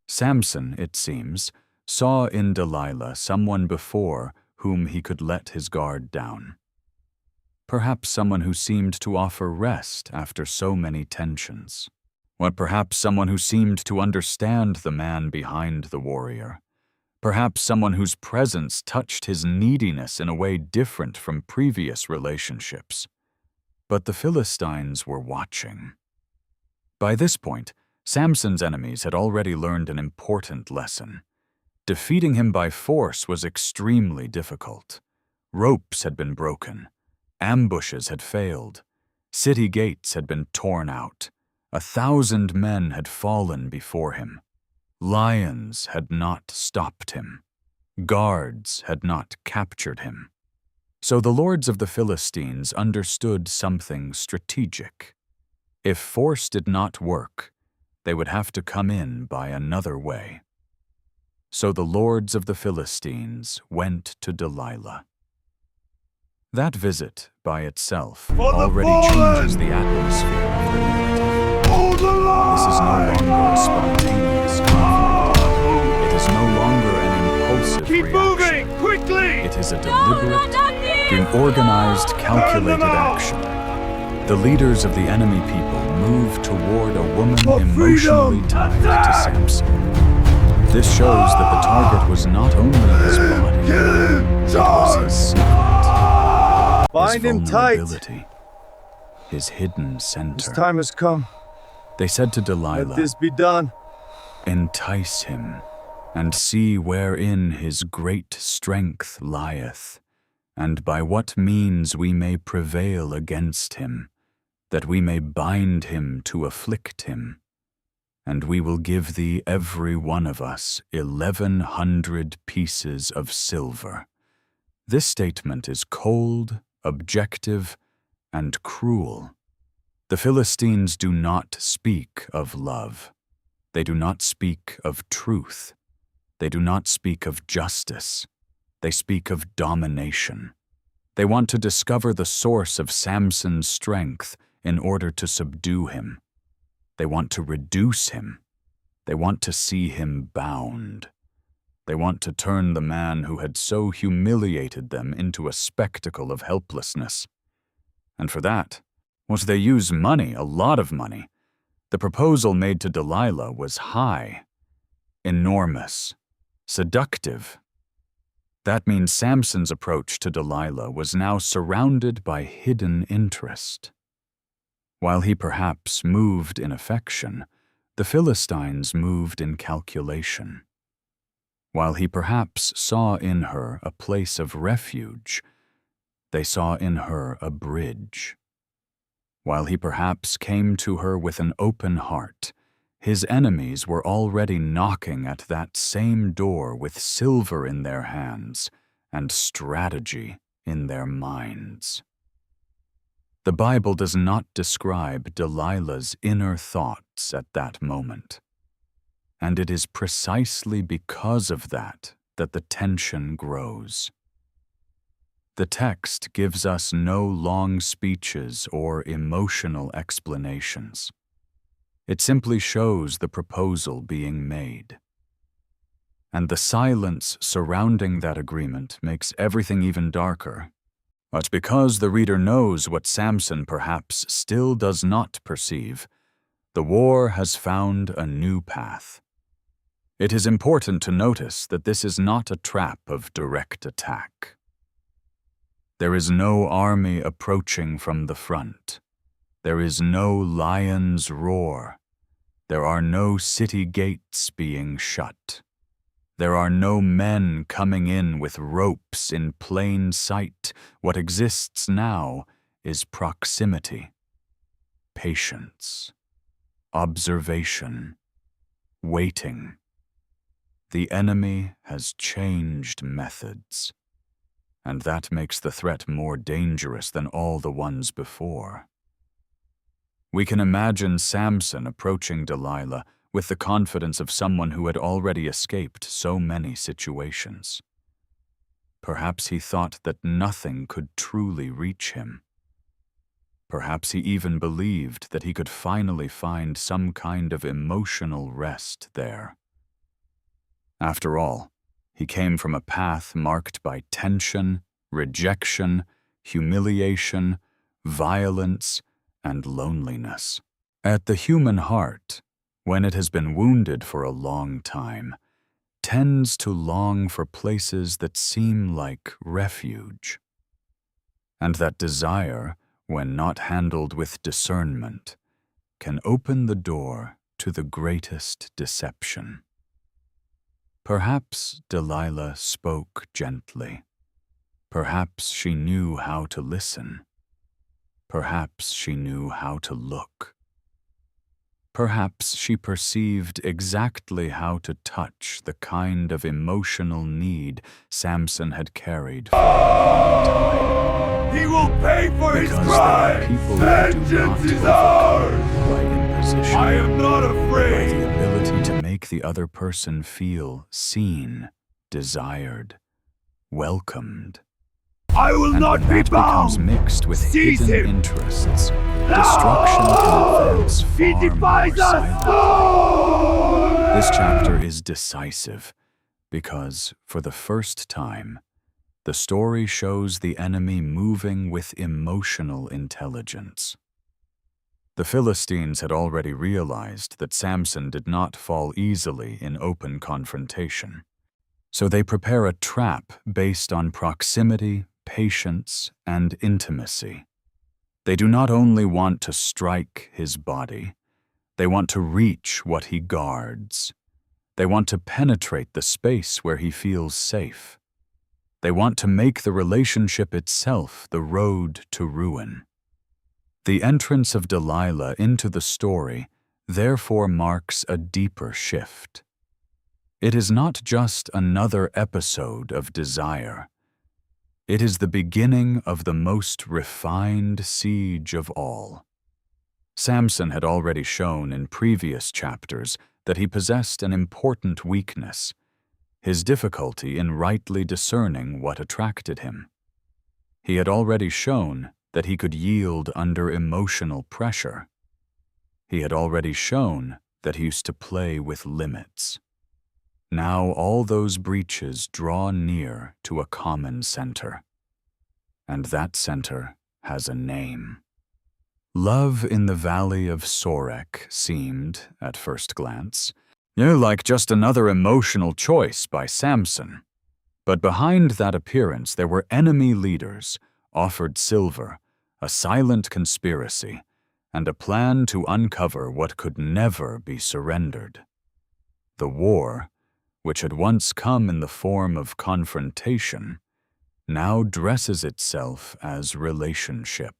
Samson, it seems, saw in Delilah someone before whom he could let his guard down. Perhaps someone who seemed to offer rest after so many tensions. Or perhaps someone who seemed to understand the man behind the warrior. Perhaps someone whose presence touched his neediness in a way different from previous relationships. But the Philistines were watching. By this point, Samson's enemies had already learned an important lesson. Defeating him by force was extremely difficult. Ropes had been broken. Ambushes had failed. City gates had been torn out. 1,000 men had fallen before him. Lions had not stopped him. Guards had not captured him. So the lords of the Philistines understood something strategic. If force did not work, they would have to come in by another way. So the lords of the Philistines went to Delilah. That visit, by itself, already changes the atmosphere of the narrative. This is no longer a spontaneous conflict. It is no longer an impulsive Keep reaction. moving! Quickly! It is a deliberate, an organized, calculated action. The leaders of the enemy people move toward a woman For emotionally freedom! tied Attack! to Samson. This shows that the target was not only his body, Kill him! it was Charge! his secret, Bind his him tight. vulnerability, his hidden His center. time has come. They said to Delilah, Let this be done. "Entice him, and see wherein his great strength lieth, and by what means we may prevail against him, that we may bind him to afflict him. And we will give thee every one of us 1,100 pieces of silver." This statement is cold, objective, and cruel. The Philistines do not speak of love. They do not speak of truth. They do not speak of justice. They speak of domination. They want to discover the source of Samson's strength in order to subdue him. They want to reduce him. They want to see him bound. They want to turn the man who had so humiliated them into a spectacle of helplessness. And for that, they use money, a lot of money. The proposal made to Delilah was high, enormous, seductive. That means Samson's approach to Delilah was now surrounded by hidden interest. While he perhaps moved in affection, the Philistines moved in calculation. While he perhaps saw in her a place of refuge, they saw in her a bridge. While he perhaps came to her with an open heart, His enemies were already knocking at that same door with silver in their hands and strategy in their minds. The Bible does not describe Delilah's inner thoughts at that moment, and it is precisely because of that the tension grows. The text gives us no long speeches or emotional explanations. It simply shows the proposal being made. And the silence surrounding that agreement makes everything even darker. But because the reader knows what Samson perhaps still does not perceive, the war has found a new path. It is important to notice that this is not a trap of direct attack. There is no army approaching from the front. There is no lion's roar. There are no city gates being shut. There are no men coming in with ropes in plain sight. What exists now is proximity, patience, observation, waiting. The enemy has changed methods, and that makes the threat more dangerous than all the ones before. We can imagine Samson approaching Delilah with the confidence of someone who had already escaped so many situations. Perhaps he thought that nothing could truly reach him. Perhaps he even believed that he could finally find some kind of emotional rest there. After all, he came from a path marked by tension, rejection, humiliation, violence, and loneliness. At the human heart, when it has been wounded for a long time, tends to long for places that seem like refuge. And that desire, when not handled with discernment, can open the door to the greatest deception. Perhaps Delilah spoke gently. Perhaps she knew how to listen. Perhaps she knew how to look. Perhaps she perceived exactly how to touch the kind of emotional need Samson had carried for a long time. He will pay for his Because there are crime! people who do not Vengeance is overcome ours! by imposition, I am not by the afraid! ability to make the other person feel seen, desired, welcomed. I will And not when be that becomes bound! mixed with Seize hidden him! interests, destruction can advance He far defies more us! silently. This chapter is decisive because, for the first time, the story shows the enemy moving with emotional intelligence. The Philistines had already realized that Samson did not fall easily in open confrontation. So they prepare a trap based on proximity, patience, and intimacy. They do not only want to strike his body, they want to reach what he guards. They want to penetrate the space where he feels safe. They want to make the relationship itself the road to ruin. The entrance of Delilah into the story therefore marks a deeper shift. It is not just another episode of desire. It is the beginning of the most refined siege of all. Samson had already shown in previous chapters that he possessed an important weakness, his difficulty in rightly discerning what attracted him. He had already shown that he could yield under emotional pressure. He had already shown that he used to play with limits. Now all those breaches draw near to a common center. And that center has a name. Love in the Valley of Sorek seemed, at first glance, like just another emotional choice by Samson. But behind that appearance there were enemy leaders, offered silver, a silent conspiracy, and a plan to uncover what could never be surrendered. The war, which had once come in the form of confrontation, now dresses itself as relationship.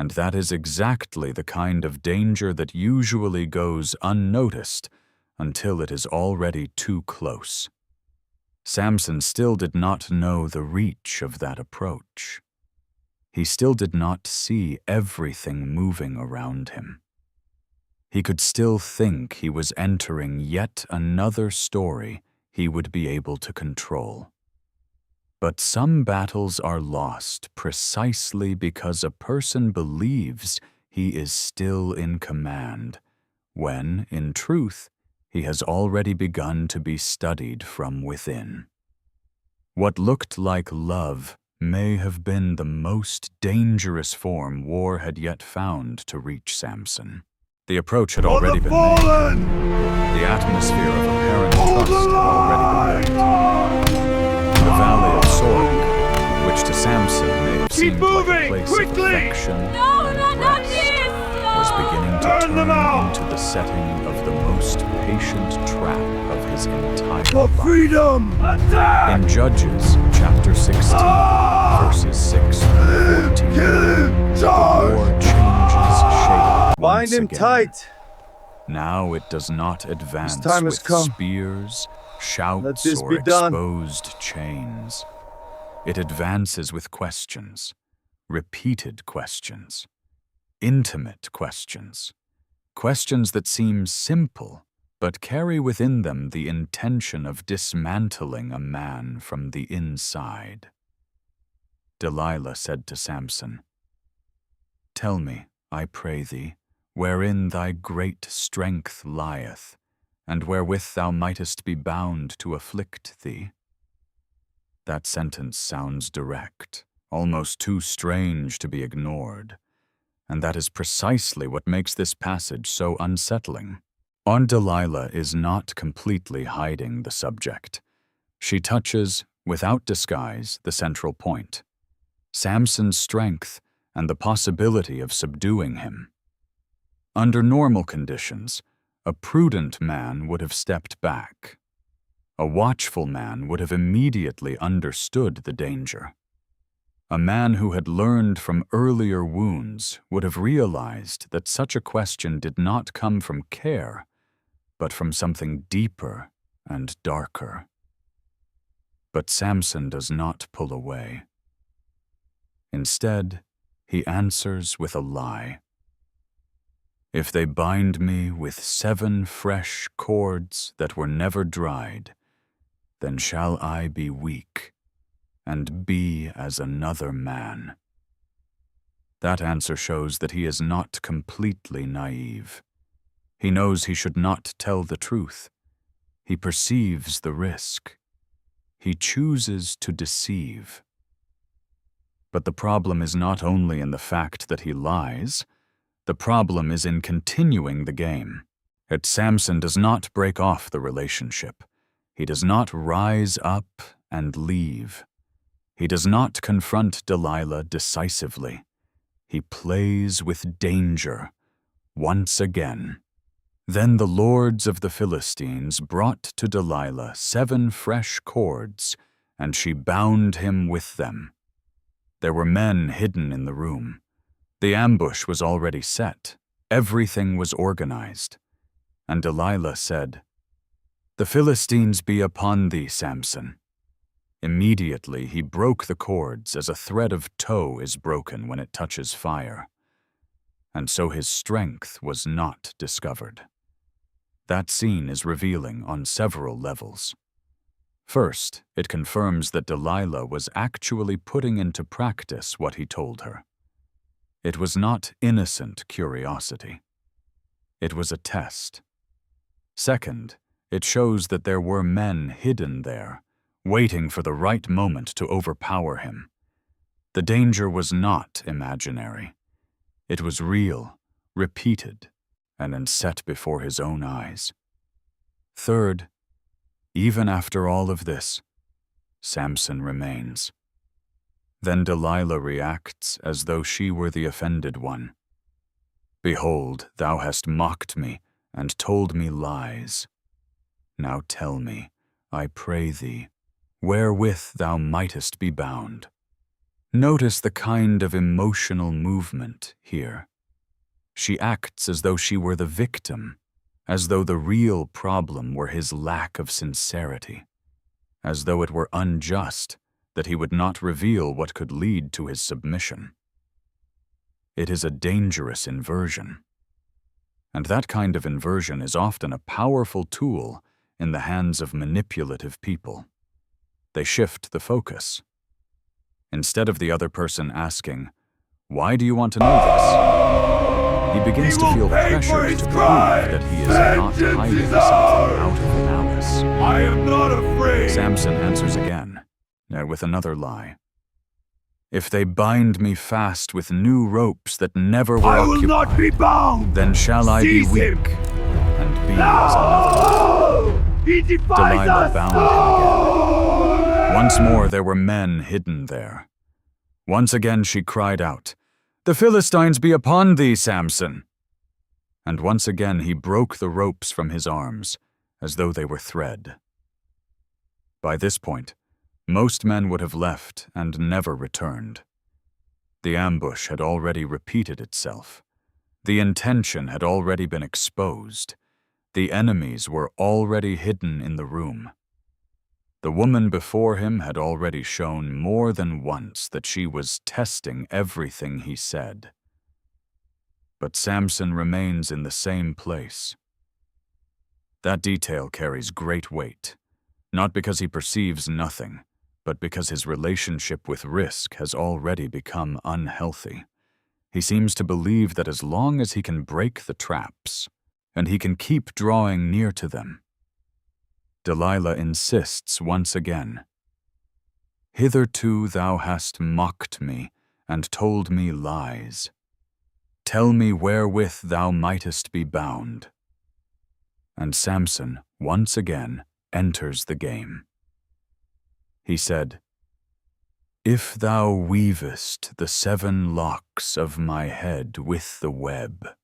And that is exactly the kind of danger that usually goes unnoticed until it is already too close. Samson still did not know the reach of that approach. He still did not see everything moving around him. He could still think he was entering yet another story he would be able to control. But some battles are lost precisely because a person believes he is still in command, when, in truth, he has already begun to be studied from within. What looked like love may have been the most dangerous form war had yet found to reach Samson. The approach had already been made. The atmosphere of apparent trust had already been built. The Valley of Sorek, which to Samson may have seemed like a place of affection and rest, was beginning to turn into the setting of the most patient trap of his entire life. Freedom! Attack! In Judges chapter 16, verses 6 through 14, the war changes shape Bind once him again. tight. Now it does not advance time has with come. spears, shouts, Let this or be done. exposed chains. It advances with questions, repeated questions, intimate questions, questions that seem simple but carry within them the intention of dismantling a man from the inside. Delilah said to Samson, "Tell me, I pray thee, wherein thy great strength lieth, and wherewith thou mightest be bound to afflict thee." That sentence sounds direct, almost too strange to be ignored, and that is precisely what makes this passage so unsettling. Delilah is not completely hiding the subject. She touches, without disguise, the central point: Samson's strength and the possibility of subduing him. Under normal conditions, a prudent man would have stepped back. A watchful man would have immediately understood the danger. A man who had learned from earlier wounds would have realized that such a question did not come from care, but from something deeper and darker. But Samson does not pull away. Instead, he answers with a lie. "If they bind me with 7 fresh cords that were never dried, then shall I be weak, and be as another man." That answer shows that he is not completely naive. He knows he should not tell the truth. He perceives the risk. He chooses to deceive. But the problem is not only in the fact that he lies. The problem is in continuing the game. Samson does not break off the relationship. He does not rise up and leave. He does not confront Delilah decisively. He plays with danger once again. Then the lords of the Philistines brought to Delilah 7 fresh cords, and she bound him with them. There were men hidden in the room. The ambush was already set. Everything was organized. And Delilah said, "The Philistines be upon thee, Samson." Immediately he broke the cords as a thread of tow is broken when it touches fire. And so his strength was not discovered. That scene is revealing on several levels. First, it confirms that Delilah was actually putting into practice what he told her. It was not innocent curiosity. It was a test. Second, it shows that there were men hidden there, waiting for the right moment to overpower him. The danger was not imaginary. It was real, repeated, and then set before his own eyes. Third, even after all of this, Samson remains. Then Delilah reacts as though she were the offended one. "Behold, thou hast mocked me and told me lies. Now tell me, I pray thee, wherewith thou mightest be bound." Notice the kind of emotional movement here. She acts as though she were the victim, as though the real problem were his lack of sincerity, as though it were unjust that he would not reveal what could lead to his submission. It is a dangerous inversion. And that kind of inversion is often a powerful tool in the hands of manipulative people. They shift the focus. Instead of the other person asking, "Why do you want to know this?" he begins to feel pressured to prove that he is not hiding something out of malice. I am not afraid. Samson answers again, with another lie. "If they bind me fast with new ropes that never were I will not be bound. then shall I be Seize him. weak and be as another." He defies Delilah us. bound him again. Once more there were men hidden there. Once again she cried out, "The Philistines be upon thee, Samson!" And once again he broke the ropes from his arms, as though they were thread. By this point, most men would have left and never returned. The ambush had already repeated itself. The intention had already been exposed. The enemies were already hidden in the room. The woman before him had already shown more than once that she was testing everything he said. But Samson remains in the same place. That detail carries great weight, not because he perceives nothing, but because his relationship with risk has already become unhealthy. He seems to believe that as long as he can break the traps, and he can keep drawing near to them. Delilah insists once again, "Hitherto thou hast mocked me and told me lies. Tell me wherewith thou mightest be bound." And Samson once again enters the game. He said, "If thou weavest the 7 locks of my head with the web."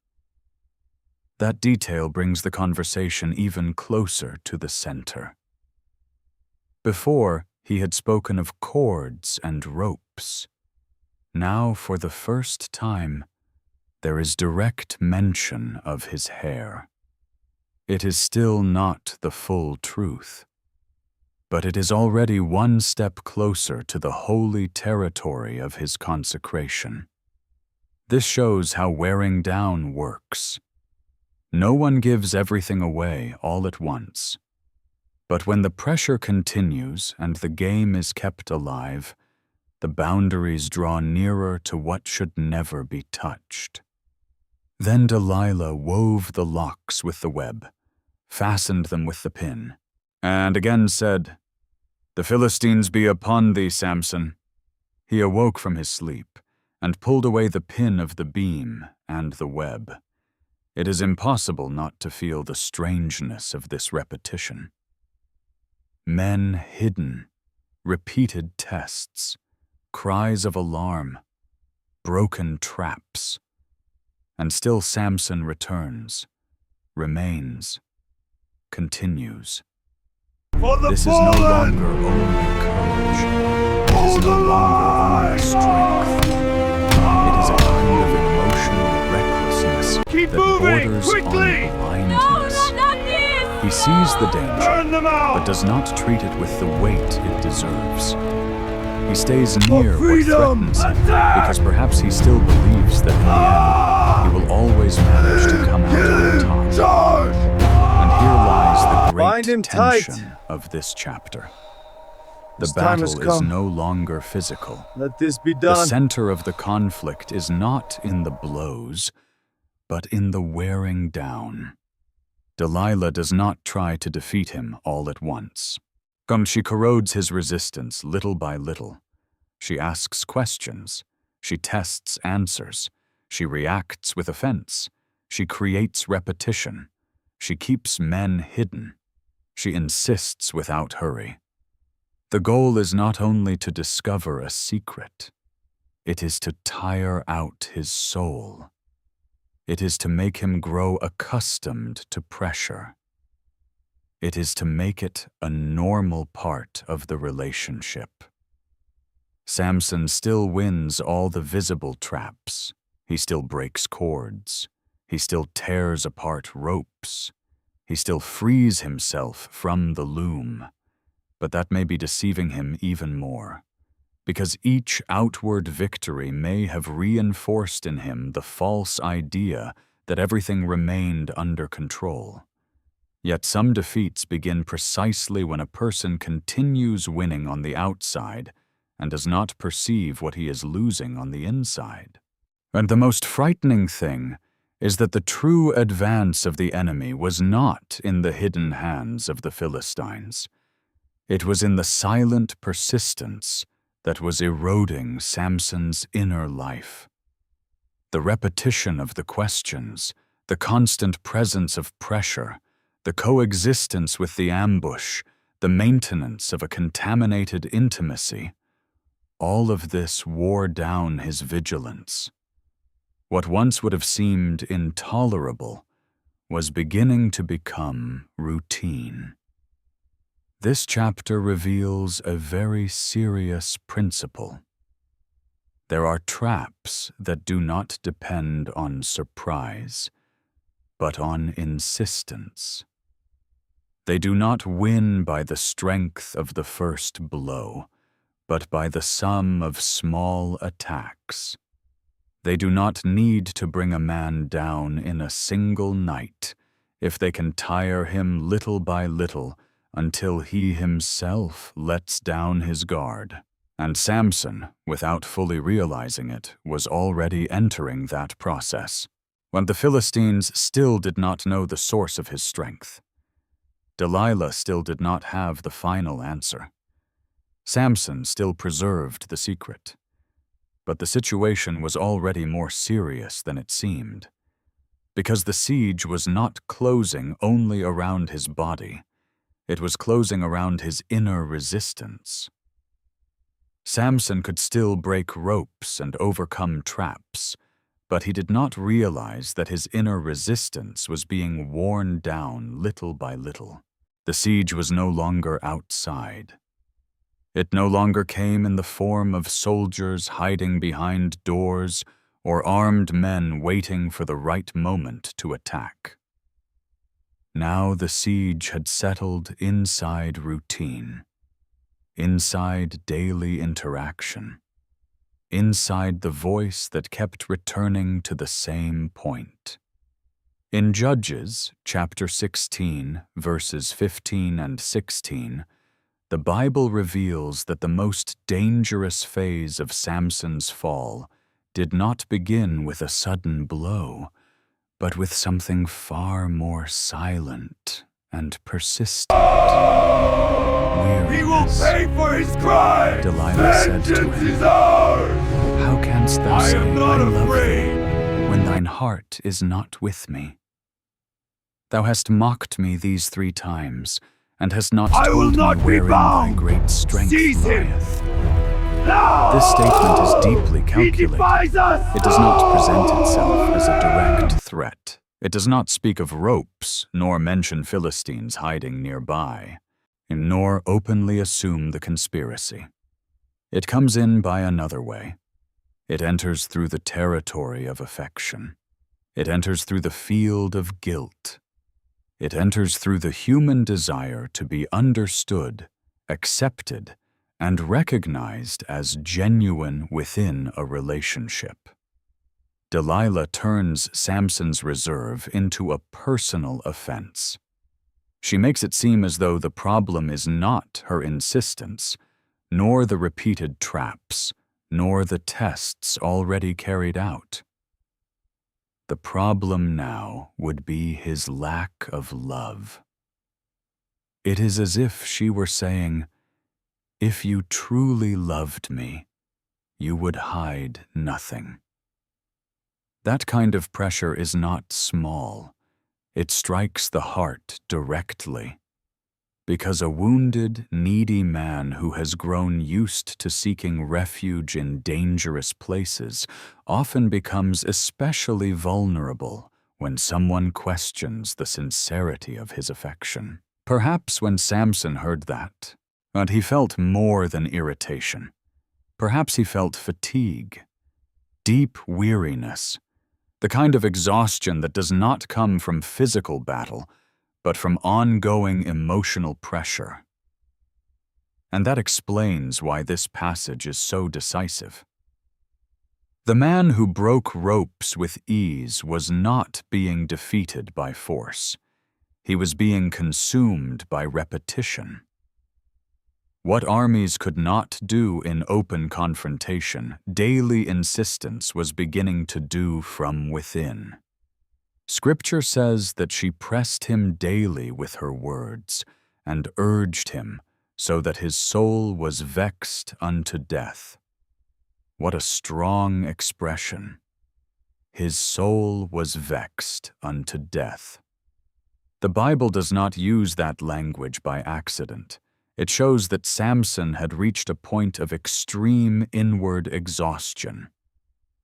That detail brings the conversation even closer to the center. Before, he had spoken of cords and ropes. Now, for the first time, there is direct mention of his hair. It is still not the full truth, but it is already one step closer to the holy territory of his consecration. This shows how wearing down works. No one gives everything away all at once. But when the pressure continues and the game is kept alive, the boundaries draw nearer to what should never be touched. Then Delilah wove the locks with the web, fastened them with the pin, and again said, "The Philistines be upon thee, Samson." He awoke from his sleep and pulled away the pin of the beam and the web. It is impossible not to feel the strangeness of this repetition. Men hidden, repeated tests, cries of alarm, broken traps, and still Samson returns, remains, continues. For the This is no fallen. longer only courage. It is no longer only strength. It is a kind of emotional recklessness Keep that moving, borders quickly! on blindness. Not this! He sees the danger, Burn them out. but does not treat it with the weight it deserves. He stays near what freedom! threatens him, Attack! because perhaps he still believes that in the end, he will always manage to come out on top. Charge! And here lies the Bind him great tight. tension of this chapter. The His time has battle is come. no longer physical. Let this be The done. center of the conflict is not in the blows, but in the wearing down. Delilah does not try to defeat him all at once. She corrodes his resistance little by little. She asks questions. She tests answers. She reacts with offense. She creates repetition. She keeps men hidden. She insists without hurry. The goal is not only to discover a secret. It is to tire out his soul. It is to make him grow accustomed to pressure. It is to make it a normal part of the relationship. Samson still wins all the visible traps. He still breaks cords. He still tears apart ropes. He still frees himself from the loom. But that may be deceiving him even more, because each outward victory may have reinforced in him the false idea that everything remained under control. Yet some defeats begin precisely when a person continues winning on the outside and does not perceive what he is losing on the inside. And the most frightening thing is that the true advance of the enemy was not in the hidden hands of the Philistines. It was in the silent persistence that was eroding Samson's inner life. The repetition of the questions, the constant presence of pressure, the coexistence with the ambush, the maintenance of a contaminated intimacy, all of this wore down his vigilance. What once would have seemed intolerable was beginning to become routine. This chapter reveals a very serious principle. There are traps that do not depend on surprise, but on insistence. They do not win by the strength of the first blow, but by the sum of small attacks. They do not need to bring a man down in a single night if they can tire him little by little until he himself lets down his guard. And Samson, without fully realizing it, was already entering that process, when the Philistines still did not know the source of his strength. Delilah still did not have the final answer. Samson still preserved the secret. But the situation was already more serious than it seemed, because the siege was not closing only around his body. It was closing around his inner resistance. Samson could still break ropes and overcome traps, but he did not realize that his inner resistance was being worn down little by little. The siege was no longer outside. It no longer came in the form of soldiers hiding behind doors or armed men waiting for the right moment to attack. Now the siege had settled inside routine, inside daily interaction, inside the voice that kept returning to the same point. In Judges, chapter 16, verses 15 and 16, the Bible reveals that the most dangerous phase of Samson's fall did not begin with a sudden blow, but with something far more silent and persistent. He will pay for his crime! Delilah said to Vengeance him, is ours! "How canst thou I say, am not I love afraid. thee, when thine heart is not with me? Thou hast mocked me these 3 times, and hast not I will told not me be wherein thy bound. great strength Seize him. lieth." No! This statement is deeply He calculated. defies us! It does not present itself as a direct threat. It does not speak of ropes, nor mention Philistines hiding nearby, nor openly assume the conspiracy. It comes in by another way. It enters through the territory of affection. It enters through the field of guilt. It enters through the human desire to be understood, accepted, and recognized as genuine within a relationship. Delilah turns Samson's reserve into a personal offense. She makes it seem as though the problem is not her insistence, nor the repeated traps, nor the tests already carried out. The problem now would be his lack of love. It is as if she were saying, "If you truly loved me, you would hide nothing." That kind of pressure is not small. It strikes the heart directly, because a wounded, needy man who has grown used to seeking refuge in dangerous places often becomes especially vulnerable when someone questions the sincerity of his affection. Perhaps when Samson heard that, but he felt more than irritation. Perhaps he felt fatigue, deep weariness, the kind of exhaustion that does not come from physical battle, but from ongoing emotional pressure. And that explains why this passage is so decisive. The man who broke ropes with ease was not being defeated by force. He was being consumed by repetition. What armies could not do in open confrontation, daily insistence was beginning to do from within. Scripture says that she pressed him daily with her words and urged him so that his soul was vexed unto death. What a strong expression. His soul was vexed unto death. The Bible does not use that language by accident. It shows that Samson had reached a point of extreme inward exhaustion.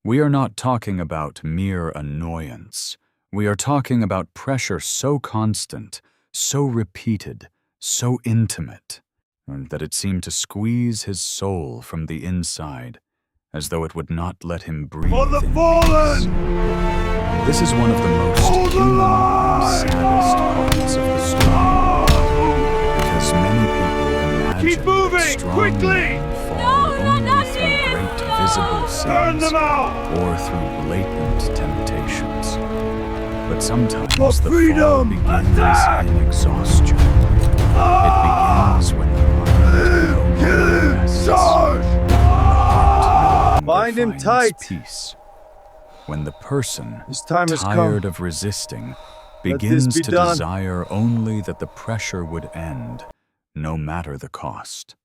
We are not talking about mere annoyance. We are talking about pressure so constant, so repeated, so intimate, that it seemed to squeeze his soul from the inside, as though it would not let him breathe For the in fallen! peace. This is one of the most human and saddest parts of the story, because many people imagine Keep moving, that strong quickly! men fall only through great visible Turn sins them out! or through blatant temptations. But sometimes For the fall freedom, begins attack! in exhaustion. It begins when the mind no longer rests, Charge! when the heart no longer Bind him finds tight. peace. When the person, His time has tired come. of resisting, Let begins this be to done. desire only that the pressure would end, no matter the cost.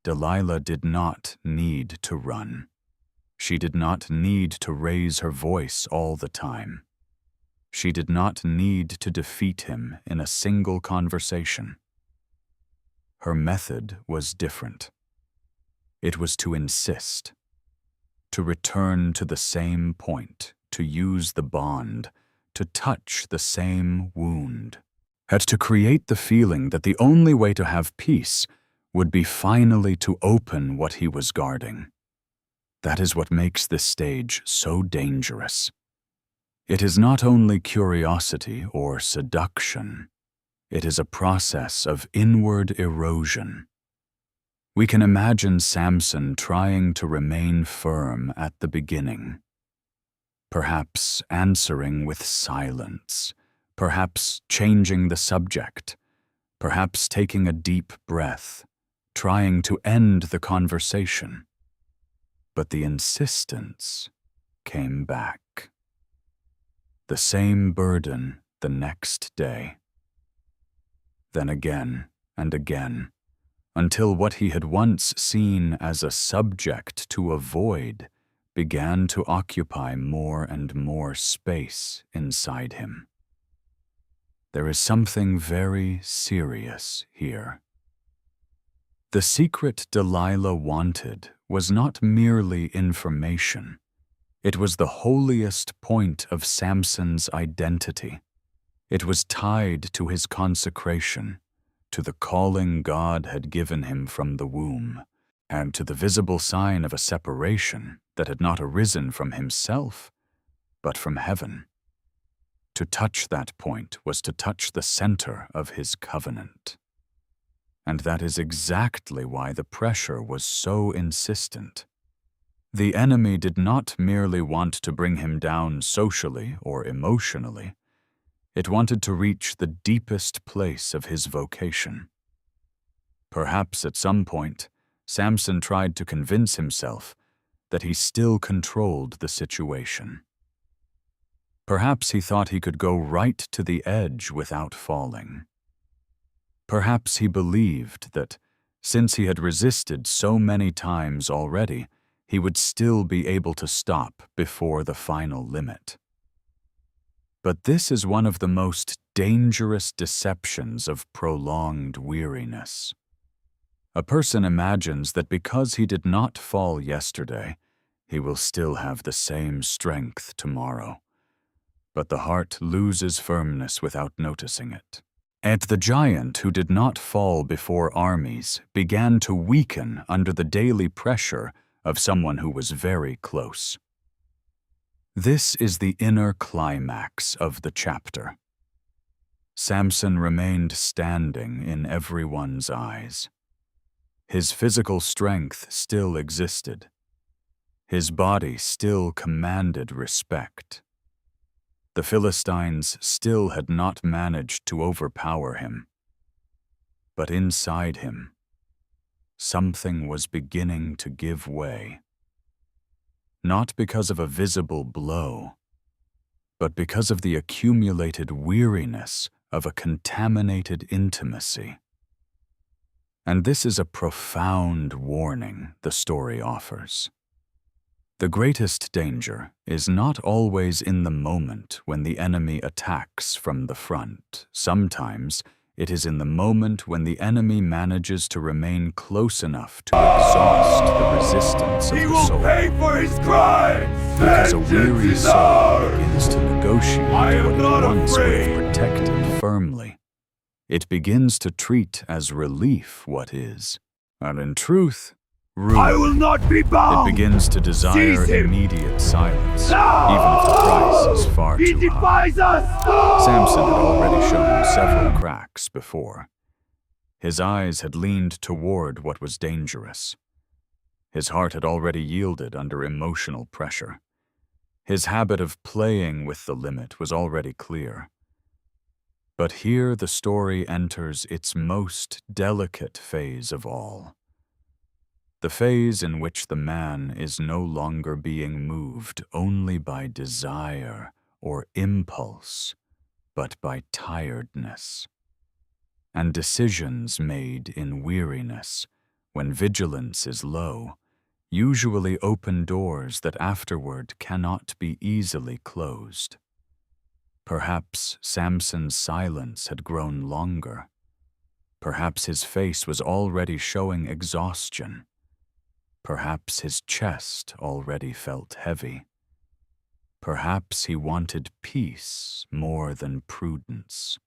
Delilah did not need to run. She did not need to raise her voice all the time. She did not need to defeat him in a single conversation. Her method was different. It was to insist, to return to the same point, to use the bond, to touch the same wound, and to create the feeling that the only way to have peace would be finally to open what he was guarding. That is what makes this stage so dangerous. It is not only curiosity or seduction. It is a process of inward erosion. We can imagine Samson trying to remain firm at the beginning, perhaps answering with silence, perhaps changing the subject, perhaps taking a deep breath, trying to end the conversation. But the insistence came back. The same burden the next day. Then again and again, until what he had once seen as a subject to avoid began to occupy more and more space inside him. There is something very serious here. The secret Delilah wanted was not merely information. It was the holiest point of Samson's identity. It was tied to his consecration, to the calling God had given him from the womb, and to the visible sign of a separation that had not arisen from himself, but from heaven. To touch that point was to touch the center of his covenant. And that is exactly why the pressure was so insistent. The enemy did not merely want to bring him down socially or emotionally. It wanted to reach the deepest place of his vocation. Perhaps at some point, Samson tried to convince himself that he still controlled the situation. Perhaps he thought he could go right to the edge without falling. Perhaps he believed that, since he had resisted so many times already, he would still be able to stop before the final limit. But this is one of the most dangerous deceptions of prolonged weariness. A person imagines that because he did not fall yesterday, he will still have the same strength tomorrow. But the heart loses firmness without noticing it. And the giant who did not fall before armies began to weaken under the daily pressure of someone who was very close. This is the inner climax of the chapter. Samson remained standing in everyone's eyes. His physical strength still existed. His body still commanded respect. The Philistines still had not managed to overpower him. But inside him, something was beginning to give way. Not because of a visible blow, but because of the accumulated weariness of a contaminated intimacy. And this is a profound warning the story offers. The greatest danger is not always in the moment when the enemy attacks from the front. Sometimes it is in the moment when the enemy manages to remain close enough to exhaust the resistance of He the will soul. pay for his crimes! Because a Vengeance weary is soul ours! begins to negotiate I am what not it once would afraid. have protected firmly. It begins to treat as relief what is, and in truth, ruin. I will not be It bound! begins to desire Seize him. immediate silence, No! even if the price is far He too high. defies us! Samson had already shown several cracks before. His eyes had leaned toward what was dangerous. His heart had already yielded under emotional pressure. His habit of playing with the limit was already clear. But here the story enters its most delicate phase of all. The phase in which the man is no longer being moved only by desire or impulse, but by tiredness. And decisions made in weariness, when vigilance is low, usually open doors that afterward cannot be easily closed. Perhaps Samson's silence had grown longer. Perhaps his face was already showing exhaustion. Perhaps his chest already felt heavy. Perhaps he wanted peace more than prudence.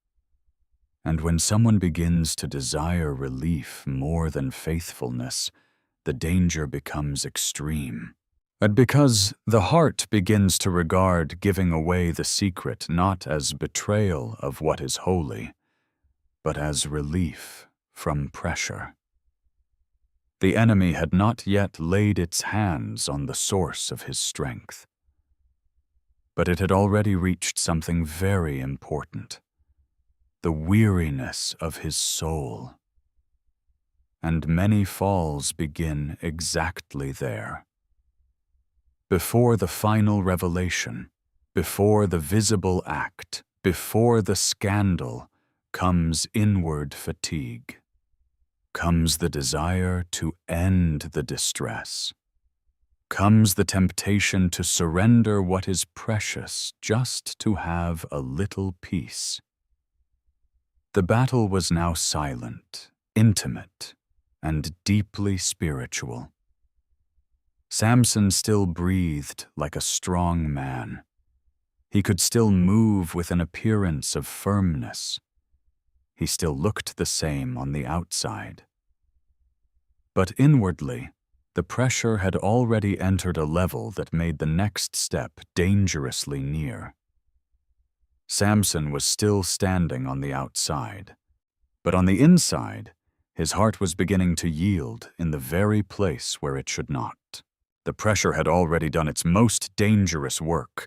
And when someone begins to desire relief more than faithfulness, the danger becomes extreme. And because the heart begins to regard giving away the secret not as betrayal of what is holy, but as relief from pressure. The enemy had not yet laid its hands on the source of his strength. But it had already reached something very important: the weariness of his soul. And many falls begin exactly there. Before the final revelation, before the visible act, before the scandal, comes inward fatigue. Comes the desire to end the distress. Comes the temptation to surrender what is precious just to have a little peace. The battle was now silent, intimate, and deeply spiritual. Samson still breathed like a strong man. He could still move with an appearance of firmness. He still looked the same on the outside. But inwardly, the pressure had already entered a level that made the next step dangerously near. Samson was still standing on the outside, but on the inside, his heart was beginning to yield in the very place where it should not. The pressure had already done its most dangerous work.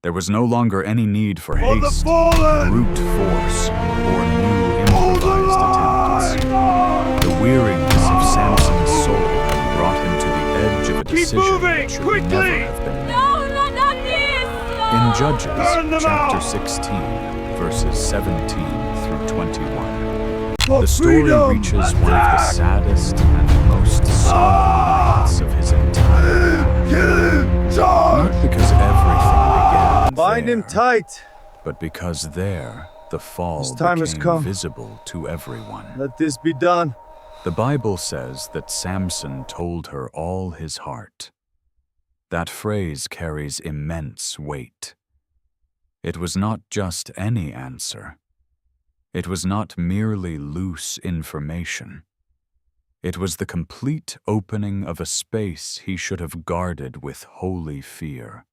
There was no longer any need for For the haste, fallen! brute force, or new improvised attempts. The weariness of Samson's soul had brought him to the edge of a decision moving, that should quickly! never have been made. No, not this! In Judges, Burn them chapter out! 16, verses 17 through 21, For the story freedom! reaches one of the Attack! saddest and most solemn nights of his entire life. Kill him! Charge! Not because everything began Bind him there, tight. but because there the fall His time has became come. visible to everyone. Let this be done. The Bible says that Samson told her all his heart. That phrase carries immense weight. It was not just any answer. It was not merely loose information. It was the complete opening of a space he should have guarded with holy fear.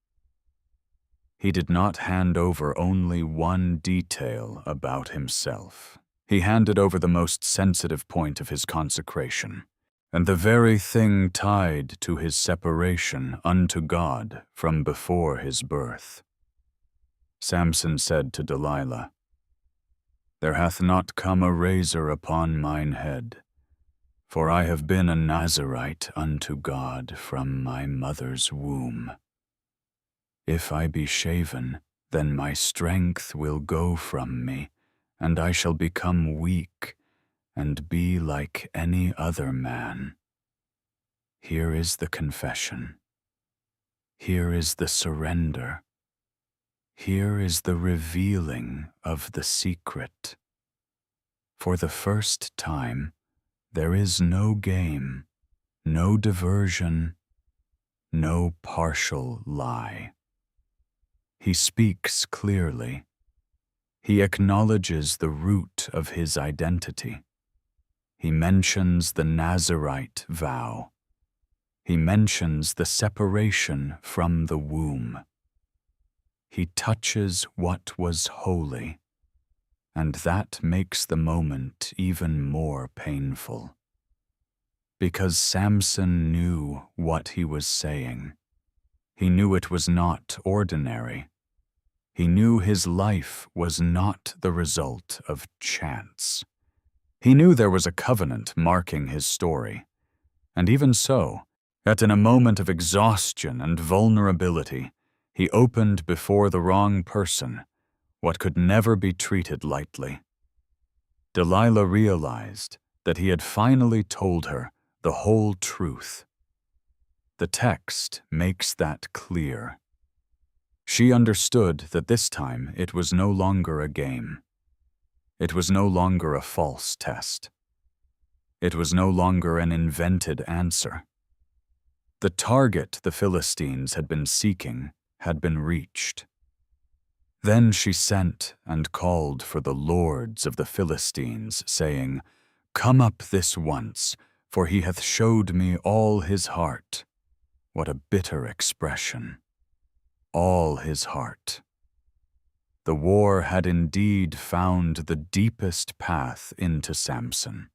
He did not hand over only one detail about himself. He handed over the most sensitive point of his consecration, and the very thing tied to his separation unto God from before his birth. Samson said to Delilah, "There hath not come a razor upon mine head, for I have been a Nazirite unto God from my mother's womb. If I be shaven, then my strength will go from me, and I shall become weak, and be like any other man." Here is the confession. Here is the surrender. Here is the revealing of the secret. For the first time, there is no game, no diversion, no partial lie. He speaks clearly. He acknowledges the root of his identity. He mentions the Nazirite vow. He mentions the separation from the womb. He touches what was holy, and that makes the moment even more painful. Because Samson knew what he was saying. He knew it was not ordinary. He knew his life was not the result of chance. He knew there was a covenant marking his story. And even so, that in a moment of exhaustion and vulnerability, he opened before the wrong person what could never be treated lightly. Delilah realized that he had finally told her the whole truth. The text makes that clear. She understood that this time it was no longer a game. It was no longer a false test. It was no longer an invented answer. The target the Philistines had been seeking had been reached. Then she sent and called for the lords of the Philistines, saying, "Come up this once, for he hath showed me all his heart." What a bitter expression. All his heart. The war had indeed found the deepest path into Samson,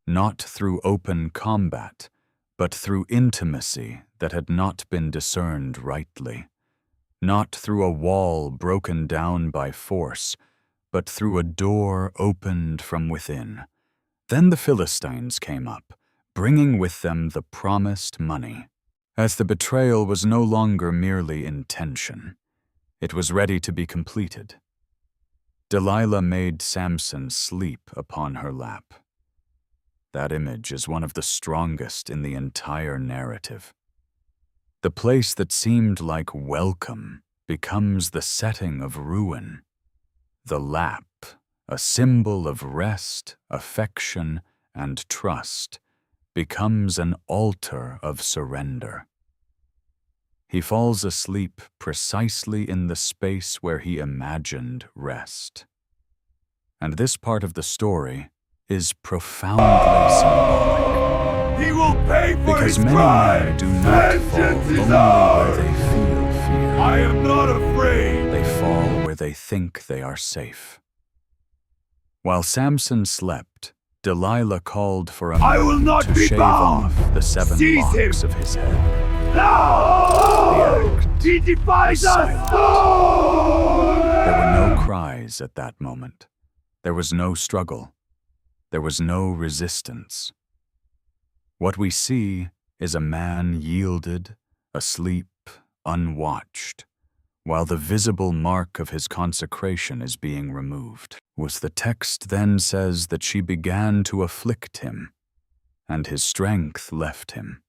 not through open combat, but through intimacy that had not been discerned rightly, not through a wall broken down by force, but through a door opened from within. Then the Philistines came up, bringing with them the promised money. As the betrayal was no longer merely intention, it was ready to be completed. Delilah made Samson sleep upon her lap. That image is one of the strongest in the entire narrative. The place that seemed like welcome becomes the setting of ruin. The lap, a symbol of rest, affection, and trust, becomes an altar of surrender. He falls asleep precisely in the space where he imagined rest. And this part of the story is profoundly symbolic. He will pay for Because his many crime. men do not fall Vengeance is only ours. where they feel fear. I am not afraid. They fall where they think they are safe. While Samson slept, Delilah called for a I will man not to be shave bound. off the 7 Seize locks him. of his head. No! act He defies was us! There were no cries at that moment. There was no struggle. There was no resistance. What we see is a man yielded, asleep, unwatched, while the visible mark of his consecration is being removed. The text then says that she began to afflict him, and his strength left him.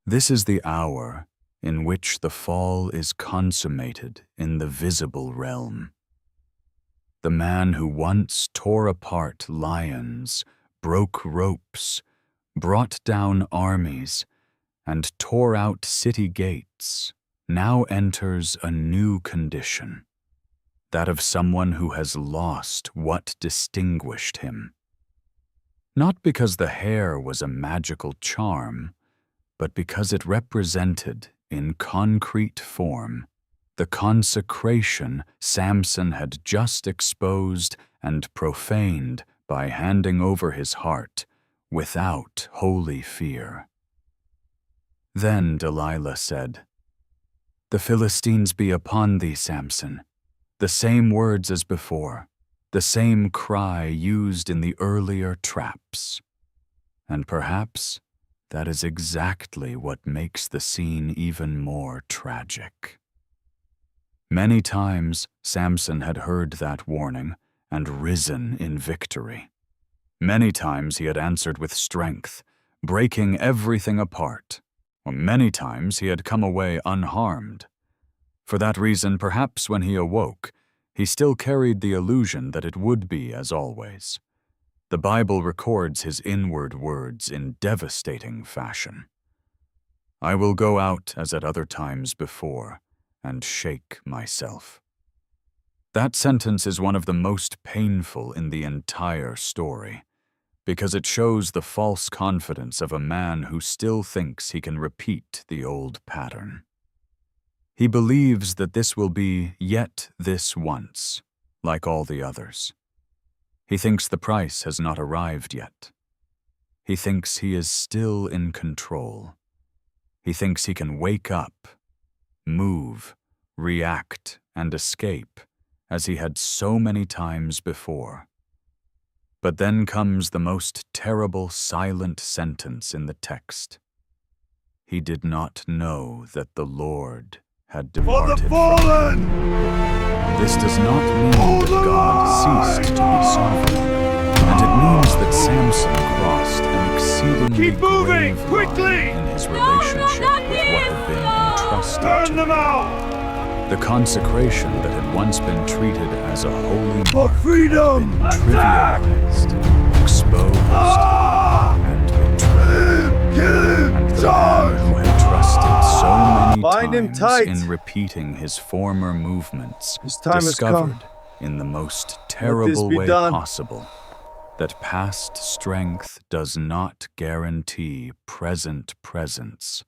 This is the hour in which the fall is consummated in the visible realm. The man who once tore apart lions, broke ropes, brought down armies, and tore out city gates, now enters a new condition. that of someone who has lost what distinguished him. Not because the hair was a magical charm, but because it represented, in concrete form, the consecration Samson had just exposed and profaned by handing over his heart without holy fear. Then Delilah said, "The Philistines be upon thee, Samson," the same words as before, the same cry used in the earlier traps. And perhaps that is exactly what makes the scene even more tragic. Many times Samson had heard that warning and risen in victory. Many times he had answered with strength, breaking everything apart. Or many times he had come away unharmed. For that reason, perhaps when he awoke, he still carried the illusion that it would be as always. The Bible records his inward words in devastating fashion. "I will go out as at other times before, and shake myself." That sentence is one of the most painful in the entire story, because it shows the false confidence of a man who still thinks he can repeat the old pattern. He believes that this will be yet this once, like all the others. He thinks the price has not arrived yet. He thinks he is still in control. He thinks he can wake up, move, react, and escape as he had so many times before. But then comes the most terrible silent sentence in the text. He did not know that the Lord had For departed the from fallen! him. This does not mean that God ceased to be sovereign, and it means that Samson crossed an exceedingly Keep moving, grave quickly! line in his relationship with what had been entrusted Turn to them him. out! The consecration that had once been treated as a holy For mark freedom! had been Attack! trivialized, exposed, Ah! and betrayed. Kill him! And the Charge! man who had trusted so many Bind him times tight. in repeating his former movements His time has discovered come. in the most terrible be way done. possible that past strength does not guarantee present presence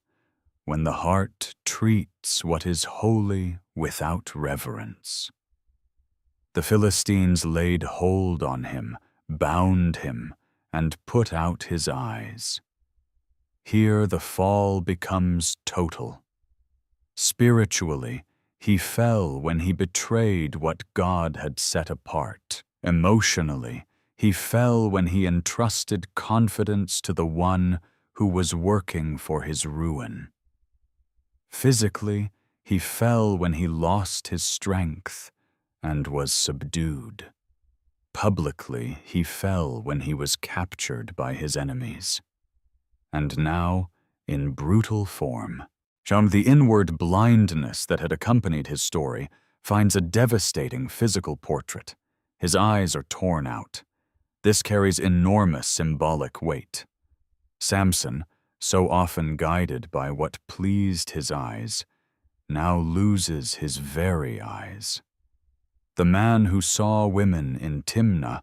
when the heart treats what is holy without reverence. The Philistines laid hold on him, bound him, and put out his eyes. Here the fall becomes total. Spiritually, he fell when he betrayed what God had set apart. Emotionally, he fell when he entrusted confidence to the one who was working for his ruin. Physically, he fell when he lost his strength and was subdued. Publicly, he fell when he was captured by his enemies. And now, in brutal form, the inward blindness that had accompanied his story finds a devastating physical portrait. His eyes are torn out. This carries enormous symbolic weight. Samson, so often guided by what pleased his eyes, now loses his very eyes. The man who saw women in Timnah,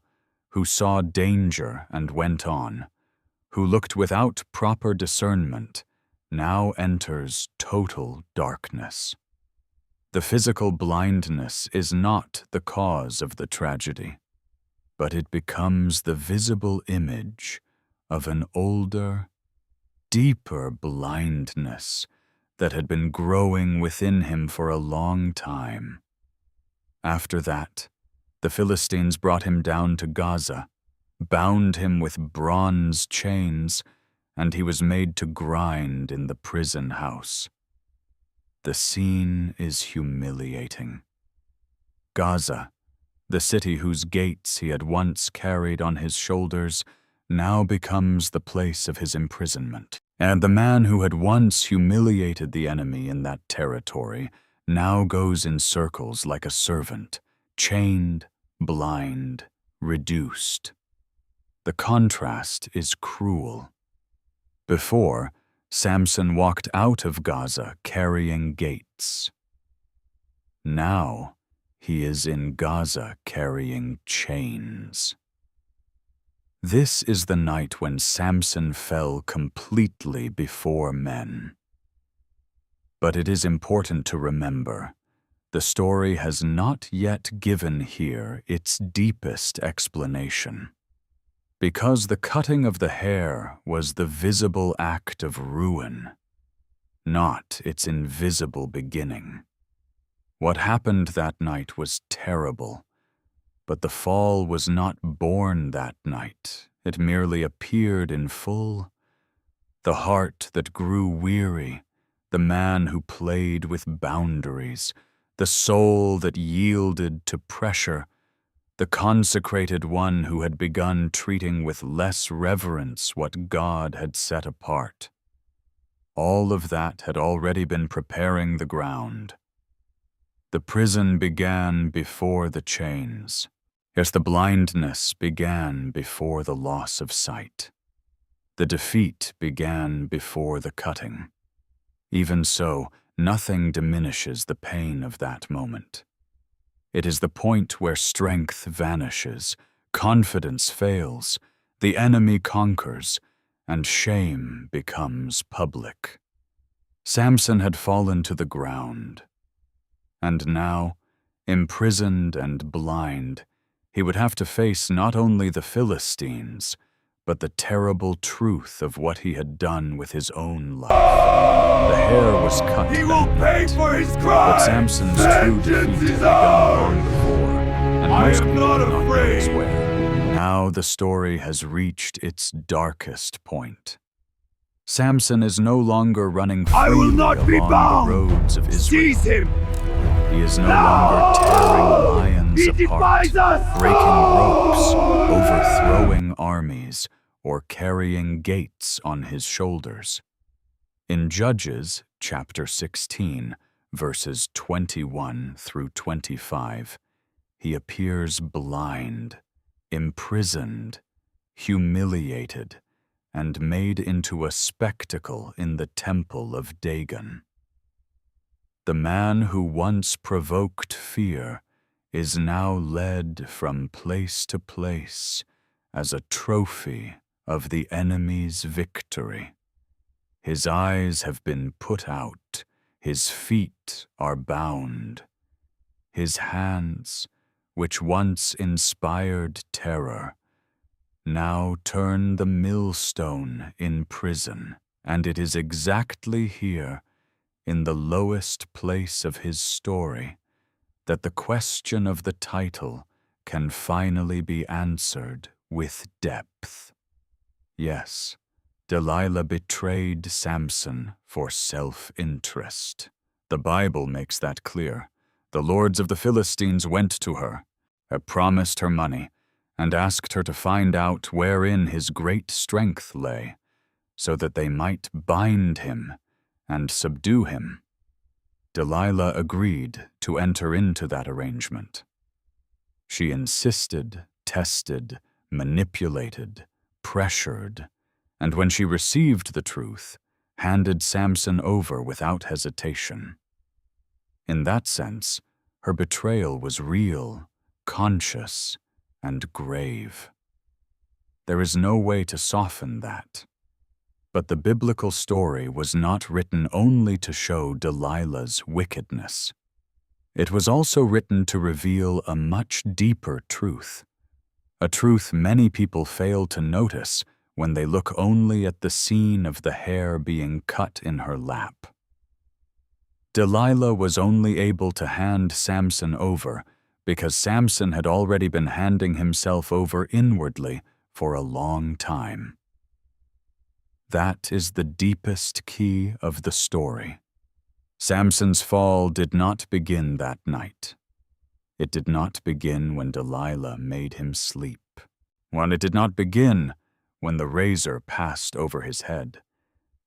who saw danger and went on, who looked without proper discernment, now enters total darkness. The physical blindness is not the cause of the tragedy, but it becomes the visible image of an older, deeper blindness that had been growing within him for a long time. After that, the Philistines brought him down to Gaza, bound him with bronze chains, and he was made to grind in the prison house. The scene is humiliating. Gaza, the city whose gates he had once carried on his shoulders, now becomes the place of his imprisonment. And the man who had once humiliated the enemy in that territory now goes in circles like a servant, chained, blind, reduced. The contrast is cruel. Before, Samson walked out of Gaza carrying gates. Now, he is in Gaza carrying chains. This is the night when Samson fell completely before men. But it is important to remember, the story has not yet given here its deepest explanation. Because the cutting of the hair was the visible act of ruin, not its invisible beginning. What happened that night was terrible, but the fall was not born that night. It merely appeared in full. The heart that grew weary, the man who played with boundaries, the soul that yielded to pressure, the consecrated one who had begun treating with less reverence what God had set apart. All of that had already been preparing the ground. The prison began before the chains. Yes, the blindness began before the loss of sight. The defeat began before the cutting. Even so, nothing diminishes the pain of that moment. It is the point where strength vanishes, confidence fails, the enemy conquers, and shame becomes public. Samson had fallen to the ground. And now, imprisoned and blind, he would have to face not only the Philistines, but the terrible truth of what he had done with his own life. The hair was cut He will that pay night, for his but crime! Samson's true defeat had Vengeance is begun ours! long before, and I most am people not did not notice afraid. where. Now the story has reached its darkest point. Samson is no longer running I will freely not be along bound! the roads of Israel. Seize him! He is no longer tearing lions He apart, defies us! breaking ropes, overthrowing armies, or carrying gates on his shoulders. In Judges chapter 16, verses 21 through 25, he appears blind, imprisoned, humiliated, and made into a spectacle in the Temple of Dagon. The man who once provoked fear is now led from place to place as a trophy of the enemy's victory. His eyes have been put out, his feet are bound. His hands, which once inspired terror, now turn the millstone in prison, and it is exactly here, in the lowest place of his story, that the question of the title can finally be answered with depth. Yes, Delilah betrayed Samson for self-interest. The Bible makes that clear. The lords of the Philistines went to her, promised her money, and asked her to find out wherein his great strength lay, so that they might bind him and subdue him. Delilah agreed to enter into that arrangement. She insisted, tested, manipulated, pressured, and when she received the truth, handed Samson over without hesitation. In that sense, her betrayal was real, conscious, and grave. There is no way to soften that. But the biblical story was not written only to show Delilah's wickedness. It was also written to reveal a much deeper truth, a truth many people fail to notice when they look only at the scene of the hair being cut in her lap. Delilah was only able to hand Samson over because Samson had already been handing himself over inwardly for a long time. That is the deepest key of the story. Samson's fall did not begin that night. It did not begin when Delilah made him sleep. Well, it did not begin when the razor passed over his head.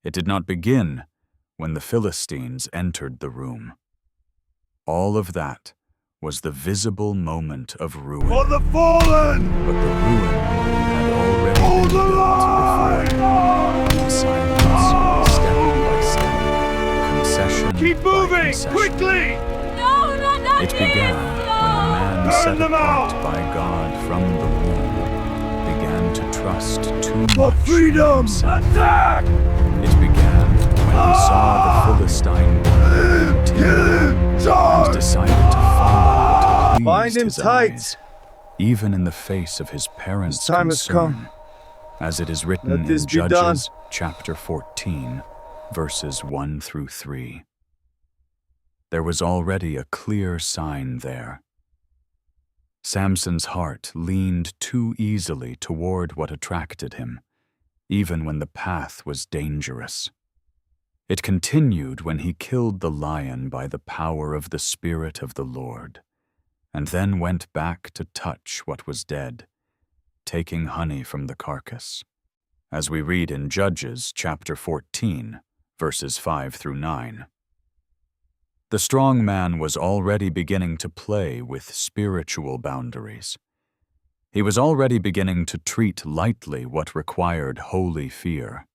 It did not begin when the Philistines entered the room. All of that was the visible moment of ruin. For the fallen! But the ruin had already Hold been the built line! before. In silence, step by step, concession Keep by moving! concession. Quickly! No, not It began when set them apart out! by God from the womb, began to trust too For much in freedom! himself. Attack! It began when he saw the Philistine warrior Kill Timur him! and Charge! decided to follow what Bind pleased him his tight. eyes, even in the face of his parents' His time has concern, come. as it is written Let this in be done. Judges chapter 14, verses 1 through 3. There was already a clear sign there. Samson's heart leaned too easily toward what attracted him, even when the path was dangerous. It continued when he killed the lion by the power of the Spirit of the Lord, and then went back to touch what was dead, taking honey from the carcass, as we read in Judges chapter 14, verses 5 through 9. The strong man was already beginning to play with spiritual boundaries. He was already beginning to treat lightly what required holy fear.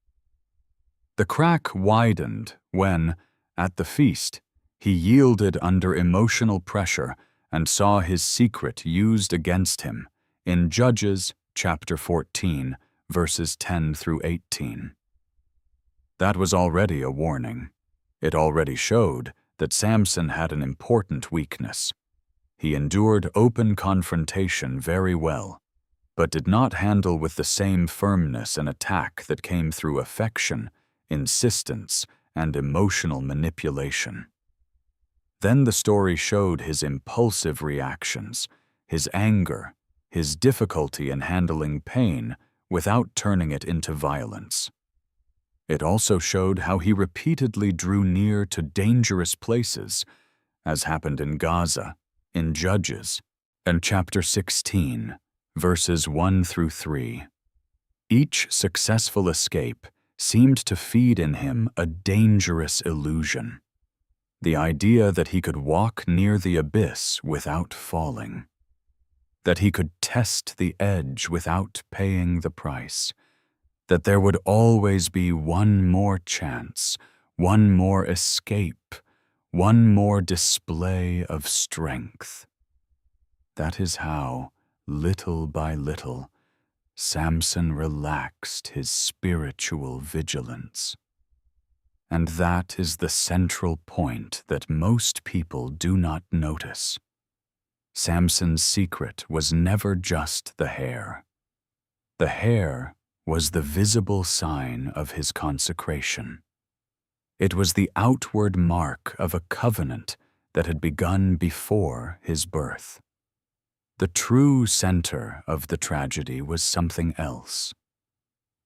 The crack widened when, at the feast, he yielded under emotional pressure and saw his secret used against him in Judges chapter 14, verses 10 through 18. That was already a warning. It already showed that Samson had an important weakness. He endured open confrontation very well, but did not handle with the same firmness an attack that came through affection, insistence, and emotional manipulation. Then the story showed his impulsive reactions, his anger, his difficulty in handling pain without turning it into violence. It also showed how he repeatedly drew near to dangerous places, as happened in Gaza, in Judges, and chapter 16, verses 1 through 3. Each successful escape seemed to feed in him a dangerous illusion, the idea that he could walk near the abyss without falling, that he could test the edge without paying the price, that there would always be one more chance, one more escape, one more display of strength. That is how, little by little, Samson relaxed his spiritual vigilance. And that is the central point that most people do not notice. Samson's secret was never just the hair. The hair was the visible sign of his consecration. It was the outward mark of a covenant that had begun before his birth. The true center of the tragedy was something else.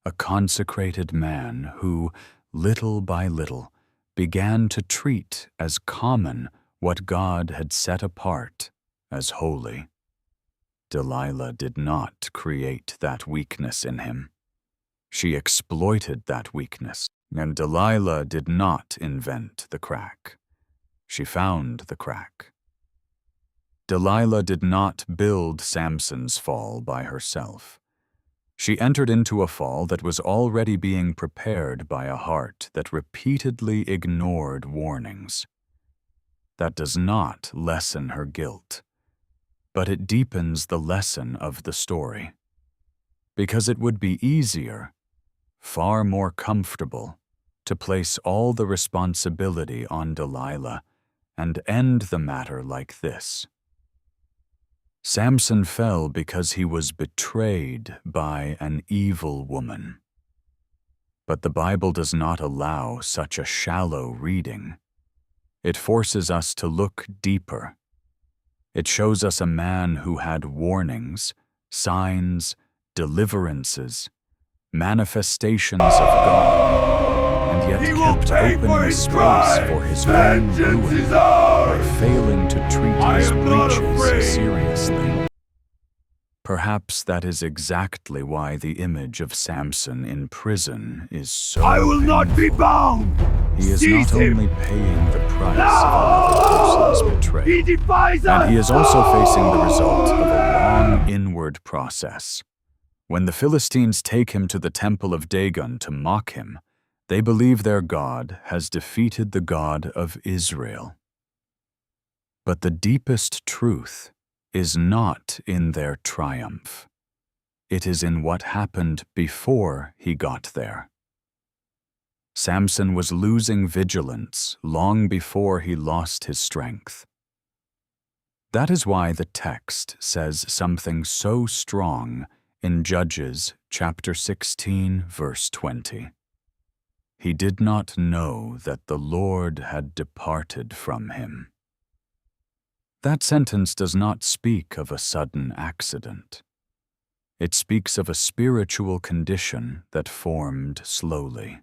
A consecrated man who, little by little, began to treat as common what God had set apart as holy. Delilah did not create that weakness in him. She exploited that weakness, and Delilah did not invent the crack. She found the crack. Delilah did not build Samson's fall by herself. She entered into a fall that was already being prepared by a heart that repeatedly ignored warnings. That does not lessen her guilt, but it deepens the lesson of the story. Because it would be easier, far more comfortable, to place all the responsibility on Delilah and end the matter like this. Samson fell because he was betrayed by an evil woman. But the Bible does not allow such a shallow reading. It forces us to look deeper. It shows us a man who had warnings, signs, deliverances, manifestations of God, and yet He will kept pay open for the his space crime. for his own Vengeance is ruin ours. by failing to treat I his am not breaches afraid. seriously. Perhaps that is exactly why the image of Samson in prison is so I will not be painful. bound. He is Seize not him. only paying the price No! of another person's He betrayal, defies us. and he is also facing the result of a long inward process. When the Philistines take him to the Temple of Dagon to mock him, they believe their God has defeated the God of Israel. But the deepest truth is not in their triumph. It is in what happened before he got there. Samson was losing vigilance long before he lost his strength. That is why the text says something so strong in Judges chapter 16, verse 20. He did not know that the Lord had departed from him. That sentence does not speak of a sudden accident. It speaks of a spiritual condition that formed slowly.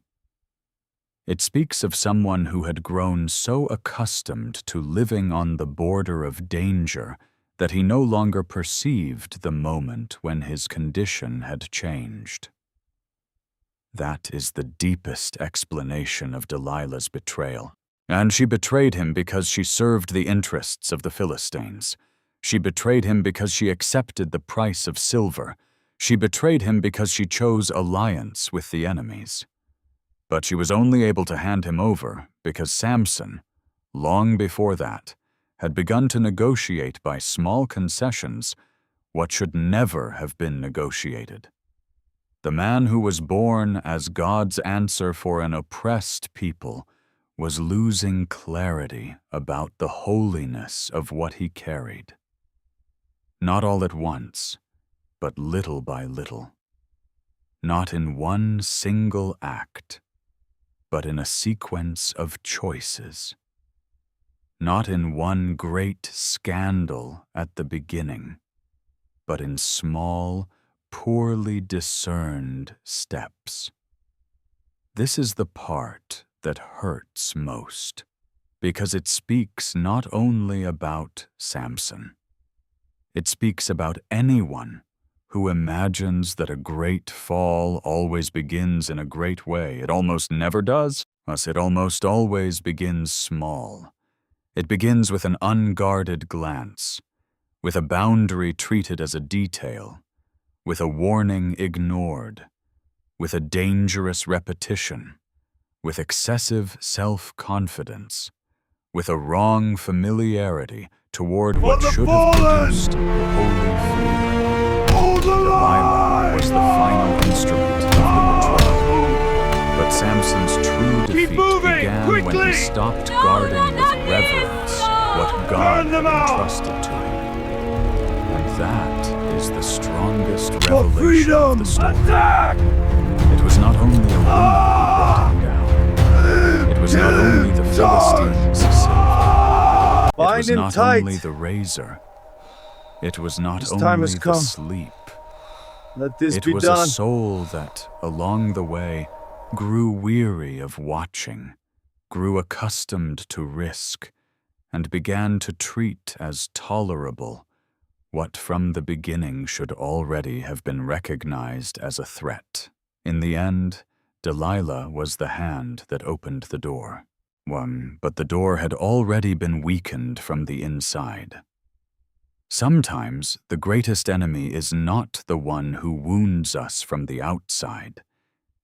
It speaks of someone who had grown so accustomed to living on the border of danger that he no longer perceived the moment when his condition had changed. That is the deepest explanation of Delilah's betrayal. And she betrayed him because she served the interests of the Philistines. She betrayed him because she accepted the price of silver. She betrayed him because she chose alliance with the enemies. But she was only able to hand him over because Samson, long before that, had begun to negotiate by small concessions what should never have been negotiated. The man who was born as God's answer for an oppressed people was losing clarity about the holiness of what he carried. Not all at once, but little by little. Not in one single act, but in a sequence of choices. Not in one great scandal at the beginning, but in small, poorly discerned steps. This is the part that hurts most, because it speaks not only about Samson. It speaks about anyone who imagines that a great fall always begins in a great way. It almost never does. Thus, it almost always begins small. It begins with an unguarded glance, with a boundary treated as a detail, with a warning ignored, with a dangerous repetition, with excessive self-confidence, with a wrong familiarity toward what should have produced holy fear. Delilah was the final instrument of the betrayal. But Samson's true defeat began when he stopped guarding with reverence what God had entrusted to him. And that is the strongest revelation of the story. It was not only a woman who brought him down. It was not only the Philistines who saved him. It was not only the razor. It was not only the sleep. Let this it be was done. A soul that, along the way, grew weary of watching, grew accustomed to risk, and began to treat as tolerable what from the beginning should already have been recognized as a threat. In the end, Delilah was the hand that opened the door. But the door had already been weakened from the inside. Sometimes the greatest enemy is not the one who wounds us from the outside.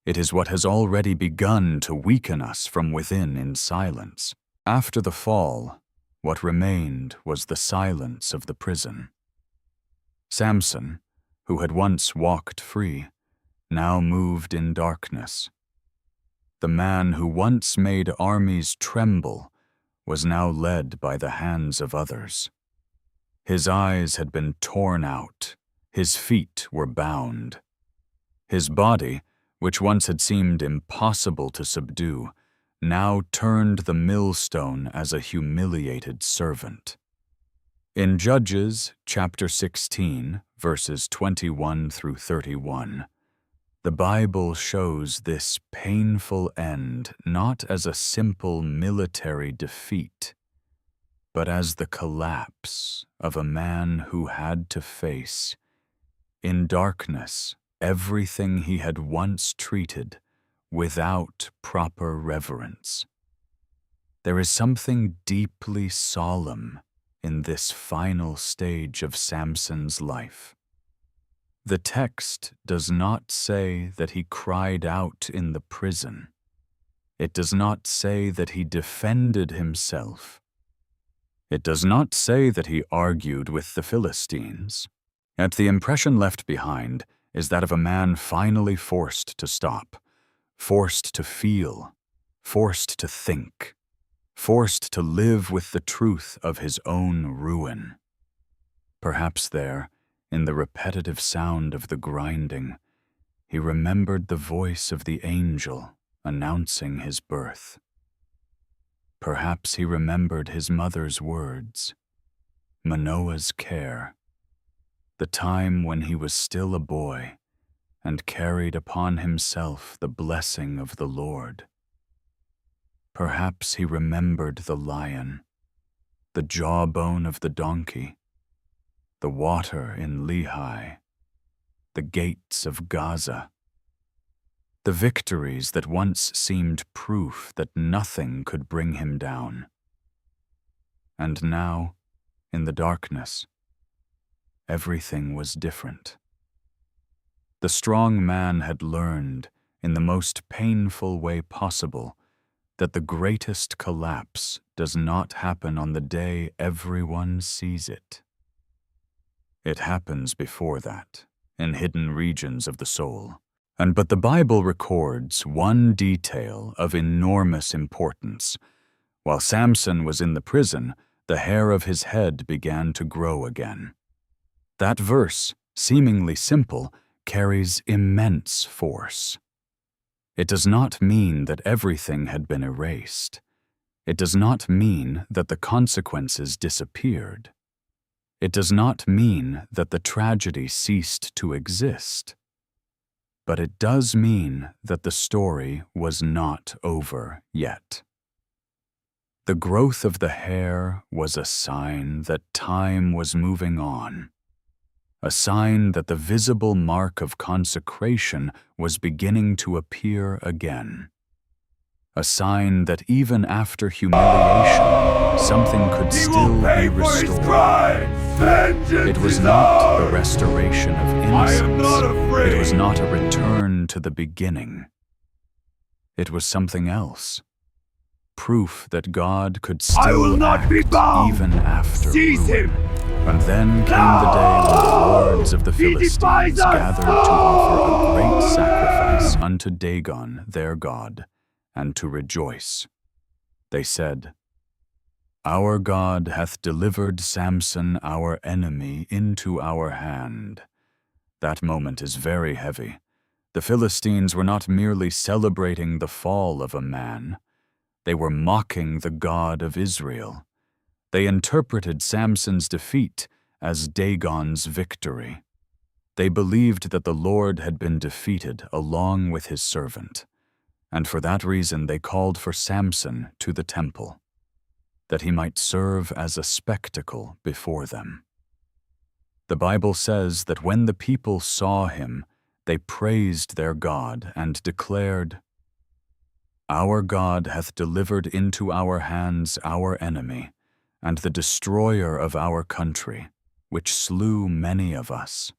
It is what has already begun to weaken us from within in silence. After the fall, what remained was the silence of the prison. Samson, who had once walked free, now moved in darkness. The man who once made armies tremble was now led by the hands of others. His eyes had been torn out, his feet were bound. His body, which once had seemed impossible to subdue, now turned the millstone as a humiliated servant. In Judges chapter 16, verses 21 through 31, the Bible shows this painful end not as a simple military defeat, but as the collapse of a man who had to face, in darkness, everything he had once treated without proper reverence. There is something deeply solemn in this final stage of Samson's life. The text does not say that he cried out in the prison. It does not say that he defended himself. It does not say that he argued with the Philistines. Yet the impression left behind is that of a man finally forced to stop, forced to feel, forced to think, forced to live with the truth of his own ruin. Perhaps there, in the repetitive sound of the grinding, he remembered the voice of the angel announcing his birth. Perhaps he remembered his mother's words, Manoah's care, the time when he was still a boy and carried upon himself the blessing of the Lord. Perhaps he remembered the lion, the jawbone of the donkey, the water in Lehi, the gates of Gaza, the victories that once seemed proof that nothing could bring him down. And now, in the darkness, everything was different. The strong man had learned, in the most painful way possible, that the greatest collapse does not happen on the day everyone sees it. It happens before that, in hidden regions of the soul. But the Bible records one detail of enormous importance. While Samson was in the prison, the hair of his head began to grow again. That verse, seemingly simple, carries immense force. It does not mean that everything had been erased. It does not mean that the consequences disappeared. It does not mean that the tragedy ceased to exist. But it does mean that the story was not over yet. The growth of the hair was a sign that time was moving on, a sign that the visible mark of consecration was beginning to appear again, a sign that even after humiliation, something could still be restored. It was not the restoration of innocence. It was not a return to the beginning. It was something else. Proof that God could still act even after ruin. And then came the day when the lords of the Philistines gathered to offer a great sacrifice unto Dagon their god, and to rejoice. They said, Our God hath delivered Samson our enemy into our hand. That moment is very heavy. The Philistines were not merely celebrating the fall of a man. They were mocking the God of Israel. They interpreted Samson's defeat as Dagon's victory. They believed that the Lord had been defeated along with his servant, and for that reason they called for Samson to the temple, that he might serve as a spectacle before them. The Bible says that when the people saw him, they praised their God and declared, Our God hath delivered into our hands our enemy, and the destroyer of our country, which slew many of us.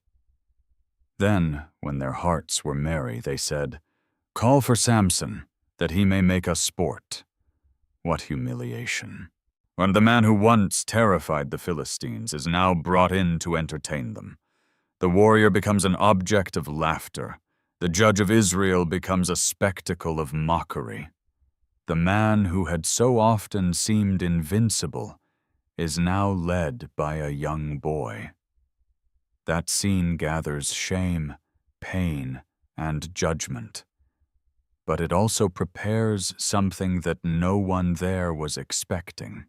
Then, when their hearts were merry, they said, Call for Samson, that he may make us sport. What humiliation! And the man who once terrified the Philistines is now brought in to entertain them. The warrior becomes an object of laughter. The judge of Israel becomes a spectacle of mockery. The man who had so often seemed invincible is now led by a young boy. That scene gathers shame, pain, and judgment. But it also prepares something that no one there was expecting.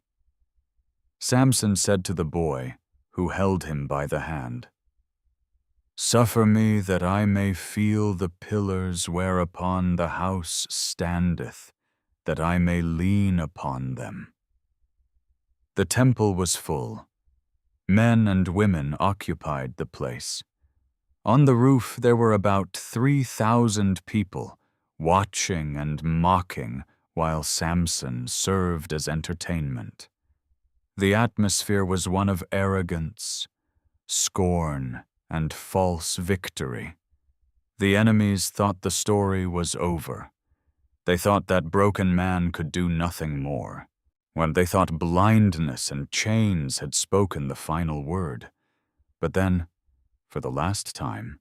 Samson said to the boy, who held him by the hand, Suffer me that I may feel the pillars whereupon the house standeth, that I may lean upon them. The temple was full. Men and women occupied the place. On the roof there were about 3,000 people, watching and mocking while Samson served as entertainment. The atmosphere was one of arrogance, scorn, and false victory. The enemies thought the story was over. They thought that broken man could do nothing more. when they thought blindness and chains had spoken the final word. But then, for the last time,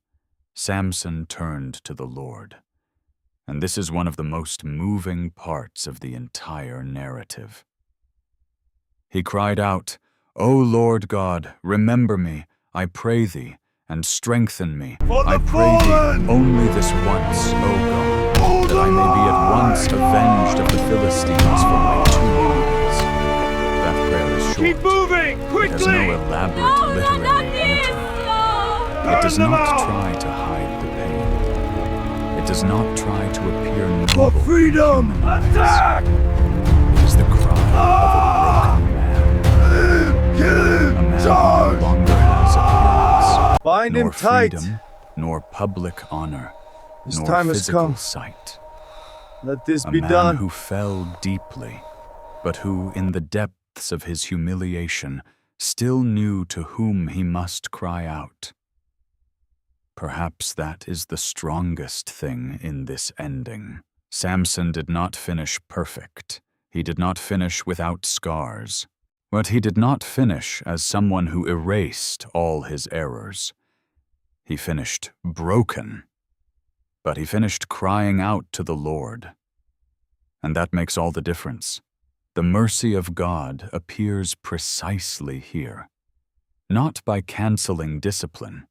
Samson turned to the Lord. And this is one of the most moving parts of the entire narrative. He cried out, "O Lord God, remember me, I pray thee, and strengthen me. I pray thee only this once, O God, that I may be at once avenged of the Philistines for my 2 arms." That prayer is short. Keep moving! It has no Quickly! elaborate literary anatomy. It does not try to hide the pain. It does not try to appear noble. For freedom! in human eyes. Attack! It is the cry of a broken man. Kill A him! man Charge! who no longer has appearance, Bind him nor tight! freedom, nor public honor, His nor time has physical come. sight. Let this A be man done. who fell deeply, but who, in the depths of his humiliation, still knew to whom he must cry out. Perhaps that is the strongest thing in this ending. Samson did not finish perfect. He did not finish without scars. But he did not finish as someone who erased all his errors. He finished broken. But he finished crying out to the Lord. And that makes all the difference. The mercy of God appears precisely here. Not by canceling discipline,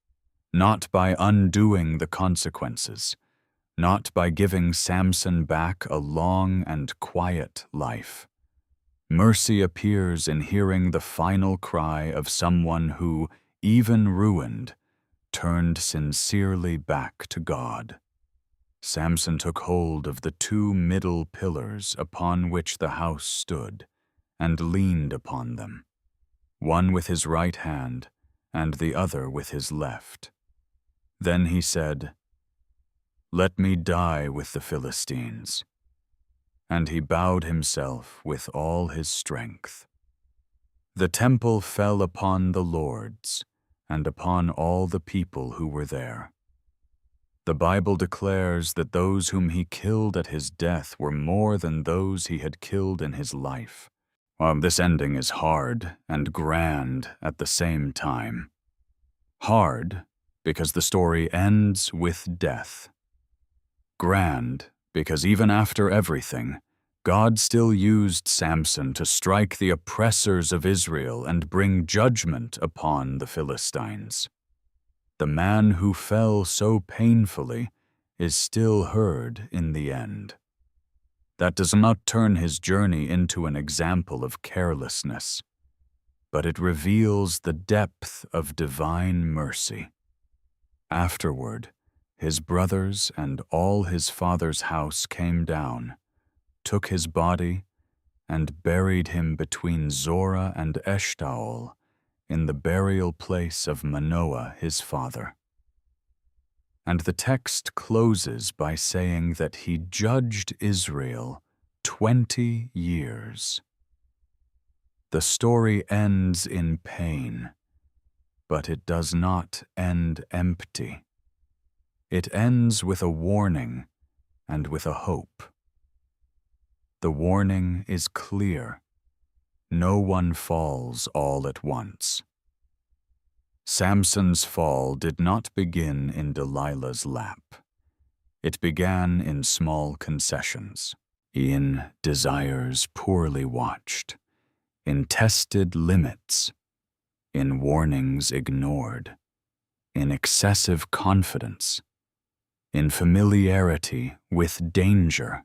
not by undoing the consequences, not by giving Samson back a long and quiet life. Mercy appears in hearing the final cry of someone who, even ruined, turned sincerely back to God. Samson took hold of the 2 middle pillars upon which the house stood, and leaned upon them, one with his right hand and the other with his left. Then he said, "Let me die with the Philistines." And he bowed himself with all his strength. The temple fell upon the lords, and upon all the people who were there. The Bible declares that those whom he killed at his death were more than those he had killed in his life. This ending is hard and grand at the same time. Hard, because the story ends with death. Grand, because even after everything, God still used Samson to strike the oppressors of Israel and bring judgment upon the Philistines. The man who fell so painfully is still heard in the end. That does not turn his journey into an example of carelessness, but it reveals the depth of divine mercy. Afterward, his brothers and all his father's house came down, took his body, and buried him between Zorah and Eshtaol, in the burial place of Manoah his father. And the text closes by saying that he judged Israel 20 years. The story ends in pain, but it does not end empty. It ends with a warning and with a hope. The warning is clear. No one falls all at once. Samson's fall did not begin in Delilah's lap. It began in small concessions, in desires poorly watched, in tested limits, in warnings ignored, in excessive confidence, in familiarity with danger,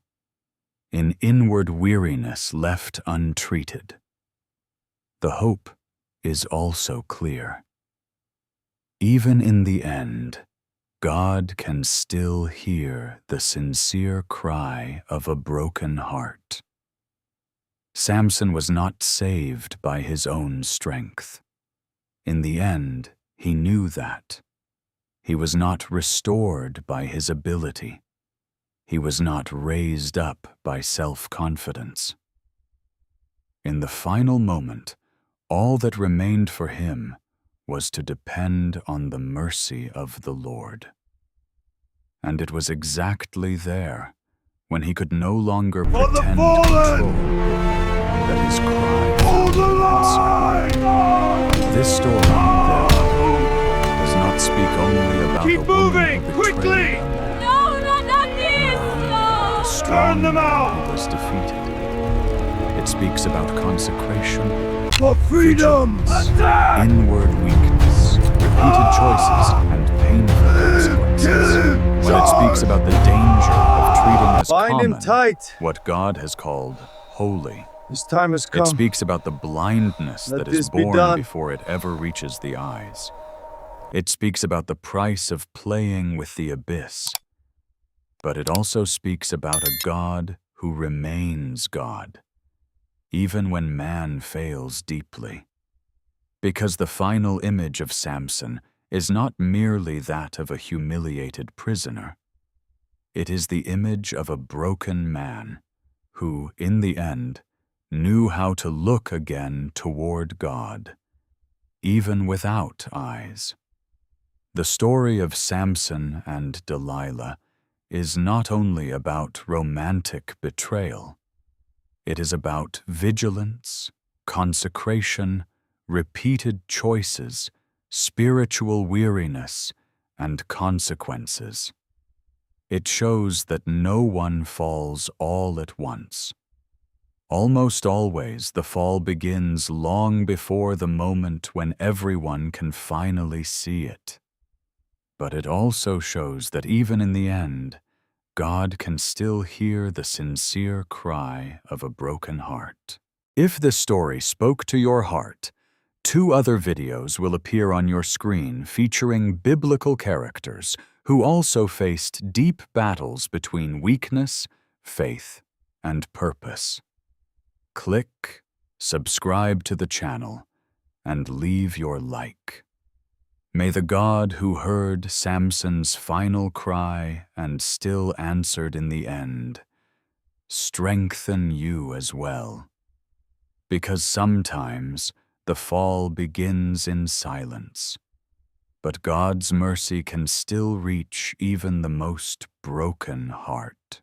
in inward weariness left untreated. The hope is also clear. Even in the end, God can still hear the sincere cry of a broken heart. Samson was not saved by his own strength. In the end, he knew that. He was not restored by his ability. He was not raised up by self-confidence. In the final moment, all that remained for him was to depend on the mercy of the Lord. And it was exactly there, when he could no longer For the pretend fallen! control, that his cry Hold the answered. line! This story, therefore, does not speak only about Keep a woman moving, who betrayed quickly! a man, No, not this! a No! strong them man out! who was defeated. It speaks about consecration, For freedom! vigilance, inward weakness, repeated choices, and painful consequences. When it speaks about the danger of treating as Bind him common tight. what God has called holy. His time has It come. speaks about the blindness Let that is this be born done. before it ever reaches the eyes. It speaks about the price of playing with the abyss. But it also speaks about a God who remains God, even when man fails deeply. Because the final image of Samson is not merely that of a humiliated prisoner. It is the image of a broken man who, in the end, knew how to look again toward God, even without eyes. The story of Samson and Delilah is not only about romantic betrayal. It is about vigilance, consecration, repeated choices, spiritual weariness, and consequences. It shows that no one falls all at once. Almost always, the fall begins long before the moment when everyone can finally see it. But it also shows that even in the end, God can still hear the sincere cry of a broken heart. If this story spoke to your heart, 2 other videos will appear on your screen featuring biblical characters who also faced deep battles between weakness, faith, and purpose. Click, subscribe to the channel, and leave your like. May the God who heard Samson's final cry and still answered in the end strengthen you as well. Because sometimes the fall begins in silence, but God's mercy can still reach even the most broken heart.